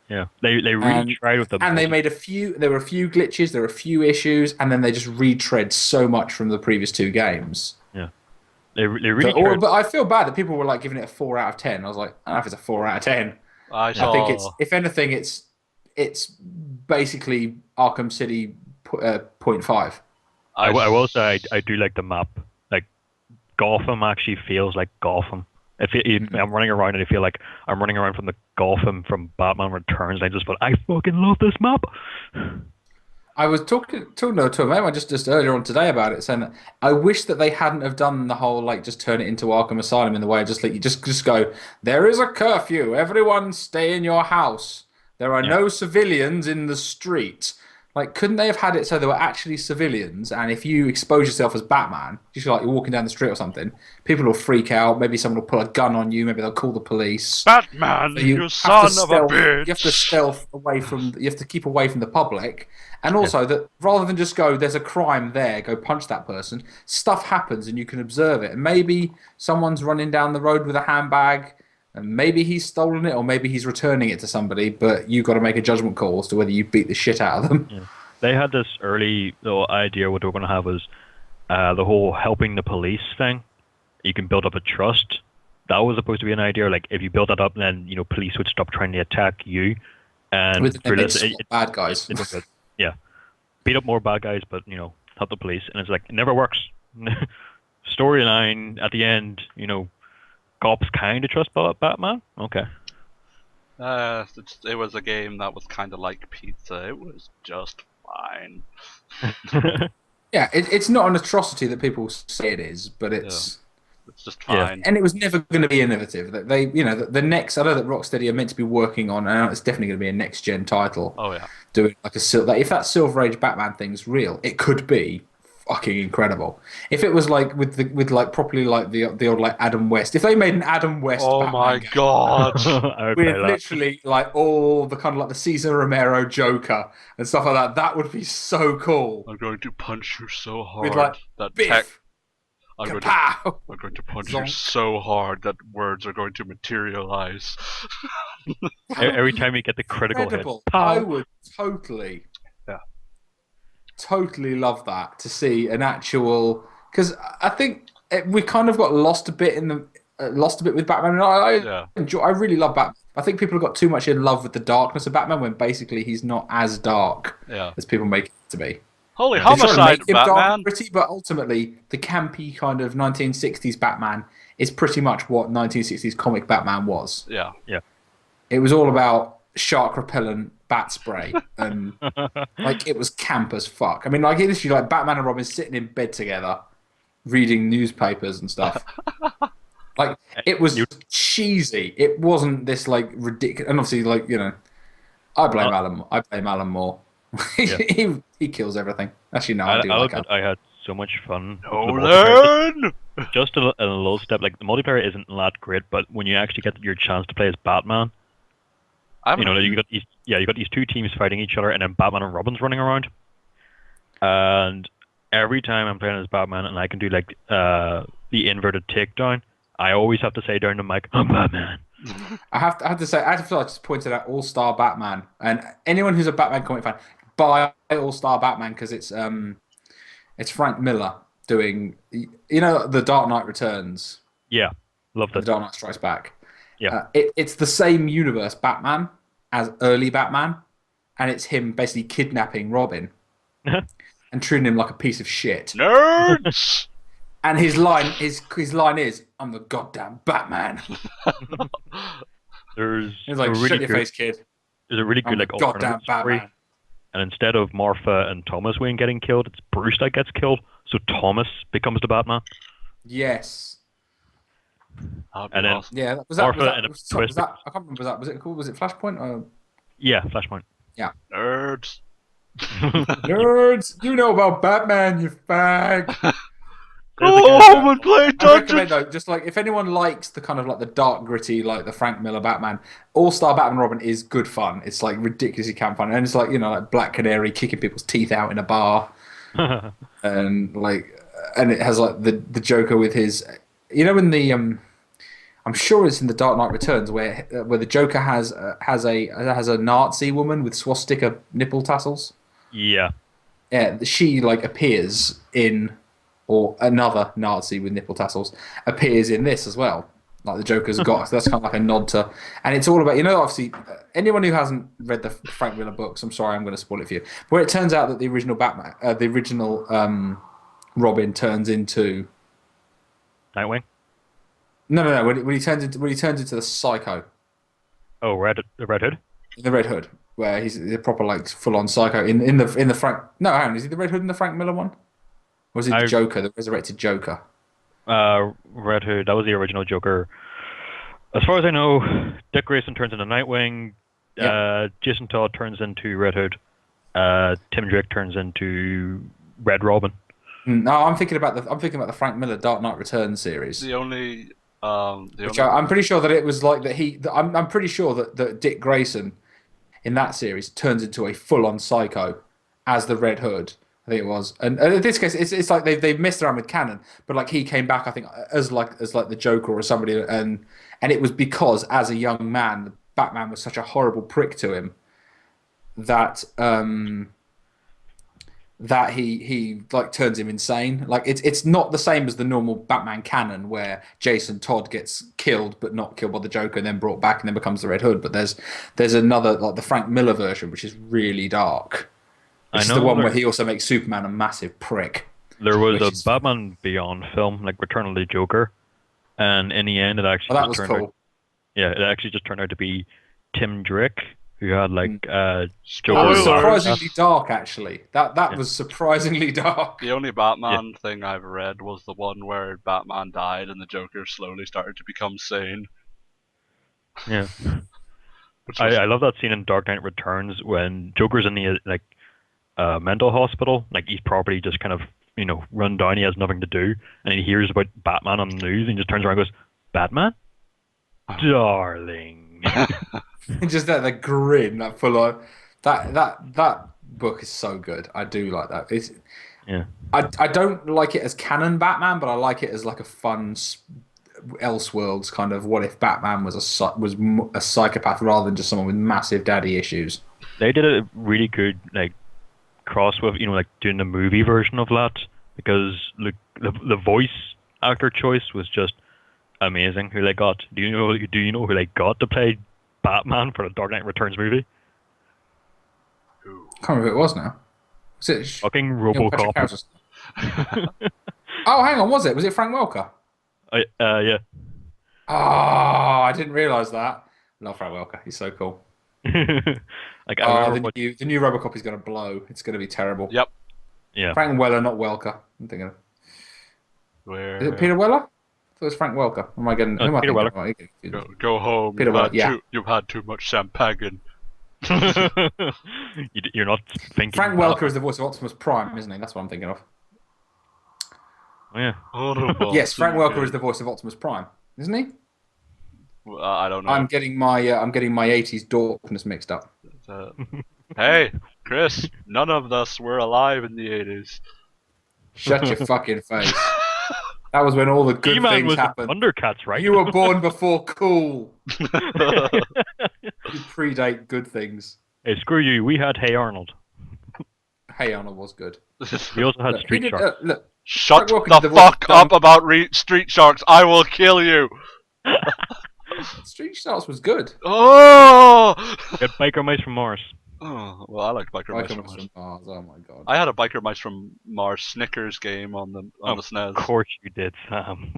Yeah, they really tried with them. And they made there were a few glitches, there were a few issues, and then they just retread so much from the previous two games. Yeah, they really tried. But I feel bad that people were like giving it a 4 out of 10. I was like, I don't know if it's a 4 out of 10. I think it's, if anything, it's basically Arkham City 0.5. I will say I do like the map. Like Gotham actually feels like Gotham. I'm running around and I feel like I'm running around from the Gotham from Batman Returns. And I fucking love this map. I was talking to a mate just earlier on today about it, saying that I wish that they hadn't have done the whole like just turn it into Arkham Asylum in the way of just like you just go, there is a curfew, everyone stay in your house. There are no civilians in the street. Like, couldn't they have had it so there were actually civilians, and if you expose yourself as Batman, just like you're walking down the street or something, people will freak out, maybe someone will pull a gun on you, maybe they'll call the police. Batman, you son of a bitch! You have to stealth away from, you have to keep away from the public, and also that rather than just go, there's a crime there, go punch that person, stuff happens and you can observe it, and maybe someone's running down the road with a handbag, and maybe he's stolen it, or maybe he's returning it to somebody, but you've got to make a judgment call as to whether you beat the shit out of them. Yeah. They had this early little idea what they were going to have was the whole helping the police thing. You can build up a trust. That was supposed to be an idea. Like, if you build that up, then, police would stop trying to attack you. And with bad guys. Yeah. Beat up more bad guys, but, help the police. And it's like, it never works. Storyline, at the end, cops kind of trust Batman? Okay. It was a game that was kind of like pizza. It was just fine. Yeah, it's not an atrocity that people say it is, but it's just fine. And it was never going to be innovative. They, the next. I know that Rocksteady are meant to be working on, and it's definitely going to be a next gen title. Oh yeah. Doing like if that Silver Age Batman thing's real, it could be fucking incredible. If it was like with properly like the old like Adam West. If they made an Adam West Batman my game, god. with literally like all the kind of like the Cesar Romero Joker and stuff like that would be so cool. I'm going to punch you so hard With like that biff, I'm going to punch you so hard that words are going to materialize. Every time you get the critical hit. I would totally love that, to see an actual, because I think we kind of got lost a bit with Batman. And I really love Batman. I think people have got too much in love with the darkness of Batman when basically he's not as dark as people make it to be. Holy homicide, Batman! Dark, pretty, but ultimately the campy kind of 1960s Batman is pretty much what 1960s comic Batman was. Yeah. It was all about shark repellent bat spray, and like it was camp as fuck. I mean, like literally, like Batman and Robin sitting in bed together, reading newspapers and stuff. Like it was cheesy. It wasn't this like ridiculous. And obviously, like I blame Alan. I blame Alan Moore. he kills everything. Actually, no, I do like Alan. I had so much fun. Nolan! Just a little step. Like the multiplayer isn't that great, but when you actually get your chance to play as Batman. You got these two teams fighting each other, and then Batman and Robin's running around. And every time I'm playing as Batman, and I can do like the inverted takedown, I always have to say down the mic, "I'm Batman." I have to say, I just pointed out All Star Batman, and anyone who's a Batman comic fan, buy All Star Batman because it's Frank Miller doing the Dark Knight Returns. Yeah, love that. The Dark Knight Strikes Back. Yeah, it's the same universe Batman as early Batman, and it's him basically kidnapping Robin and treating him like a piece of shit. Nerds. And his line is, "I'm the goddamn Batman." There's He's like, "Shut your face, kid." There's a really good like goddamn Batman. And instead of Martha and Thomas Wayne getting killed, it's Bruce that gets killed. So Thomas becomes the Batman. Yes. That'd be And then awesome. Yeah, was Martha in a sorry, was twist. that? I can't remember. Was it called? Was it Flashpoint? Yeah, Flashpoint. Nerds. Nerds, you know about Batman, you fag. There's a Go guy- home and play I recommend Dungeons. though, just like if anyone likes the kind of like the dark, gritty, like the Frank Miller Batman, All Star Batman Robin is good fun. It's like ridiculously camp fun, and it's like like Black Canary kicking people's teeth out in a bar, and and it has like the Joker with his, in the I'm sure it's in the Dark Knight Returns where the Joker has a Nazi woman with swastika nipple tassels. Yeah. Yeah, she like appears in, or another Nazi with nipple tassels appears in this as well. Like the Joker's got, so that's kind of like a nod to, and it's all about, obviously anyone who hasn't read the Frank Miller books, I'm sorry, I'm going to spoil it for you. Where it turns out that the original Batman, the original Robin turns into Nightwing. no. When he turns into the Psycho, Oh, Red Hood. the Red Hood, where he's the proper like full on Psycho in the Frank. No, hang on, is he the Red Hood in the Frank Miller one? Or was it the Joker, the resurrected Joker? Red Hood. That was the original Joker. As far as I know, Dick Grayson turns into Nightwing. Yep. Jason Todd turns into Red Hood. Tim Drake turns into Red Robin. No, I'm thinking about the Frank Miller Dark Knight Returns series. The only, I'm pretty sure that it was like that I'm pretty sure that Dick Grayson in that series turns into a full-on psycho as the Red Hood. I think it was, and in this case, it's like they've messed around with canon, but like he came back, I think, as like the Joker or somebody, and it was because as a young man, Batman was such a horrible prick to him that that he like turns him insane. Like it's not the same as the normal Batman canon where Jason Todd gets killed but not killed by the Joker and then brought back and then becomes the Red Hood. But there's another, like the Frank Miller version, which is really dark. It's the one where he also makes Superman a massive prick. There was a Batman Beyond film, like Return of the Joker, and in the end, it actually that was cool. It actually just turned out to be Tim Drake, who had like That Joker. was surprisingly dark, actually. That was surprisingly dark. The only Batman thing I've read was the one where Batman died and the Joker slowly started to become sane. Yeah. I love that scene in Dark Knight Returns when Joker's in the mental hospital. Like he's probably just kind of run down. He has nothing to do, and he hears about Batman on the news, and he just turns around and goes, "Batman, darling." Just that grin, that full on. That book is so good. I do like that. I don't like it as canon Batman, but I like it as like a fun Elseworlds kind of what if Batman was a psychopath rather than just someone with massive daddy issues. They did a really good cross with like doing the movie version of that, because the voice actor choice was just amazing. Who they got? Do you know who they got to play Batman for the Dark Knight Returns movie? I can't remember who it was now. Was it fucking RoboCop? Oh, hang on, was it Frank Welker? Yeah. Oh, I didn't realise that. Love Frank Welker. He's so cool. The new RoboCop is going to blow. It's going to be terrible. Yep. Yeah. Frank Weller, not Welker. I'm thinking of. Where Is it Peter Weller? I thought it was Frank Welker. Am I getting? Peter Weller. Go home. Peter Weller. You've had too much champagne. You're not thinking. Frank Welker is the voice of Optimus Prime, isn't he? That's what I'm thinking of. Oh, yeah. Yes, Frank Welker is the voice of Optimus Prime, isn't he? I don't know. I'm getting my 80s dorkness mixed up. Hey, Chris, none of us were alive in the 80s. Shut your fucking face. That was when all the good He-Man things was happened. Thundercats, right? You were born before cool. You predate good things. Hey, screw you. We had Hey Arnold. Hey Arnold was good. We also had Street Sharks. Look, Shut Frank Welker did the the voice fuck of up about Street Sharks. I will kill you. Street Sharks was good. Oh! Get Biker Mice from Mars. Oh, well, I liked Biker Mice from Mars. Oh my god. I had a Biker Mice from Mars Snickers game on the SNES. Of course you did, Sam.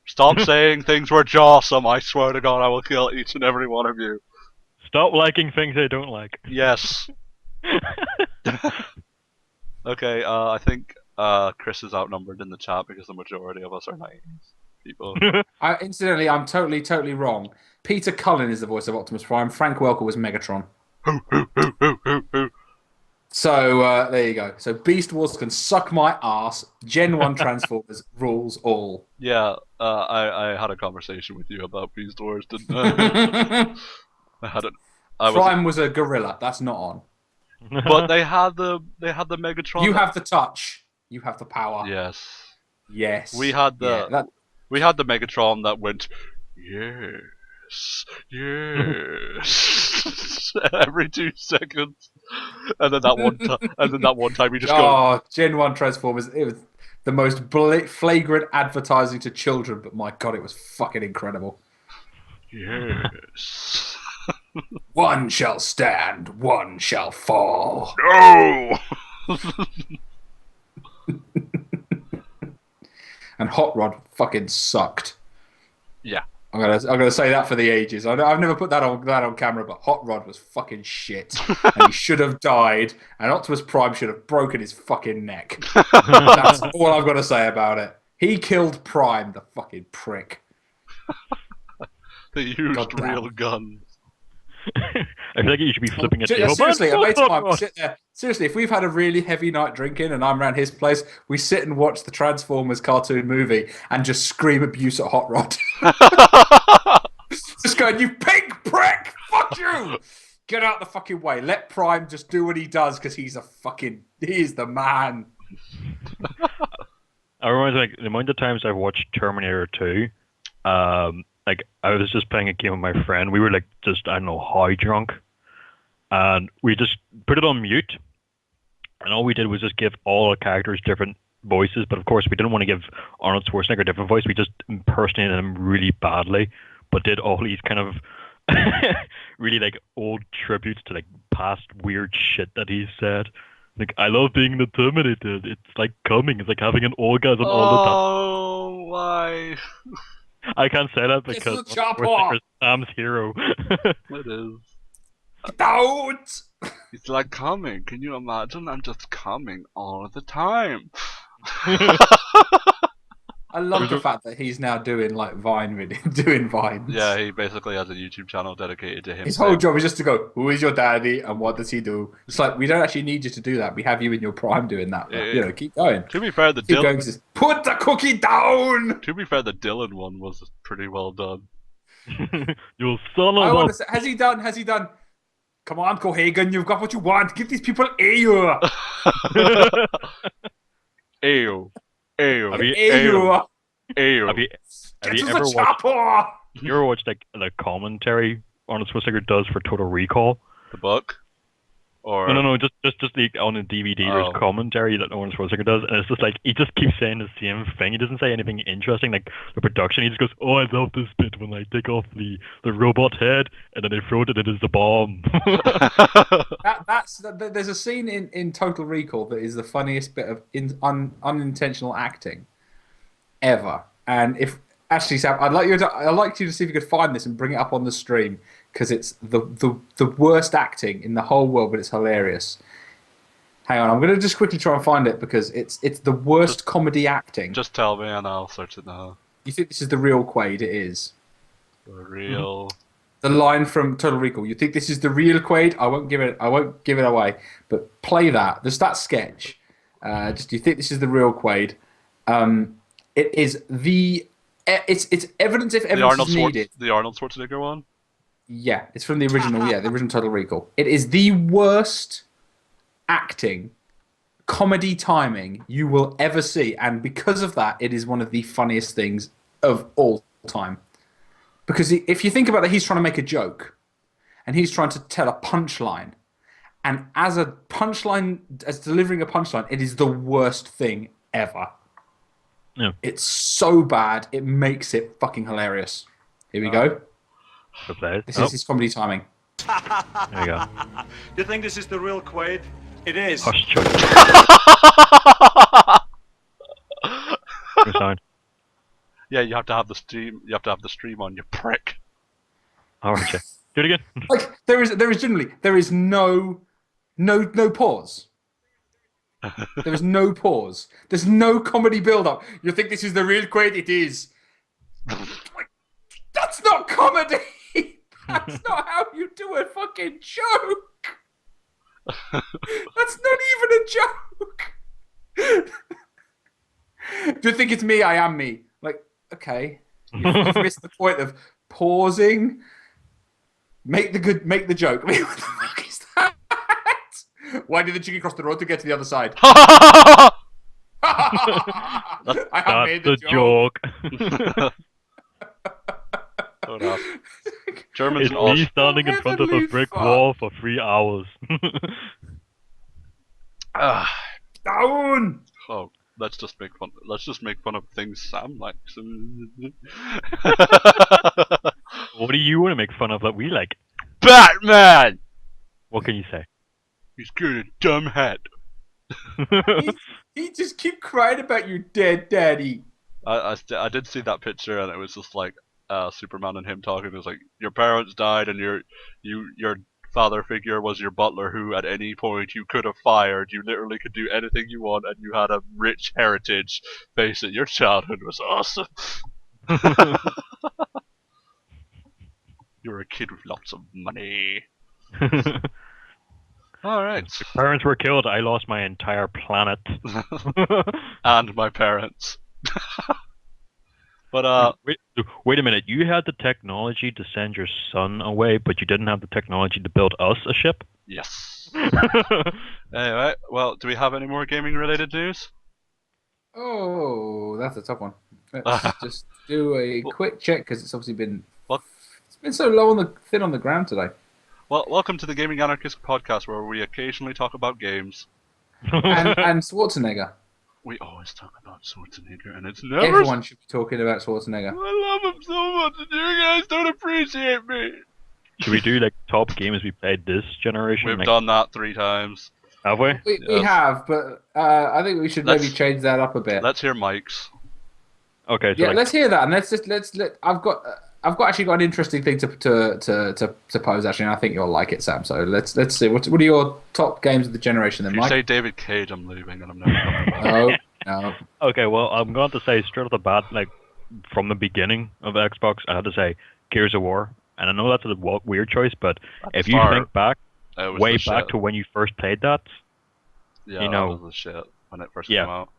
Stop saying things were jawsome. I swear to God, I will kill each and every one of you. Stop liking things I don't like. Yes. Okay, I think Chris is outnumbered in the chat because the majority of us are 90s people. Incidentally, I'm totally wrong. Peter Cullen is the voice of Optimus Prime. Frank Welker was Megatron. So there you go. So Beast Wars can suck my ass. Gen 1 Transformers rules all. Yeah, I had a conversation with you about Beast Wars, didn't I? I had it. Prime was a gorilla. That's not on. But they had the Megatron. You have the touch. You have the power. Yes. Yes. We had the Megatron that went yes, yes every 2 seconds, and then that one time we just go. Gen 1 Transformers. It was the most flagrant advertising to children, but my god, it was fucking incredible. Yes. One shall stand, one shall fall. No. And Hot Rod fucking sucked. Yeah. I'm gonna say that for the ages. I've never put that on camera, but Hot Rod was fucking shit, and he should have died. And Optimus Prime should have broken his fucking neck. That's all I've got to say about it. He killed Prime, the fucking prick. They used real guns. I feel like you should be flipping it. Seriously, a mate of mine, sit there. Seriously, if we've had a really heavy night drinking and I'm around his place, we sit and watch the Transformers cartoon movie and just scream abuse at Hot Rod. Just going, you pig prick! Fuck you! Get out the fucking way. Let Prime just do what he does because he's the man. I remember like the amount of times I've watched Terminator 2. Like I was just playing a game with my friend. We were like just I don't know how drunk, and we just put it on mute. And all we did was just give all our characters different voices. But of course, we didn't want to give Arnold Schwarzenegger a different voice. We just impersonated him really badly, but did all these kind of really like old tributes to like past weird shit that he said. Like, I love being the Terminator. It's like coming. It's like having an orgasm all the time. Oh, why? I can't say that because Sam's hero. It is. Don't! It's like coming. Can you imagine? I'm just coming all the time. I love the fact that he's now doing like doing Vines. Yeah, he basically has a YouTube channel dedicated to him. His whole job is just to go, who is your daddy and what does he do? It's like, we don't actually need you to do that. We have you in your prime doing that. Yeah. Keep going. To be fair, Put the cookie down! To be fair, the Dylan one was pretty well done. You son of a... Has he done? Come on, Cohagen, you've got what you want. Give these people air. Ayo. Ayo. Have you ever watched like the commentary Arnold Schwarzenegger does for Total Recall? The book? Or No, just on the DVD. There's commentary that Arnold Schwarzenegger does, and it's just like he just keeps saying the same thing. He doesn't say anything interesting, like the production. He just goes, "Oh, I love this bit when I take off the robot head and then they throw it as the bomb." There's a scene in Total Recall that is the funniest bit of unintentional acting ever. And if actually, Sam, I'd like you to see if you could find this and bring it up on the stream, because it's the worst acting in the whole world, but it's hilarious. Hang on, I'm going to just quickly try and find it because it's the worst comedy acting. Just tell me and I'll search it now. You think this is the real Quaid? It is. The real. The line from Total Recall. You think this is the real Quaid? I won't give it away. But play that. There's that sketch. Just you think this is the real Quaid? It is the. It's evidence if evidence is needed. The Arnold Schwarzenegger one. Yeah, it's from the original. Yeah, the original Total Recall. It is the worst acting, comedy timing you will ever see, and because of that, it is one of the funniest things of all time. Because if you think about that, he's trying to make a joke, and he's trying to tell a punchline, and as delivering a punchline, it is the worst thing ever. Yeah. It's so bad, it makes it fucking hilarious. Here we go. This is his comedy timing. There you go. You think this is the real Quaid? It is. Hush, Chuck. Good sound. Yeah, you have to have the stream. You have to have the stream on, you prick. All right, check. Do it again. Like there is no pause. There is no pause. There's no comedy build-up. You think this is the real Quaid? It is. That's not comedy. That's not how you do a fucking joke. That's not even a joke. Do you think it's me? I am me. Like, okay, you've missed the point of pausing. Make the joke. What the fuck is that? Why did the chicken cross the road to get to the other side? I have made the joke. Hold up. Germans It's and Aus- me standing in front of a Heavenly brick fuck. wall for 3 hours. Down. Oh, let's just make fun. Let's just make fun of things Sam likes. What do you want to make fun of that we like? Batman. What can you say? He's got a dumb hat. He just keep crying about your dead daddy. I did see that picture and it was just like Superman and him talking. It was like your parents died and your father figure was your butler who at any point you could have fired. You literally could do anything you want and you had a rich heritage. Face it, your childhood was awesome. You're a kid with lots of money. Alright. Parents were killed. I lost my entire planet. And my parents. But Wait a minute. You had the technology to send your son away, but you didn't have the technology to build us a ship? yes. Anyway, well, do we have any more gaming related news? Oh, that's a tough one. Let's just do a quick check because it's obviously been it's been so low on the thin on the ground today. Well, welcome to the Gaming Anarchist podcast where we occasionally talk about games. And Schwarzenegger. We always talk about Schwarzenegger and it's never... Everyone should be talking about Schwarzenegger. I love him so much and you guys don't appreciate me. Should we do like top games we played this generation? We've Like, done that 3 times. Have we? We Yes. have, but I think we should maybe Let's- change that up a bit. Let's hear Mike's. Okay, so Yeah, like, let's hear that, and I've actually got an interesting thing to pose actually, and I think you'll like it, Sam. So let's see what are your top games of the generation then, If you Mike? say David Cage, I'm leaving and I'm never coming back. No. okay, well, I'm going to say straight off the bat, like from the beginning of Xbox, I had to say Gears of War, and I know that's a weird choice, but if you start, think back, It was way the back shit. to when you first played that, Yeah, you know- that was the shit when it first Yeah. came out.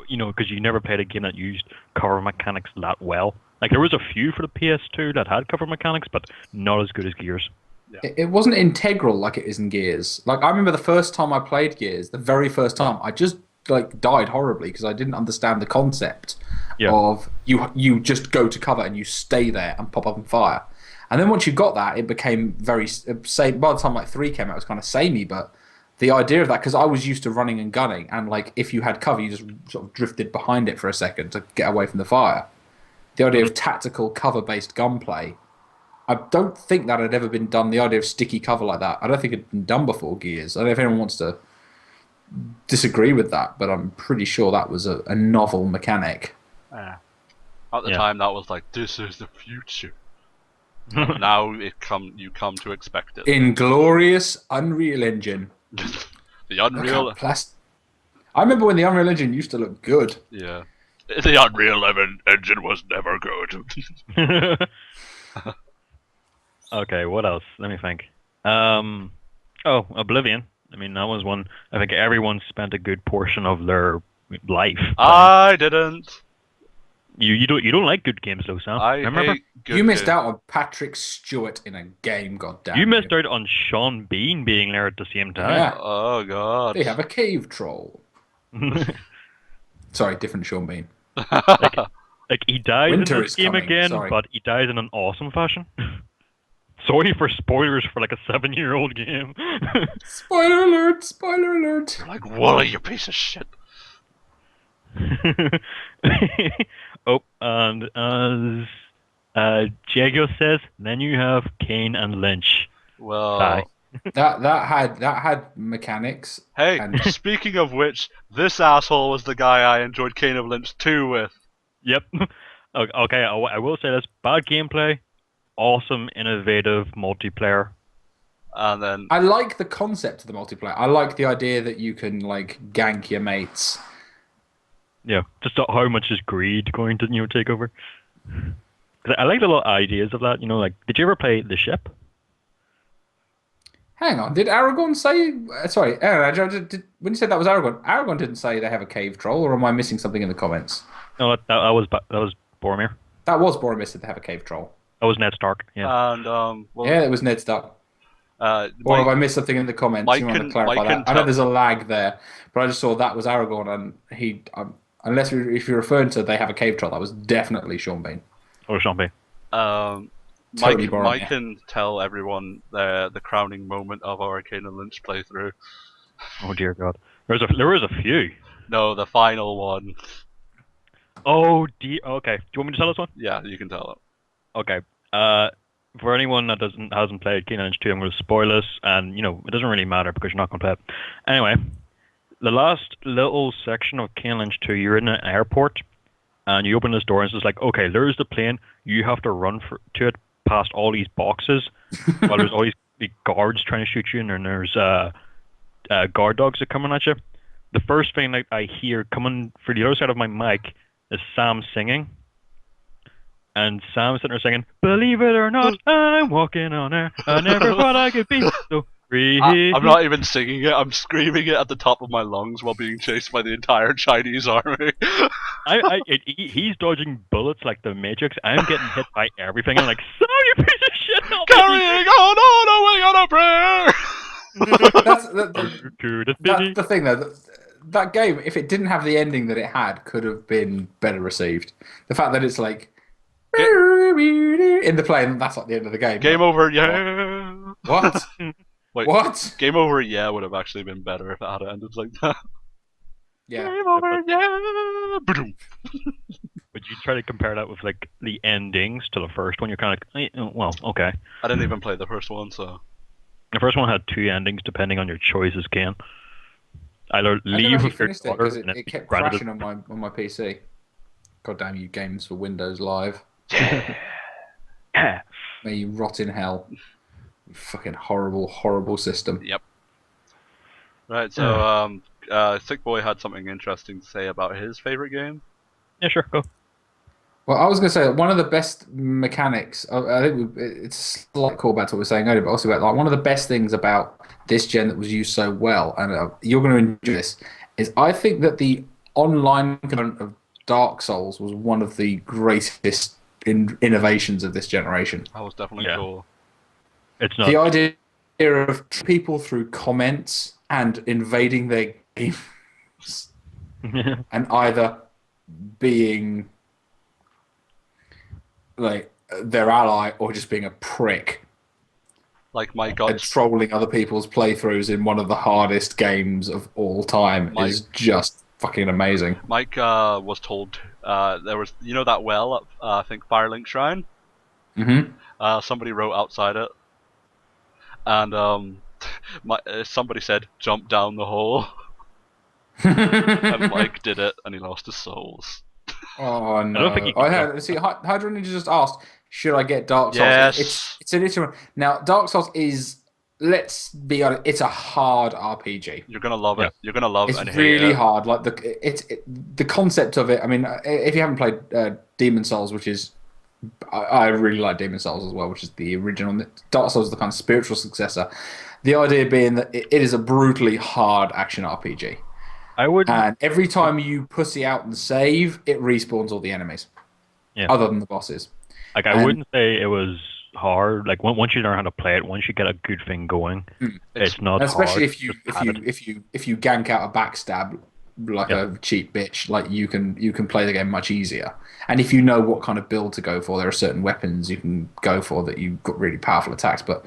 you know, because you never played a game that used cover mechanics that well. Like there was a few for the PS2 that had cover mechanics, but not as good as Gears. It wasn't integral like it is in Gears. Like I remember the first time I played Gears, the very first time, I just like died horribly because I didn't understand the concept of you just go to cover and you stay there and pop up and fire. And then once you got that, it became very same. By the time like 3 came out, it was kind of samey. But the idea of that, because I was used to running and gunning, and like if you had cover, you just sort of drifted behind it for a second to get away from the fire. The idea of tactical cover-based gunplay, I don't think that had ever been done. The idea of sticky cover like that, I don't think it had been done before Gears. I don't know if anyone wants to disagree with that, but I'm pretty sure that was a novel mechanic. At the Yeah. time, that was like, this is the future. Now you come to expect it. Inglorious Unreal Engine. The Unreal, I remember when the Unreal Engine used to look good. yeah. The Unreal engine was never good. Okay, what else? Let me think. Oh, Oblivion. I mean, that was one I think everyone spent a good portion of their life. I didn't. You don't like good games though, Sam. I Remember? hate good You missed games. out on Patrick Stewart in a game, goddamn. You missed out on Sean Bean being there at the same time. Yeah. Oh god. They have a cave troll. Sorry, different Sean Bean. Like he dies Winter in this is game coming, again, sorry. but he dies in an awesome fashion. Sorry for spoilers for like a 7-year-old game. Spoiler alert! Spoiler alert! Like, Wally, you piece of shit. Oh, and as Diego says, then you have Kane and Lynch. Well, Sigh. That had mechanics. hey, And- speaking of which, this asshole was the guy I enjoyed Kane of Lynch 2 with. Yep. Okay, I will say this: bad gameplay, awesome, innovative multiplayer. And then I like the concept of the multiplayer. I like the idea that you can like gank your mates. Yeah, just how much is greed going to take over? 'Cause I like the little ideas of that. Like, did you ever play The Ship? Hang on, did Aragorn say? Sorry, Aaron, when you said that was Aragorn didn't say they have a cave troll, or am I missing something in the comments? No, that was Boromir. That was Boromir said they have a cave troll. That was Ned Stark. Yeah. and well, Yeah, it was Ned Stark. Or Mike, have I missed something in the comments? Mike You want to can- clarify Mike that? can I know tell- there's a lag there, but I just saw that was Aragorn, and he, if you're referring to they have a cave troll, that was definitely Sean Bean. Or something. Totally Mike Boromir. can tell everyone the crowning moment of our Arcane and Lynch playthrough. Oh dear God. There was a few. No, the final one. Oh dear. Okay. Do you want me to tell this one? Yeah, you can tell it. Okay. For anyone that hasn't played Keen Lynch 2, I'm going to spoil this, and it doesn't really matter because you're not going to play it. Anyway, the last little section of Keen Lynch 2, you're in an airport, and you open this door, and it's just like, okay, there's the plane. You have to run to it past all these boxes, while there's all these guards trying to shoot you, and then there's guard dogs that are coming at you. The first thing that I hear coming through the other side of my mic is Sam singing. And Sam's sitting there singing, "Believe it or not, I'm walking on air. I never thought I could be so free." I'm not even singing it. I'm screaming it at the top of my lungs while being chased by the entire Chinese army. He's dodging bullets like the Matrix. I'm getting hit by everything. I'm like, "Son of a piece of shit!" help me." Carrying on a prayer. That's To the that's city. the thing though. That game, if it didn't have the ending that it had, could have been better received. The fact that it's like in the plane, that's like the end of the game. Game over, yeah. What? Wait, What? Game over, yeah, would have actually been better if it had ended like that. Yeah. Game over, yeah. Boom. But you try to compare that with like the endings to the first one. You're kind of like, well, okay. I didn't even play the first one, so. The first one had 2 endings depending on your choices, Ken. Either I never leave actually with your finished it daughter because and it then kept granted crashing on my PC. God damn you, games for Windows Live. Yeah. May you rot in hell. You fucking horrible, horrible system. Yep. Right, so Sick Boy had something interesting to say about his favorite game. Yeah, sure, go. Well, I was going to say that one of the best mechanics. I think it's a slight callback to what we were saying earlier, but also about like one of the best things about this gen that was used so well, and you're going to enjoy this, is I think that the online component of Dark Souls was one of the greatest innovations of this generation. That was definitely Yeah. cool. It's not. The idea of people through comments and invading their games and either being like their ally or just being a prick Like my and God, trolling other people's playthroughs in one of the hardest games of all time is just fucking amazing. Mike was told there was, that well at I think Firelink Shrine. Mm-hmm. Somebody wrote outside it, and somebody said jump down the hole, and Mike did it, and he lost his souls. Oh no! I don't think you can I had see. Hydra Ninja just asked, "Should I get Dark Souls?" Yes. It's an issue. Now, Dark Souls is. Let's be honest. It's a hard RPG. You're gonna love Yeah. it. You're gonna love It's and hate really it. hard. Like the concept of it. I mean, if you haven't played Demon Souls, which is, I really like Demon Souls as well, which is the original. Dark Souls is the kind of spiritual successor. The idea being that it is a brutally hard action RPG. I would. And every time you pussy out and save, it respawns all the enemies. Yeah. Other than the bosses. Like, I wouldn't say it was hard. Like, once you learn how to play it, once you get a good thing going, it's not And especially hard. if you gank out a backstab like a cheap bitch, like you can play the game much easier. And if you know what kind of build to go for, there are certain weapons you can go for that you've got really powerful attacks. But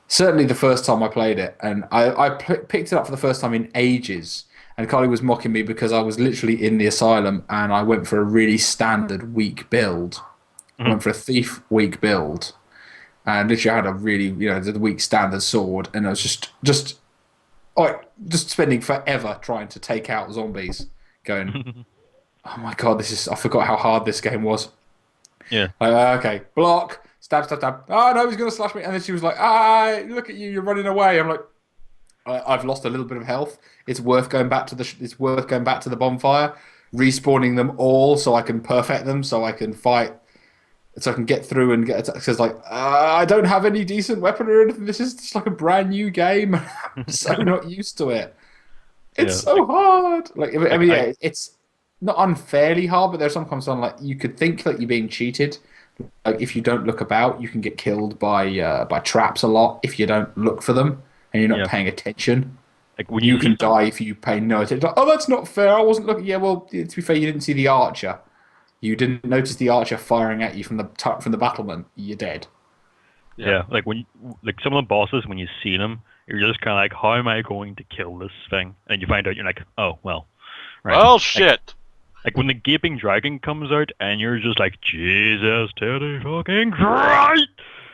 certainly the first time I played it, and I picked it up for the first time in ages. And Carly was mocking me because I was literally in the asylum and I went for a really standard weak build. I went for a thief weak build. And literally I had a really, the weak standard sword. And I was just spending forever trying to take out zombies. Going, oh my God, I forgot how hard this game was. Yeah. Okay, block, Stab, stab, stab. Oh no, he's gonna slash me. And then she was like, look at you, you're running away. I'm like, I've lost a little bit of health. It's worth going back to the bonfire, respawning them all so I can perfect them, so I can fight, so I can get through and get. Because like I don't have any decent weapon or anything. This is just like a brand new game. I'm so not used to it. It's so hard. Like I mean, yeah, it's not unfairly hard, but there's sometimes on like you could think that you're being cheated. Like if you don't look about, you can get killed by traps a lot if you don't look for them and you're not paying attention. Like when you can die if you pay no attention. Like, oh, that's not fair. I wasn't looking. Yeah, well, to be fair, you didn't see the archer. You didn't notice the archer firing at you from the battlement. You're dead. Yeah, like like some of the bosses, when you see them, you're just kind of like, how am I going to kill this thing? And you find out, you're like, oh well. Right. Well, shit. Like when the gaping dragon comes out, and you're just like, Jesus, Teddy fucking Christ!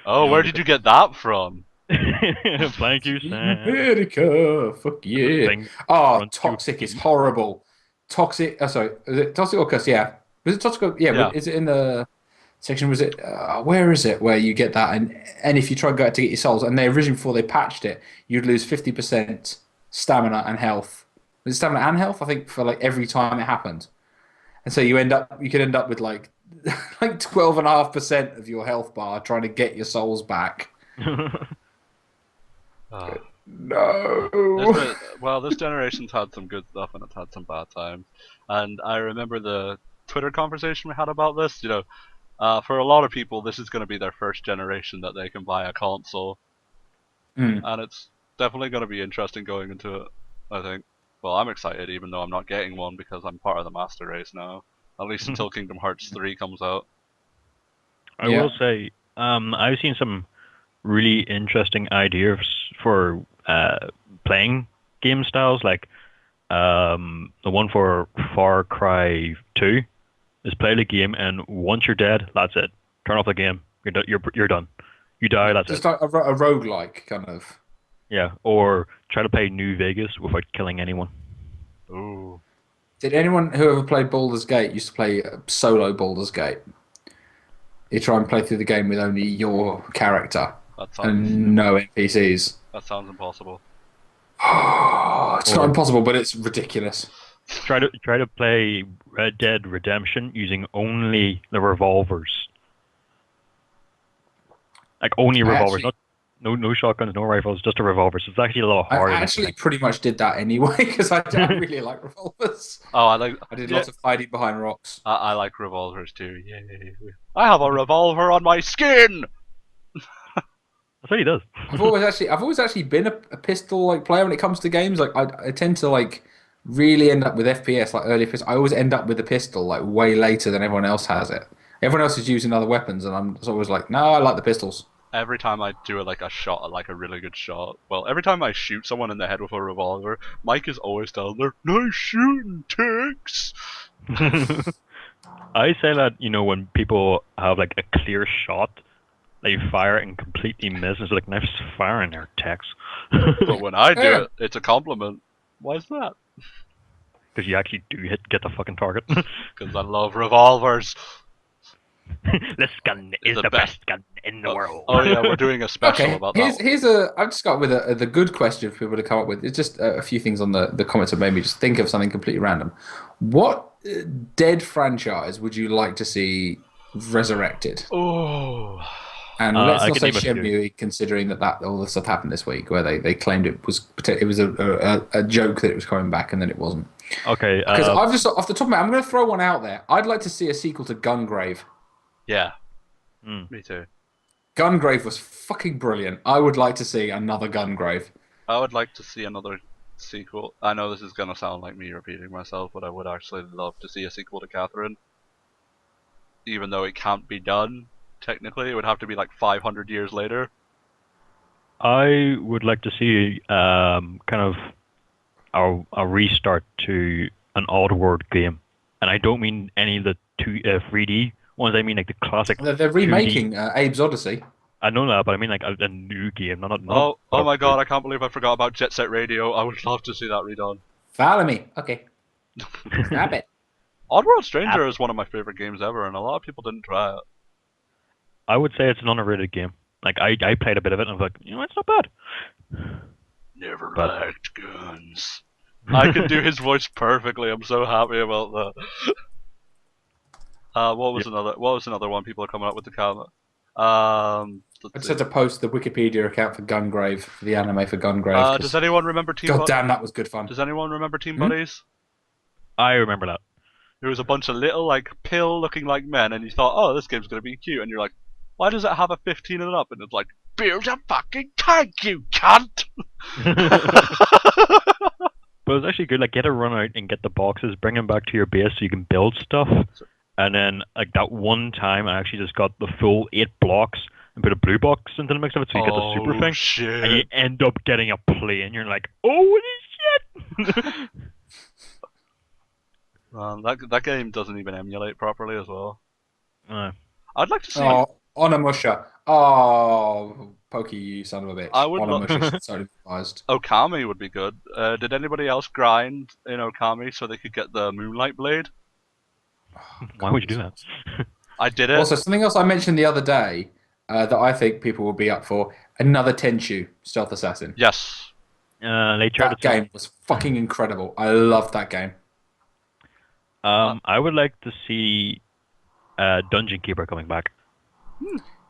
Oh, where did you get that from? Thank you, Sam. America, fuck yeah. Oh, Toxic is horrible. Toxic. Sorry, is it Toxic or Cuss? Yeah. Was it Toxic? Yeah. Is it in the section? Was it? Where is it? Where you get that? And if you try to go out to get your souls, and they originally before they patched it, you'd lose 50% stamina and health. Was it stamina and health? I think for like every time it happened. And so you could end up with like 12.5% of your health bar trying to get your souls back. No. Well, this generation's had some good stuff and it's had some bad times. And I remember the Twitter conversation we had about this. You know, for a lot of people, this is going to be their first generation that they can buy a console, and it's definitely going to be interesting going into it. I think. Well, I'm excited, even though I'm not getting one because I'm part of the master race now. At least until Kingdom Hearts 3 comes out. I will say, I've seen some really interesting ideas for playing game styles. Like the one for Far Cry 2 is play the game, and once you're dead, that's it. Turn off the game. You're done. You die. That's just it. Just like a roguelike kind of. Yeah, or try to play New Vegas without killing anyone. Ooh. Did anyone who ever played Baldur's Gate used to play solo Baldur's Gate? You try and play through the game with only your character and no NPCs. That sounds impossible. It's not impossible, but it's ridiculous. Try to play Red Dead Redemption using only the revolvers. Like only revolvers, no shotguns, no rifles, just a revolver. So it's actually a lot harder. I actually pretty much did that anyway because I don't really like revolvers. Oh, I did lots of hiding behind rocks. I like revolvers too. Yay! I have a revolver on my skin. That's what he does. I've always actually been a pistol like player when it comes to games. Like I tend to like really end up with FPS like early FPS. I always end up with the pistol like way later than everyone else has it. Everyone else is using other weapons, and I'm always like, no, I like the pistols. Every time I do like a shot, like a really good shot. Well, every time I shoot someone in the head with a revolver, Mike is always telling them, "Nice shooting, Tex." I say that, you know, when people have like a clear shot, they fire and completely miss. It's like, nice firing there, Tex. But when I do it, it's a compliment. Why is that? Because you actually do get the fucking target. Because I love revolvers. This gun is the best gun in the world. Oh yeah, we're doing a special about that. I've just got with the good question for people to come up with. It's just a few things on the comments that made me just think of something completely random. What dead franchise would you like to see resurrected? Oh. And let's not say Shenmue, considering that all this stuff happened this week, where they claimed it was a joke that it was coming back, and then it wasn't. Okay. Because I've just off the top of my head, I'm going to throw one out there. I'd like to see a sequel to Gungrave. Yeah. Me too. Gungrave was fucking brilliant. I would like to see another Gungrave. I would like to see another sequel. I know this is going to sound like me repeating myself, but I would actually love to see a sequel to Catherine. Even though it can't be done, technically, it would have to be like 500 years later. I would like to see kind of a restart to an Oddworld game. And I don't mean any of the 3D ones, I mean like the classic. They're remaking Abe's Odyssey. I know that, but I mean like a new game, not. Oh my god! I can't believe I forgot about Jet Set Radio. I would love to see that redone. Follow me, okay. Stop it. Oddworld Stranger is one of my favorite games ever, and a lot of people didn't try it. I would say it's an underrated game. Like I played a bit of it and I was like, it's not bad. Never But- liked guns. I can do his voice perfectly. I'm so happy about that. What was another one people are coming up with the camera? I just had to post the Wikipedia account for Gungrave, for the anime for Gungrave. 'cause does anyone remember Team? God damn, that was good fun. Does anyone remember Team Buddies? I remember that. It was a bunch of little like pill-looking like men, and you thought, oh, this game's gonna be cute, and you're like, why does it have a 15 and up? And it's like, build a fucking tank, you cunt! But it was actually good. Like, get a run out and get the boxes, bring them back to your base so you can build stuff. And then, like that one time, I actually just got the full 8 blocks and put a blue box into the mix of it, so you get the super thing. Shit. And you end up getting a plane. You're like, holy shit! That game doesn't even emulate properly as well. Uh, I'd like to see. Oh, Onimusha. Oh, Pokey, you son of a bitch. I would Onimusha's so advised. Okami would be good. Did anybody else grind in Okami so they could get the Moonlight Blade? why would you do that? I did it. Also, something else I mentioned the other day that I think people will be up for, another Tenchu Stealth Assassin. Yes. They tried That game was fucking incredible. I loved that game. I would like to see Dungeon Keeper coming back.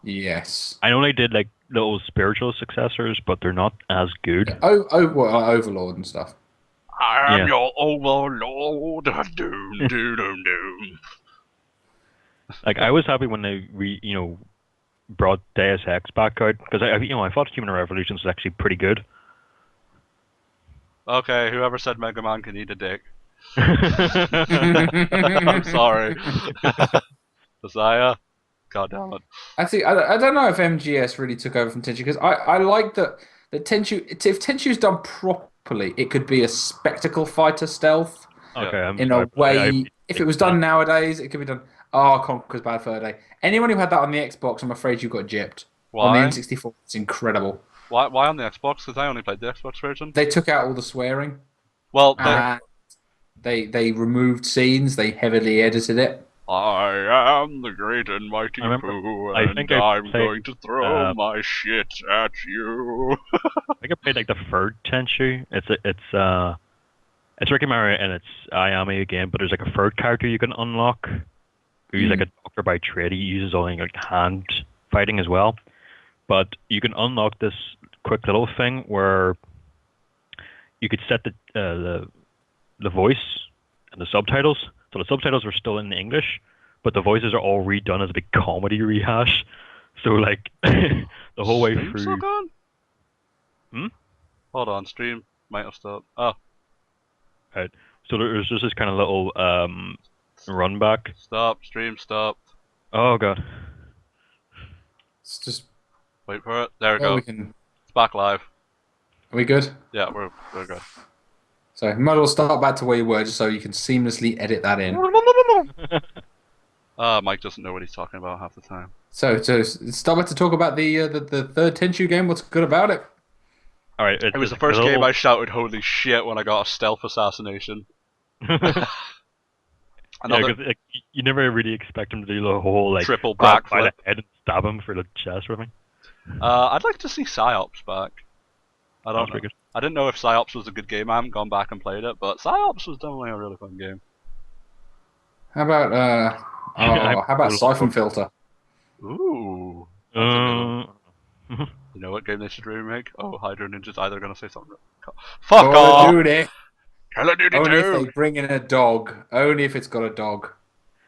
Yes. I know they did like little spiritual successors, but they're not as good. Overlord and stuff. I am Yeah. your overlord. Doom, doom, doom, doom. Like I was happy when they brought Deus Ex back out because I thought Human Revolutions was actually pretty good. Okay, whoever said Mega Man can eat a dick. I'm sorry. Messiah. God damn it. Actually, I don't know if MGS really took over from Tenchu because I like that Tenchu. If Tenchu's done properly, it could be a spectacle fighter stealth Okay, I'm in sorry, a but way. If it was done nowadays, it could be done. Oh, Conker's Bad Fur Day. Anyone who had that on the Xbox, I'm afraid you got gypped. On Why? the N64, it's incredible. Why on the Xbox? Because I only played the Xbox version. They took out all the swearing. Well, They removed scenes. They heavily edited it. I am the great and mighty Pooh, I and think I I'm played, going to throw my shit at you. I think I played like the third Tenchu. It's Ricky Mario and it's Ayami again, but there's like a third character you can unlock. Who's like a doctor by trade. He uses only like hand fighting as well. But you can unlock this quick little thing where you could set the voice and the subtitles. So the subtitles are still in English, but the voices are all redone as a big comedy rehash. So like the whole way Stream through. still gone? Hmm? Hold on, stream might have stopped. Oh, Right. So there's just this kind of little run back. stop, stream stopped. Oh god. It's just. Wait for it. There we Well, go. we can. It's back live. Are we good? Yeah, we're good. So you might as well start back to where you were, just so you can seamlessly edit that in. Mike doesn't know what he's talking about half the time. So start back to talk about the third Tenchu game. What's good about it? All right. It was the first game I shouted "Holy shit" when I got a stealth assassination. Yeah, Another 'cause, like, you never really expect him to do the whole like triple grab by backflip. the head and stab him for the chest or something. I'd like to see Psyops back. I don't Sounds know. pretty good. I didn't know if Psyops was a good game. I haven't gone back and played it, but Psyops was definitely a really fun game. How about how about Siphon Filter? Ooh. That's a good one. Uh, You know what game they should remake? Oh, Hydro Ninja's either gonna say something. Fuck Call off! of Duty. Call of Duty Only if 2! they bring in a dog. Only if it's got a dog.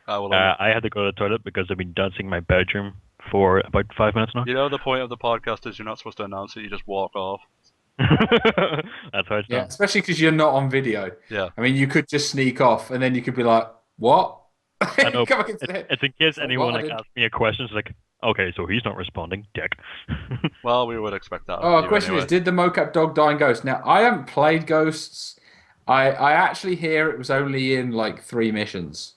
I had to go to the toilet because I've been dancing in my bedroom for about 5 minutes now. You know the point of the podcast is you're not supposed to announce it, you just walk off. That's how it's Yeah, done. especially because you're not on video. Yeah. I mean, you could just sneak off, and then you could be like, "What?" I know. Come back into the head. It's in case Like, anyone what? like asks me a question. It's like, okay, so he's not responding, dick. Well, we would expect that. Oh, of you question anyway. is, did the mocap dog die in Ghost? Now, I haven't played Ghosts. I actually hear it was only in like 3 missions.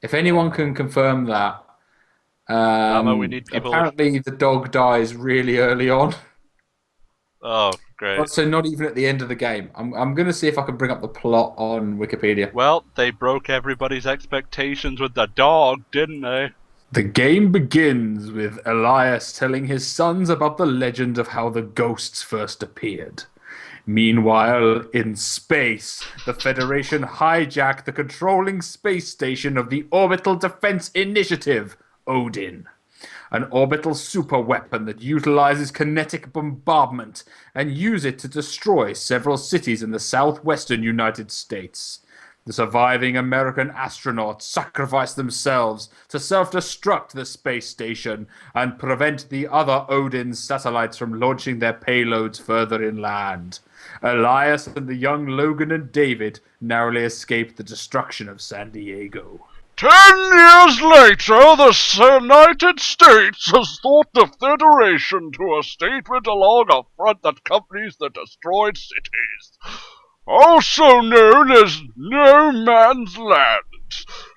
If anyone can confirm that, we need people- apparently the dog dies really early on. Oh, great. So not even at the end of the game. I'm going to see if I can bring up the plot on Wikipedia. Well, they broke everybody's expectations with the dog, didn't they? The game begins with Elias telling his sons about the legend of how the ghosts first appeared. Meanwhile, in space, the Federation hijacked the controlling space station of the Orbital Defense Initiative, Odin, an orbital superweapon that utilizes kinetic bombardment and use it to destroy several cities in the southwestern United States. The surviving American astronauts sacrifice themselves to self-destruct the space station and prevent the other Odin satellites from launching their payloads further inland. Elias and the young Logan and David narrowly escape the destruction of San Diego. 10 years later, the United States has taught the Federation to a statement along a front that accompanies the destroyed cities, also known as No Man's Land.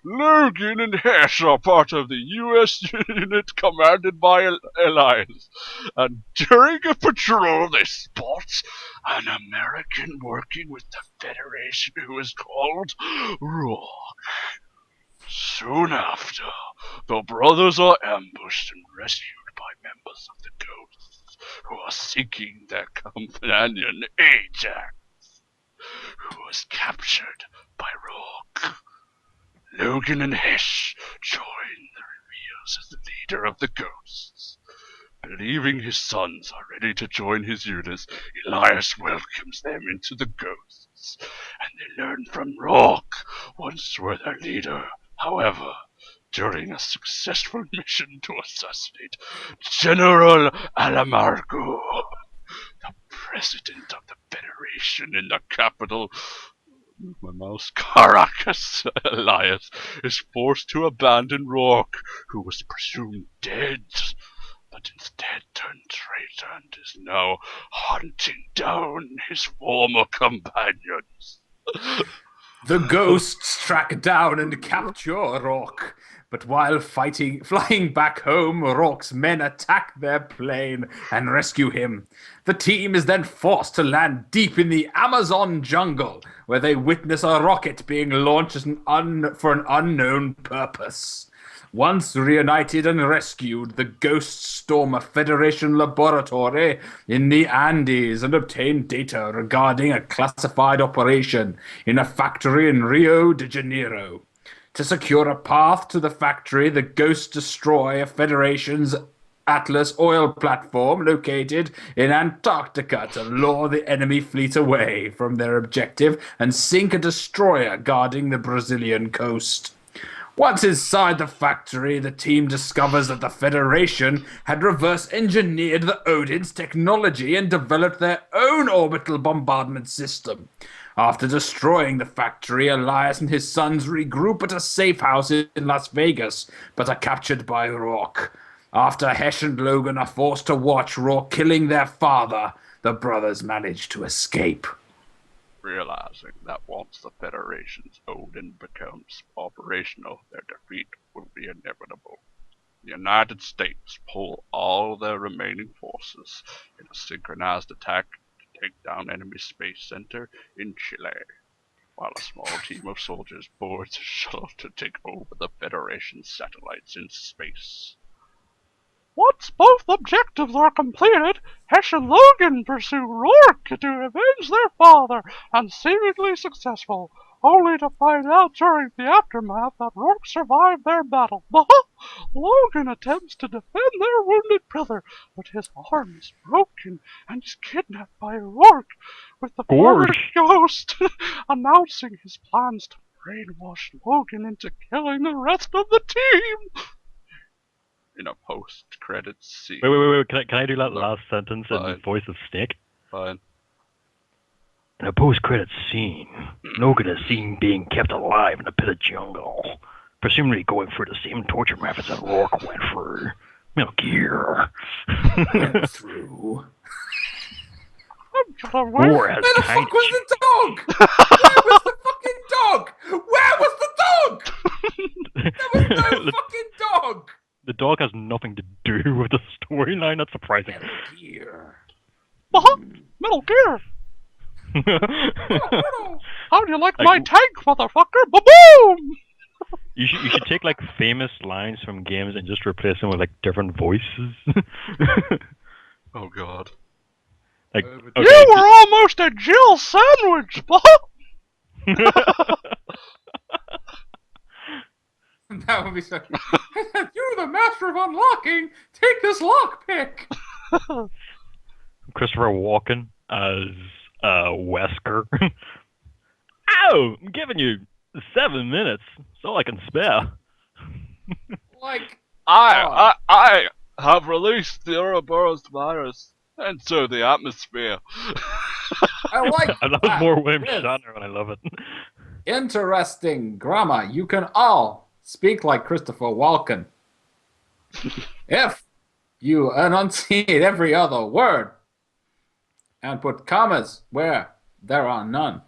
Logan and Hess are part of the U.S. unit commanded by Elias, and during a patrol they spot an American working with the Federation who is called Rock. Soon after, the brothers are ambushed and rescued by members of the Ghosts, who are seeking their companion Ajax, who was captured by Rock. Logan and Hesh join the reveals as the leader of the Ghosts. Believing his sons are ready to join his units, Elias welcomes them into the Ghosts, and they learn from Rock, once were their leader. However, during a successful mission to assassinate General Alamargo, the president of the Federation in the capital, Caracas, Elias is forced to abandon Rourke, who was presumed dead, but instead turned traitor and is now hunting down his former companions. The ghosts track down and capture Rourke, but while flying back home, Rourke's men attack their plane and rescue him. The team is then forced to land deep in the Amazon jungle, where they witness a rocket being launched for an unknown purpose. Once reunited and rescued, the ghosts storm a Federation laboratory in the Andes and obtain data regarding a classified operation in a factory in Rio de Janeiro. To secure a path to the factory, the ghosts destroy a Federation's Atlas oil platform located in Antarctica to lure the enemy fleet away from their objective and sink a destroyer guarding the Brazilian coast. Once inside the factory, the team discovers that the Federation had reverse-engineered the Odin's technology and developed their own orbital bombardment system. After destroying the factory, Elias and his sons regroup at a safe house in Las Vegas, but are captured by Rourke. After Hesh and Logan are forced to watch Rourke killing their father, the brothers manage to escape. Realizing that once the Federation's Odin becomes operational, their defeat will be inevitable. The United States pull all their remaining forces in a synchronized attack to take down enemy space center in Chile, while a small team of soldiers boards a shuttle to take over the Federation's satellites in space. Once both objectives are completed, Hesh and Logan pursue Rourke to avenge their father, and seemingly successful, only to find out during the aftermath that Rourke survived their battle. Logan attempts to defend their wounded brother, but his arm is broken and is kidnapped by Rourke, with the former ghost announcing his plans to brainwash Logan into killing the rest of the team. In a post-credits scene. Wait. Can I do that last sentence in the voice of Snake? Fine. In a post-credits scene, Logan is seen being kept alive in a pit of jungle, presumably going through the same torture methods that Rourke went through. Metal Gear. Went through. Or as Where the fuck was the dog? Where was the fucking dog? Where was the dog? There was no fucking dog. The dog has nothing to do with the storyline. That's surprising. Metal Gear. Metal Gear! How do you like my tank, motherfucker? Ba-boom! You should take like famous lines from games and just replace them with like different voices. Oh god. Like, You okay, You were almost a Jill sandwich, Bob! That would be so. You're the master of unlocking. Take this lockpick. Christopher Walken as Wesker. Ow! I'm giving you 7 minutes. It's all I can spare. Like, I have released the Ouroboros virus into the atmosphere. I like That was more William Yes. Shatner, and I love it. Interesting grammar. You can all speak like Christopher Walken. If you enunciate every other word and put commas where there are none.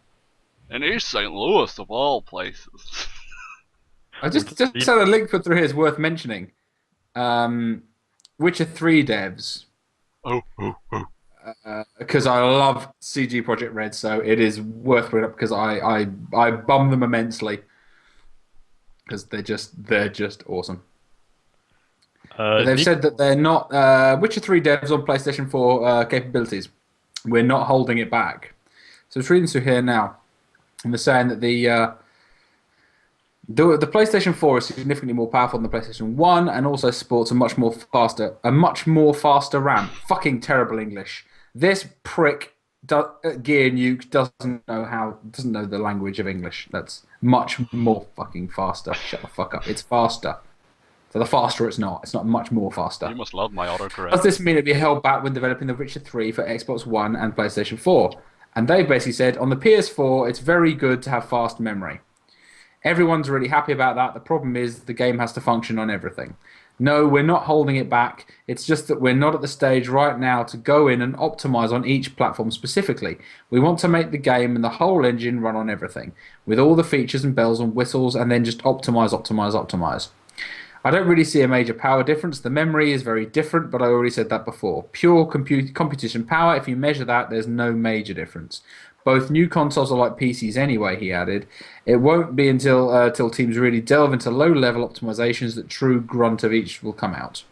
In East St. Louis, of all places. I just had a link put through here is worth mentioning. Witcher 3 devs. Oh. Because I love CG Project Red, so it is worth bringing up because I bum them immensely because they're just awesome. But they've said that they're not Witcher 3 devs on PlayStation 4 capabilities. We're not holding it back. So it's reading through here now, and they're saying that the PlayStation 4 is significantly more powerful than the PlayStation 1, and also supports a much more faster RAM. Fucking terrible English. This prick Gear Nuke doesn't know the language of English. That's much more fucking faster. Shut the fuck up. It's faster. So the faster it's not. It's not much more faster. You must love my autocorrect. Does this mean it'll be held back when developing The Witcher 3 for Xbox One and PlayStation 4? And they basically said, on the PS4, it's very good to have fast memory. Everyone's really happy about that. The problem is the game has to function on everything. No, we're not holding it back. It's just that we're not at the stage right now to go in and optimize on each platform specifically. We want to make the game and the whole engine run on everything, with all the features and bells and whistles, and then just optimize. I don't really see a major power difference. The memory is very different, but I already said that before. Pure computation power, if you measure that, there's no major difference. Both new consoles are like PCs anyway, he added. It won't be until teams really delve into low-level optimizations that true grunt of each will come out.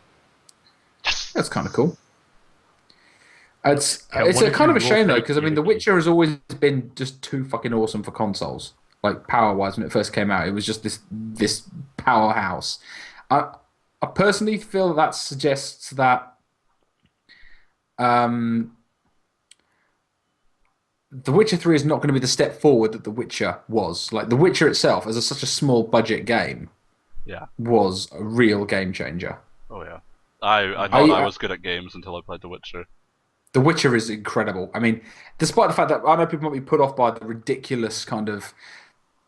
That's kind of cool. It's a kind of a shame, though, because, I mean, The Witcher has always been just too fucking awesome for consoles. Like, power-wise, when it first came out, it was just this powerhouse. I personally feel that suggests that The Witcher 3 is not going to be the step forward that The Witcher was. Like, The Witcher itself, as such a small budget game, was a real game changer. Oh yeah. I thought I was good at games until I played The Witcher. The Witcher is incredible. I mean, despite the fact that I know people might be put off by the ridiculous kind of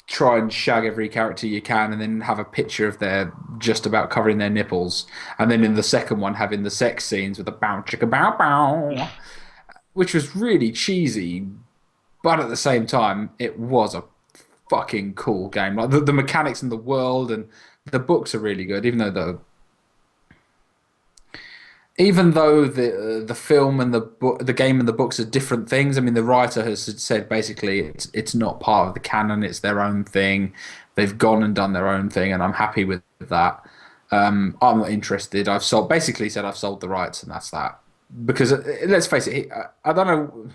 try and shag every character you can and then have a picture of their just about covering their nipples, and then in the second one having the sex scenes with the bow chicka bow bow, which was really cheesy, but at the same time it was a fucking cool game. Like the mechanics in the world and the books are really good, even though the film and the game and the books are different things. I mean, the writer has said basically it's not part of the canon; it's their own thing. They've gone and done their own thing, and I'm happy with that. I'm not interested. I've sold the rights, and that's that. Because let's face it, I don't know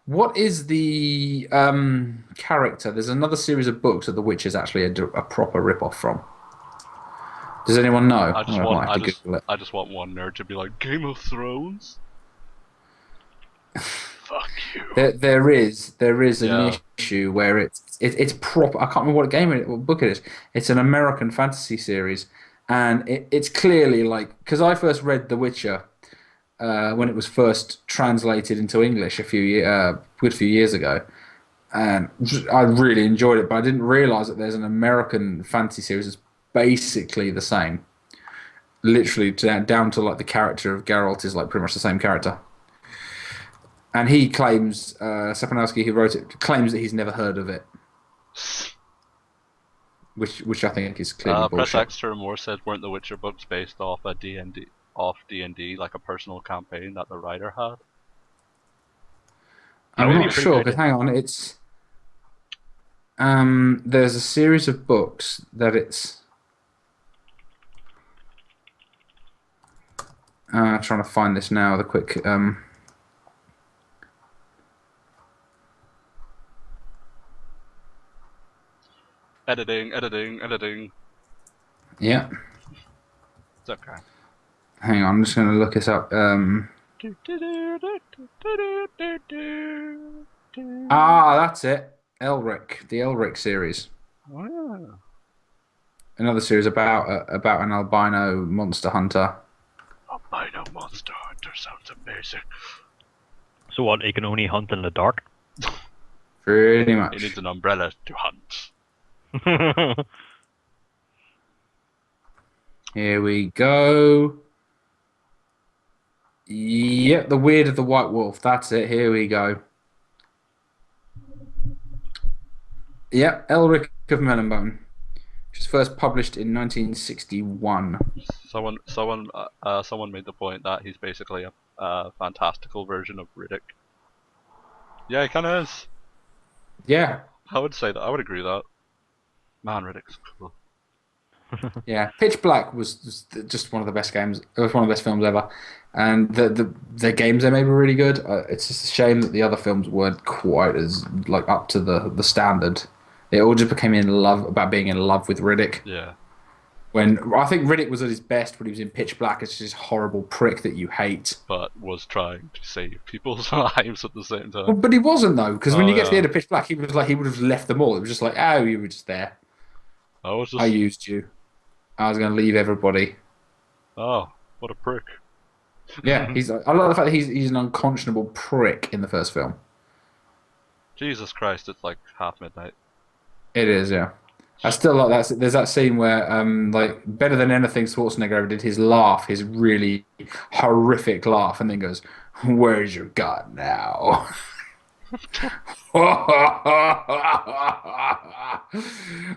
what is the character. There's another series of books that The Witch is actually a proper rip-off from. Does anyone know? I just want one nerd to be like, Game of Thrones? Fuck you. There is an issue where it's proper. I can't remember what book it is. It's an American fantasy series, and it's clearly like, because I first read The Witcher when it was first translated into English a good few years ago, and I really enjoyed it. But I didn't realize that there's an American fantasy series that's basically the same, literally down to like the character of Geralt is like pretty much the same character. And he claims, Stepanowski, who wrote it, claims that he's never heard of it, which I think is clearly bullshit. Press X to More said, weren't the Witcher books based off D&D, like a personal campaign that the writer had? I'm not sure, because hang on, it's there's a series of books that it's Trying to find this now. The quick. Editing. Yeah. It's okay. Hang on, I'm just going to look this up. That's it. Elric, the Elric series. Oh, Another series about an albino monster hunter. albino monster hunter sounds amazing. So what? He can only hunt in the dark. Pretty He much. needs an umbrella to hunt. Here we go. Yep, the Weird of the White Wolf. That's it. Here we go. Yep, Elric of Melonbone. Which was first published in 1961. Someone made the point that he's basically a fantastical version of Riddick. Yeah, he kind of is. Yeah, I would say that. I would agree with that. Man, Riddick's cool. yeah. Pitch Black was just one of the best games. It was one of the best films ever, and the games they made were really good. It's just a shame that the other films weren't quite as like up to the standard. It all just became being in love with Riddick. Yeah. When I think Riddick was at his best when he was in Pitch Black, it's just this horrible prick that you hate. But was trying to save people's lives at the same time. Well, but he wasn't though, because when Oh, you get to the yeah. end of Pitch Black, he was like he would have left them all. It was just like, oh, you were just there. I was just. I used you. I was going to leave everybody. Oh, what a prick. Yeah, I love the fact that he's an unconscionable prick in the first film. Jesus Christ, it's like half midnight. It is, yeah. I still like that. There's that scene where, like, better than anything Schwarzenegger ever did, his laugh, his really horrific laugh, and then goes, "Where's your God now?"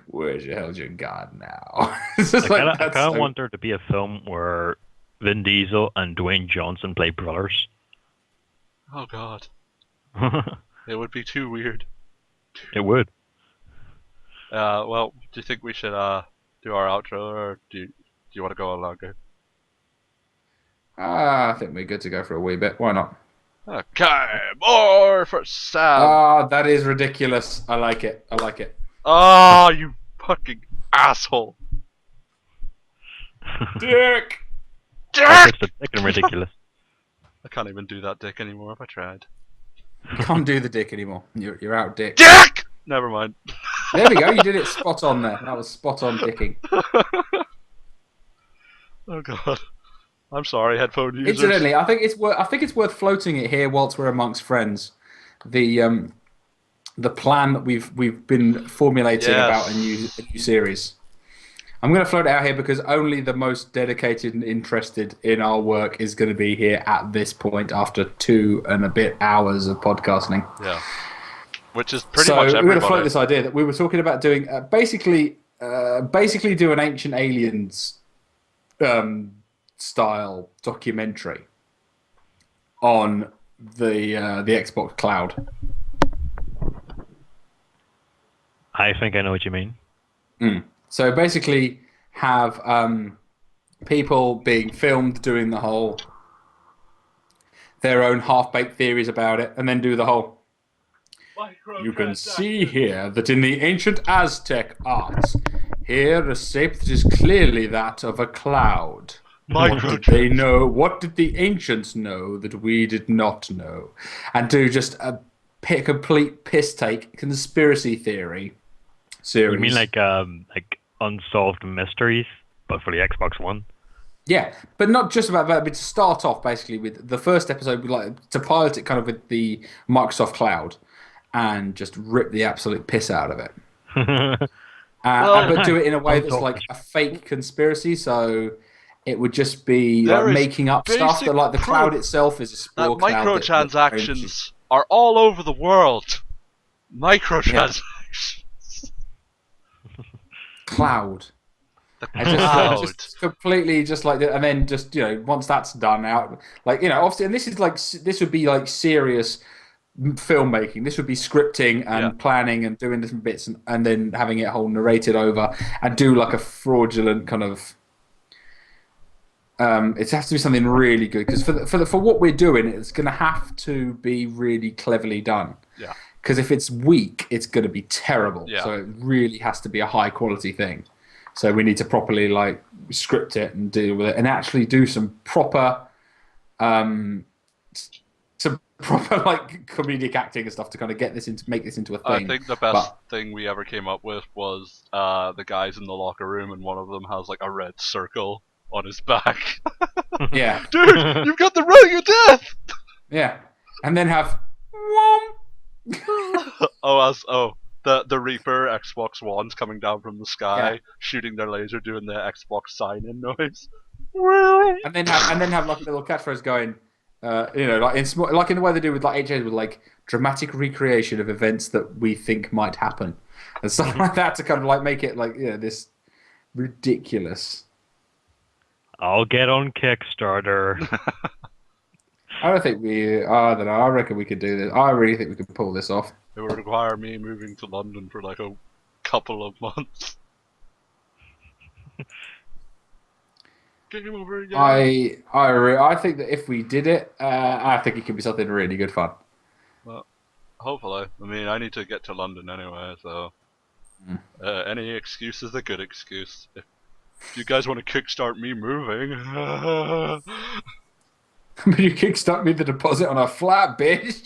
Where's your God now? It's just I like, kind of want there to be a film where Vin Diesel and Dwayne Johnson play brothers. Oh god. It would be too weird. It would. Well, do you think we should do our outro, or do you want to go on longer? I think we're good to go for a wee bit. Why not? Okay, more for Sam. That is ridiculous. I like it. Oh, you fucking asshole. Dick! That's just fucking ridiculous. I can't even do that dick anymore if I tried. You can't do the dick anymore. You're out, dick. Dick! Never mind. There we go. You did it spot on there. That was spot on dicking. Oh god. I'm sorry, headphone users. Incidentally, I think it's worth floating it here whilst we're amongst friends. The plan that we've been formulating about a new series. I'm going to float it out here because only the most dedicated and interested in our work is going to be here at this point after 2 and a bit hours of podcasting. Yeah. Which is pretty much everybody. So we're going to float this idea that we were talking about doing basically do an Ancient Aliens style documentary on the Xbox Cloud. I think I know what you mean. So basically have people being filmed doing the whole their own half-baked theories about it, and then do the whole you can see here that in the ancient Aztec art, here a shape that is clearly that of a cloud. What did they know? What did the ancients know that we did not know? And do just a complete piss take conspiracy theory series. You mean like Unsolved Mysteries, but for the Xbox One? Yeah, but not just about that, but to start off basically with the first episode, like to pilot it kind of with the Microsoft Cloud and just rip the absolute piss out of it. But do it in a way that's like a fake conspiracy, so it would just be like making up stuff that like the cloud itself is a spore that cloud. Microtransactions are all over the world. Microtransactions. Cloud. The And cloud. just completely just like, and then just, you know, once that's done out, like, you know, obviously, and this would be like serious filmmaking. This would be scripting and planning and doing different bits and then having it whole narrated over and do like a fraudulent kind of it has to be something really good because for what we're doing, it's going to have to be really cleverly done. Yeah. Because if it's weak, it's going to be terrible. Yeah. So it really has to be a high quality thing. So we need to properly like script it and deal with it, and actually do some proper, like comedic acting and stuff to kind of make this into a thing. I think the best thing we ever came up with was the guys in the locker room, and one of them has like a red circle on his back. Yeah, Dude, you've got the ring of death. yeah, and then have. The Reaper Xbox Ones coming down from the sky, shooting their laser, doing the Xbox sign-in noise, and then have like a little catchphrase going, like in the way they do with like HAs, with like dramatic recreation of events that we think might happen, and stuff like that to kind of like make it like this ridiculous. I'll get on Kickstarter. I don't think I don't know. I reckon we could do this. I really think we could pull this off. It would require me moving to London for like a couple of months. Game over again. I think that if we did it, I think it could be something really good fun. Well, hopefully. I mean, I need to get to London anyway, so any excuse is a good excuse. If you guys want to kickstart me moving, but you kickstart me the deposit on a flat, bitch.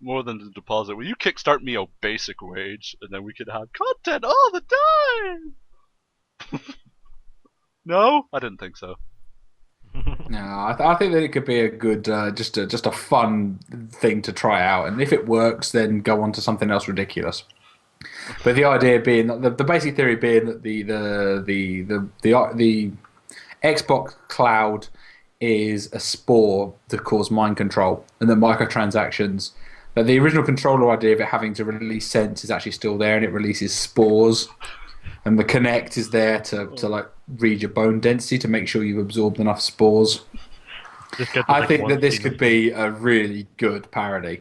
More than the deposit. Will you kickstart me a basic wage, and then we could have content all the time? No, I didn't think so. No, I think that it could be a good, just a fun thing to try out, and if it works, then go on to something else ridiculous. But the idea being that the basic theory being that the Xbox Cloud is a spore to cause mind control, and that microtransactions. But the original controller idea of it having to release sense is actually still there, and it releases spores. And the Kinect is there to like read your bone density to make sure you've absorbed enough spores. I think that this could be a really good parody.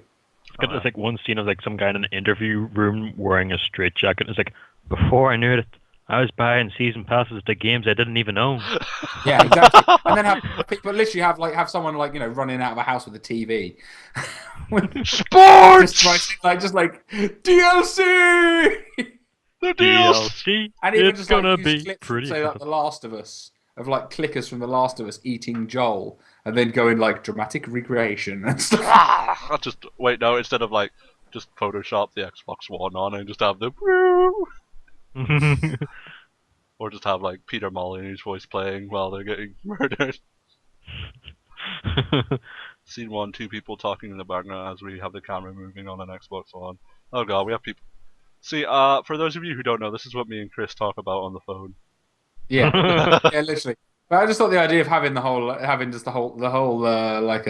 There's like one scene of like some guy in an interview room wearing a straitjacket. It's like, before I knew it, I was buying season passes to games I didn't even own. Yeah, exactly. And then have someone like running out of a house with a TV. Sports. just like DLC. The DLC. And even it's just gonna use be clips pretty. From, say, like The Last of Us, of like clickers from The Last of Us eating Joel, and then going like dramatic recreation and stuff. I'll just wait. No, instead of like just Photoshop the Xbox One on and just have the. Or just have like Peter Molyneux's voice playing while they're getting murdered. Scene 1, 2 people talking in the background as we have the camera moving on an Xbox One. Oh god, we have people. See, for those of you who don't know, this is what me and Chris talk about on the phone. Yeah, yeah, literally. But I just thought the idea of having the whole like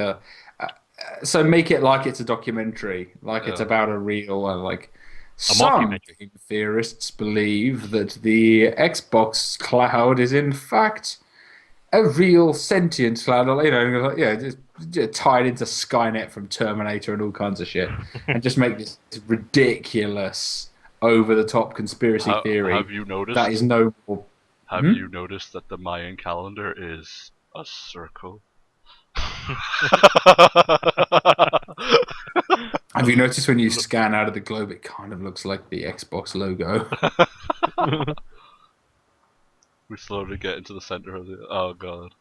so make it like it's a documentary, like it's about a real like. Some theorists believe that the Xbox Cloud is in fact a real sentient cloud, just tied into Skynet from Terminator and all kinds of shit, and just make this ridiculous, over-the-top conspiracy theory. Have you noticed that is no more? Have you noticed that the Mayan calendar is a circle? Have you noticed when you scan out of the globe, it kind of looks like the Xbox logo? We slowly get into the center of the. Oh god,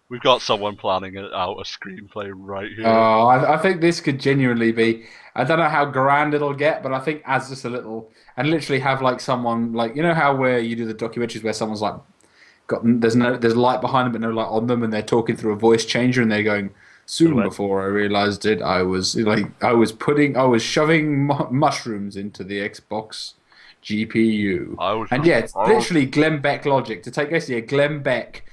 we've got someone planning out a screenplay right here. Oh, I think this could genuinely be. I don't know how grand it'll get, but I think as just a little, and literally have like someone like how where you do the documentaries where someone's like there's light behind them but no light on them, and they're talking through a voice changer and they're going. Soon before I realized it, I was shoving mushrooms into the Xbox GPU. It's literally Glenn Beck logic to take basically Glenn Beck.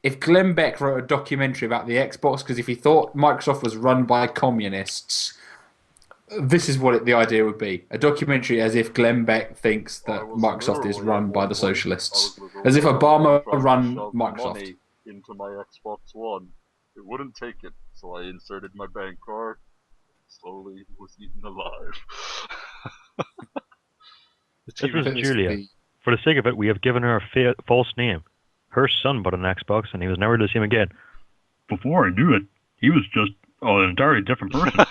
If Glenn Beck wrote a documentary about the Xbox, because if he thought Microsoft was run by communists, this is what the idea would be: a documentary as if Glenn Beck thinks that Microsoft is run by the socialists, as if Obama run Microsoft. Into my Xbox One, it wouldn't take it. So I inserted my bank card, slowly was eaten alive. This is Julia. For the sake of it, we have given her a false name. her son bought an Xbox, and he was never the same again. Before I knew it, he was just an entirely different person.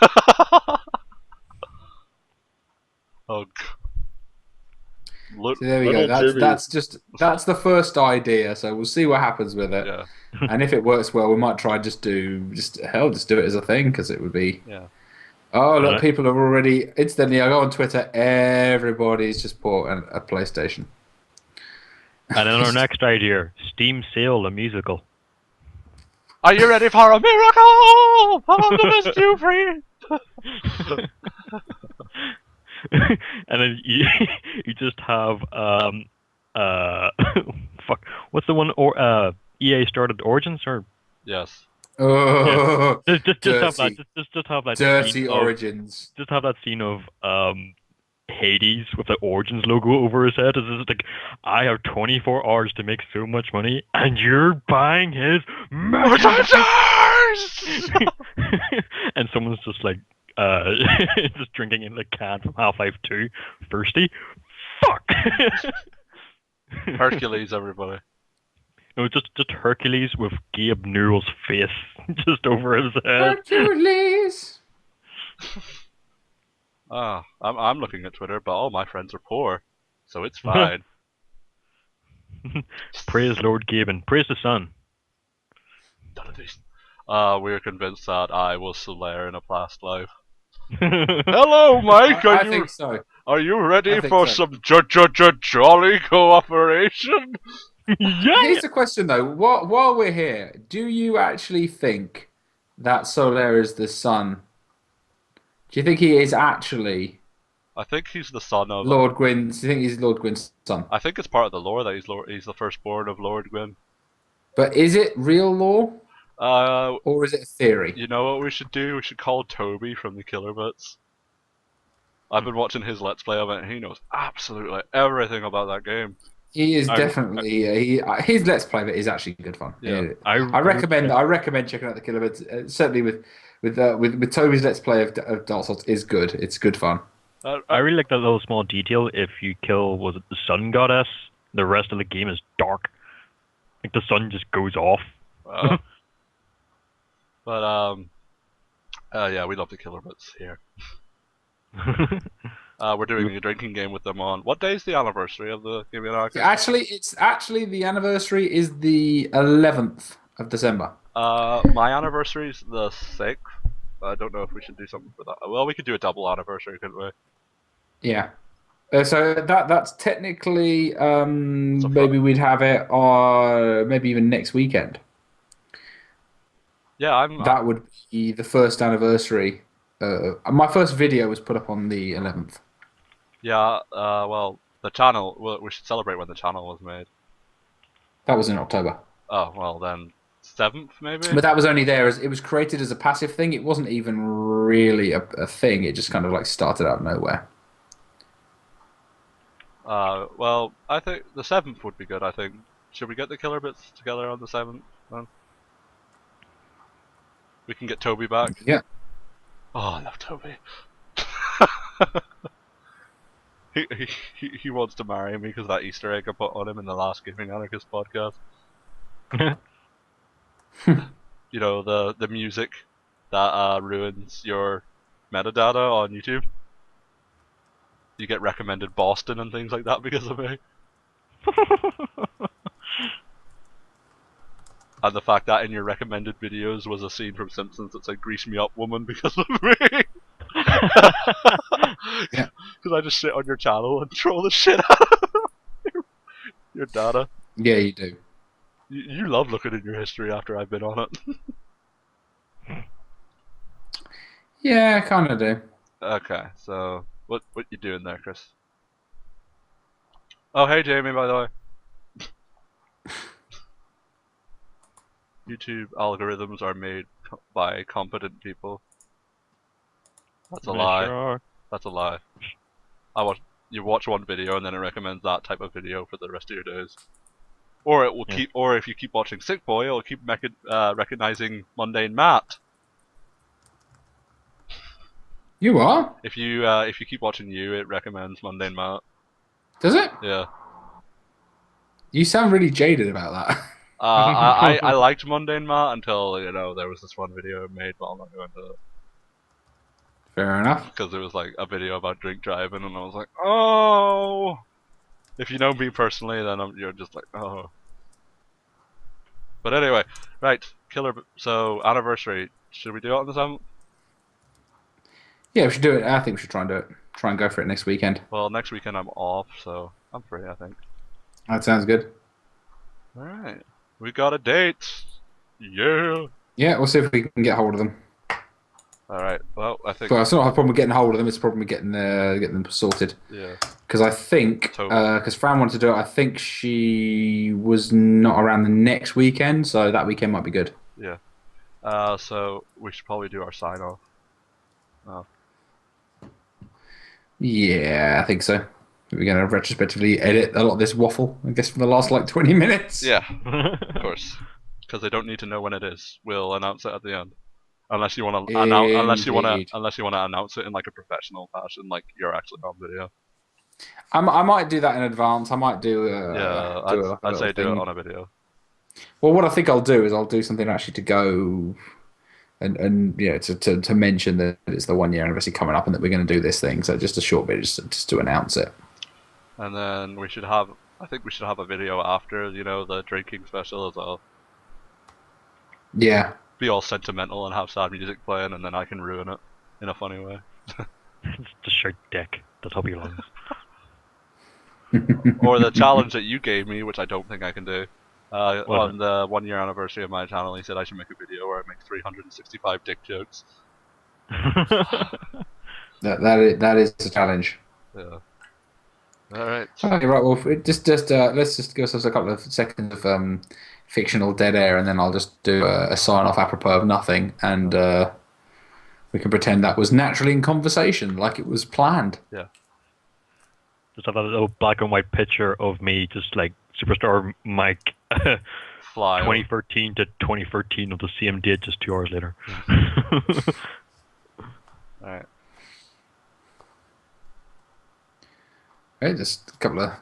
Oh, So there we go. That's the first idea. So we'll see what happens with it. Yeah. And if it works well, we might try just do it as a thing, because it would be. Yeah. Oh look, people are already instantly. I go on Twitter. Everybody's just bought a PlayStation. And then our next idea: Steam Sale, the musical. Are you ready for a miracle? I'm gonna set you free. And then you just have fuck, what's the one, or EA started Origins, or Yes. Oh, just have that, dirty. just have that Dirty scene Origins. just have that scene of Hades with the Origins logo over his head. It's just like, I have 24 hours to make so much money, and you're buying his Merchandise! And someone's just like just drinking in the can from Half-Life 2, thirsty. Fuck. Hercules, everybody. No, just Hercules with Gabe Newell's face just over his head. Hercules. Ah, I'm looking at Twitter, but all my friends are poor, so it's fine. Praise Lord Gaben. Praise the sun. We're convinced that I was Solaire in a past life. Hello, Mike. I think so. Are you ready I think for so. some jolly cooperation? Yeah. Here's the question though. While we're here, do you actually think that Solaire is the son? Do you think he is actually I think he's the son of Lord Gwyn's? Do you think he's Lord Gwyn's son? I think it's part of the lore that he's the firstborn of Lord Gwyn. But is it real lore, Uh, or is it a theory? you know what we should do? We should call Toby from the Killer Bits. I've been watching his Let's Play of it, and he knows absolutely everything about that game. He is definitely his Let's Play of it is actually good fun. Yeah. I recommend checking out the Killer Bits. Certainly with Toby's Let's Play of Dark Souls is good. It's good fun. I really like that little small detail. If you kill, was it the Sun Goddess, the rest of the game is dark. Like the sun just goes off. Yeah, we love the Killer Bits here. We're doing a drinking game with them on. What day is the anniversary of the Game of Anarchist? Actually, the anniversary is the 11th of December. My anniversary is the 6th. I don't know if we should do something for that. Well, we could do a double anniversary, couldn't we? Yeah. So that's technically maybe we'd have it on maybe even next weekend. Yeah, That would be the first anniversary. My first video was put up on the 11th. Yeah, well, the channel, we should celebrate when the channel was made. That was in October. Oh, well then, 7th maybe? But that was only there as it was created as a passive thing. It wasn't even really a thing. It just kind of like started out of nowhere. Well, I think the 7th would be good, I think. Should we get the Killer Bits together on the 7th then? We can get Toby back. Yeah. Oh, I love Toby. He wants to marry me because that Easter egg I put on him in the last Gaming Anarchist podcast. You know, the music that ruins your metadata on YouTube. You get recommended Boston and things like that because of me. And the fact that in your recommended videos was a scene from Simpsons that said "Grease me up, woman" because of me. Yeah. Because I just sit on your channel and troll the shit out of your data. Yeah, you do. You love looking at your history after I've been on it. Yeah, I kind of do. Okay, so what you doing there, Chris? Oh, hey Jamie, by the way. YouTube algorithms are made by competent people. That's a lie. Sure. That's a lie. You watch one video and then it recommends that type of video for the rest of your days. Or it will keep. Or if you keep watching Sick Boy, it'll keep recognizing Mundane Matt. You are? If you keep watching you, it recommends Mundane Matt. Does it? Yeah. You sound really jaded about that. I liked Mundane Matt until there was this one video I made, but I'm not going to Fair enough. because it was like a video about drink driving, and I was like, oh. If you know me personally, then you're just like, oh. But anyway, right, killer. So anniversary, should we do it on the 7th? Yeah, we should do it. I think we should try and do it. Try and go for it next weekend. Well, next weekend I'm off, so I'm free, I think. That sounds good. Alright. We got a date! Yeah! Yeah, we'll see if we can get hold of them. Alright, well, I think... Well, it's not a problem with getting hold of them, it's a problem with getting them sorted. Yeah. Because I think, because Fran wanted to do it, I think she was not around the next weekend, so that weekend might be good. Yeah. So we should probably do our sign-off. Yeah, I think so. We're going to retrospectively edit a lot of this waffle, I guess, for the last, 20 minutes. Yeah, of course. Because they don't need to know when it is. We'll announce it at the end. Unless you want to unless you want to announce it in a professional fashion, like you're actually on video. I might do that in advance. I might do. I'd say do it on a video. Well, what I think I'll do is I'll do something actually to go, and to mention that it's the 1 year anniversary coming up and that we're going to do this thing. So just a short bit, just to announce it. And then I think we should have a video after, the drinking special as well. Yeah. Be all sentimental and have sad music playing, and then I can ruin it in a funny way. Just shout dick. The top of your lungs. Or the challenge that you gave me, which I don't think I can do. On the 1 year anniversary of my channel, he said I should make a video where I make 365 dick jokes. That is a challenge. Yeah. Alright. Okay, right. Well, let's just give ourselves a couple of seconds of fictional dead air, and then I'll just do a sign off apropos of nothing, and we can pretend that was naturally in conversation, like it was planned. Yeah. Just have a little black and white picture of me, just like Superstar Mike, Fly 2013 to 2013 of the same date, just 2 hours later. Alright. Okay, just a couple of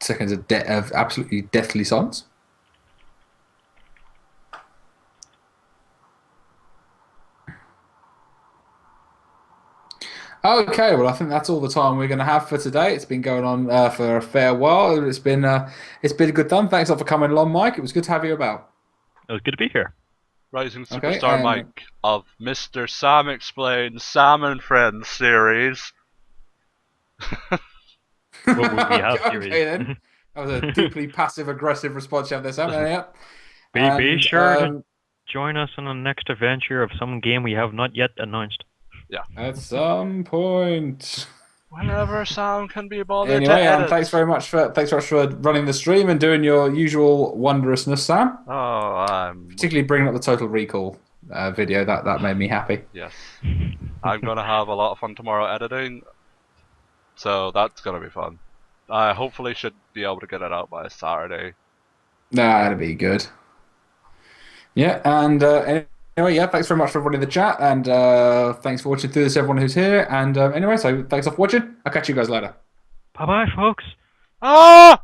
seconds of absolutely deathly silence. Okay, well, I think that's all the time we're going to have for today. It's been going on for a fair while. It's been a good fun. Thanks a lot for coming along, Mike. It was good to have you about. It was good to be here. Rising Superstar Mike of Mr. Sam Explains Sam and Friends series. Well, we have series. Okay, then. That was a deeply passive-aggressive response you have there, Sam. Yeah. Be sure to join us on the next adventure of some game we have not yet announced. Yeah. At some point. Whenever Sam can be bothered Anyway, to edit. thanks very much for running the stream and doing your usual wondrousness, Sam. Oh, particularly bringing up the Total Recall video. That made me happy. Yes. I'm gonna have a lot of fun tomorrow editing. So that's gonna be fun. I hopefully should be able to get it out by Saturday. Nah, that'd be good. Yeah, and anyway, yeah, thanks very much for everybody in the chat, and thanks for watching through this, everyone who's here. And anyway, so thanks for watching. I'll catch you guys later. Bye-bye, folks. Ah!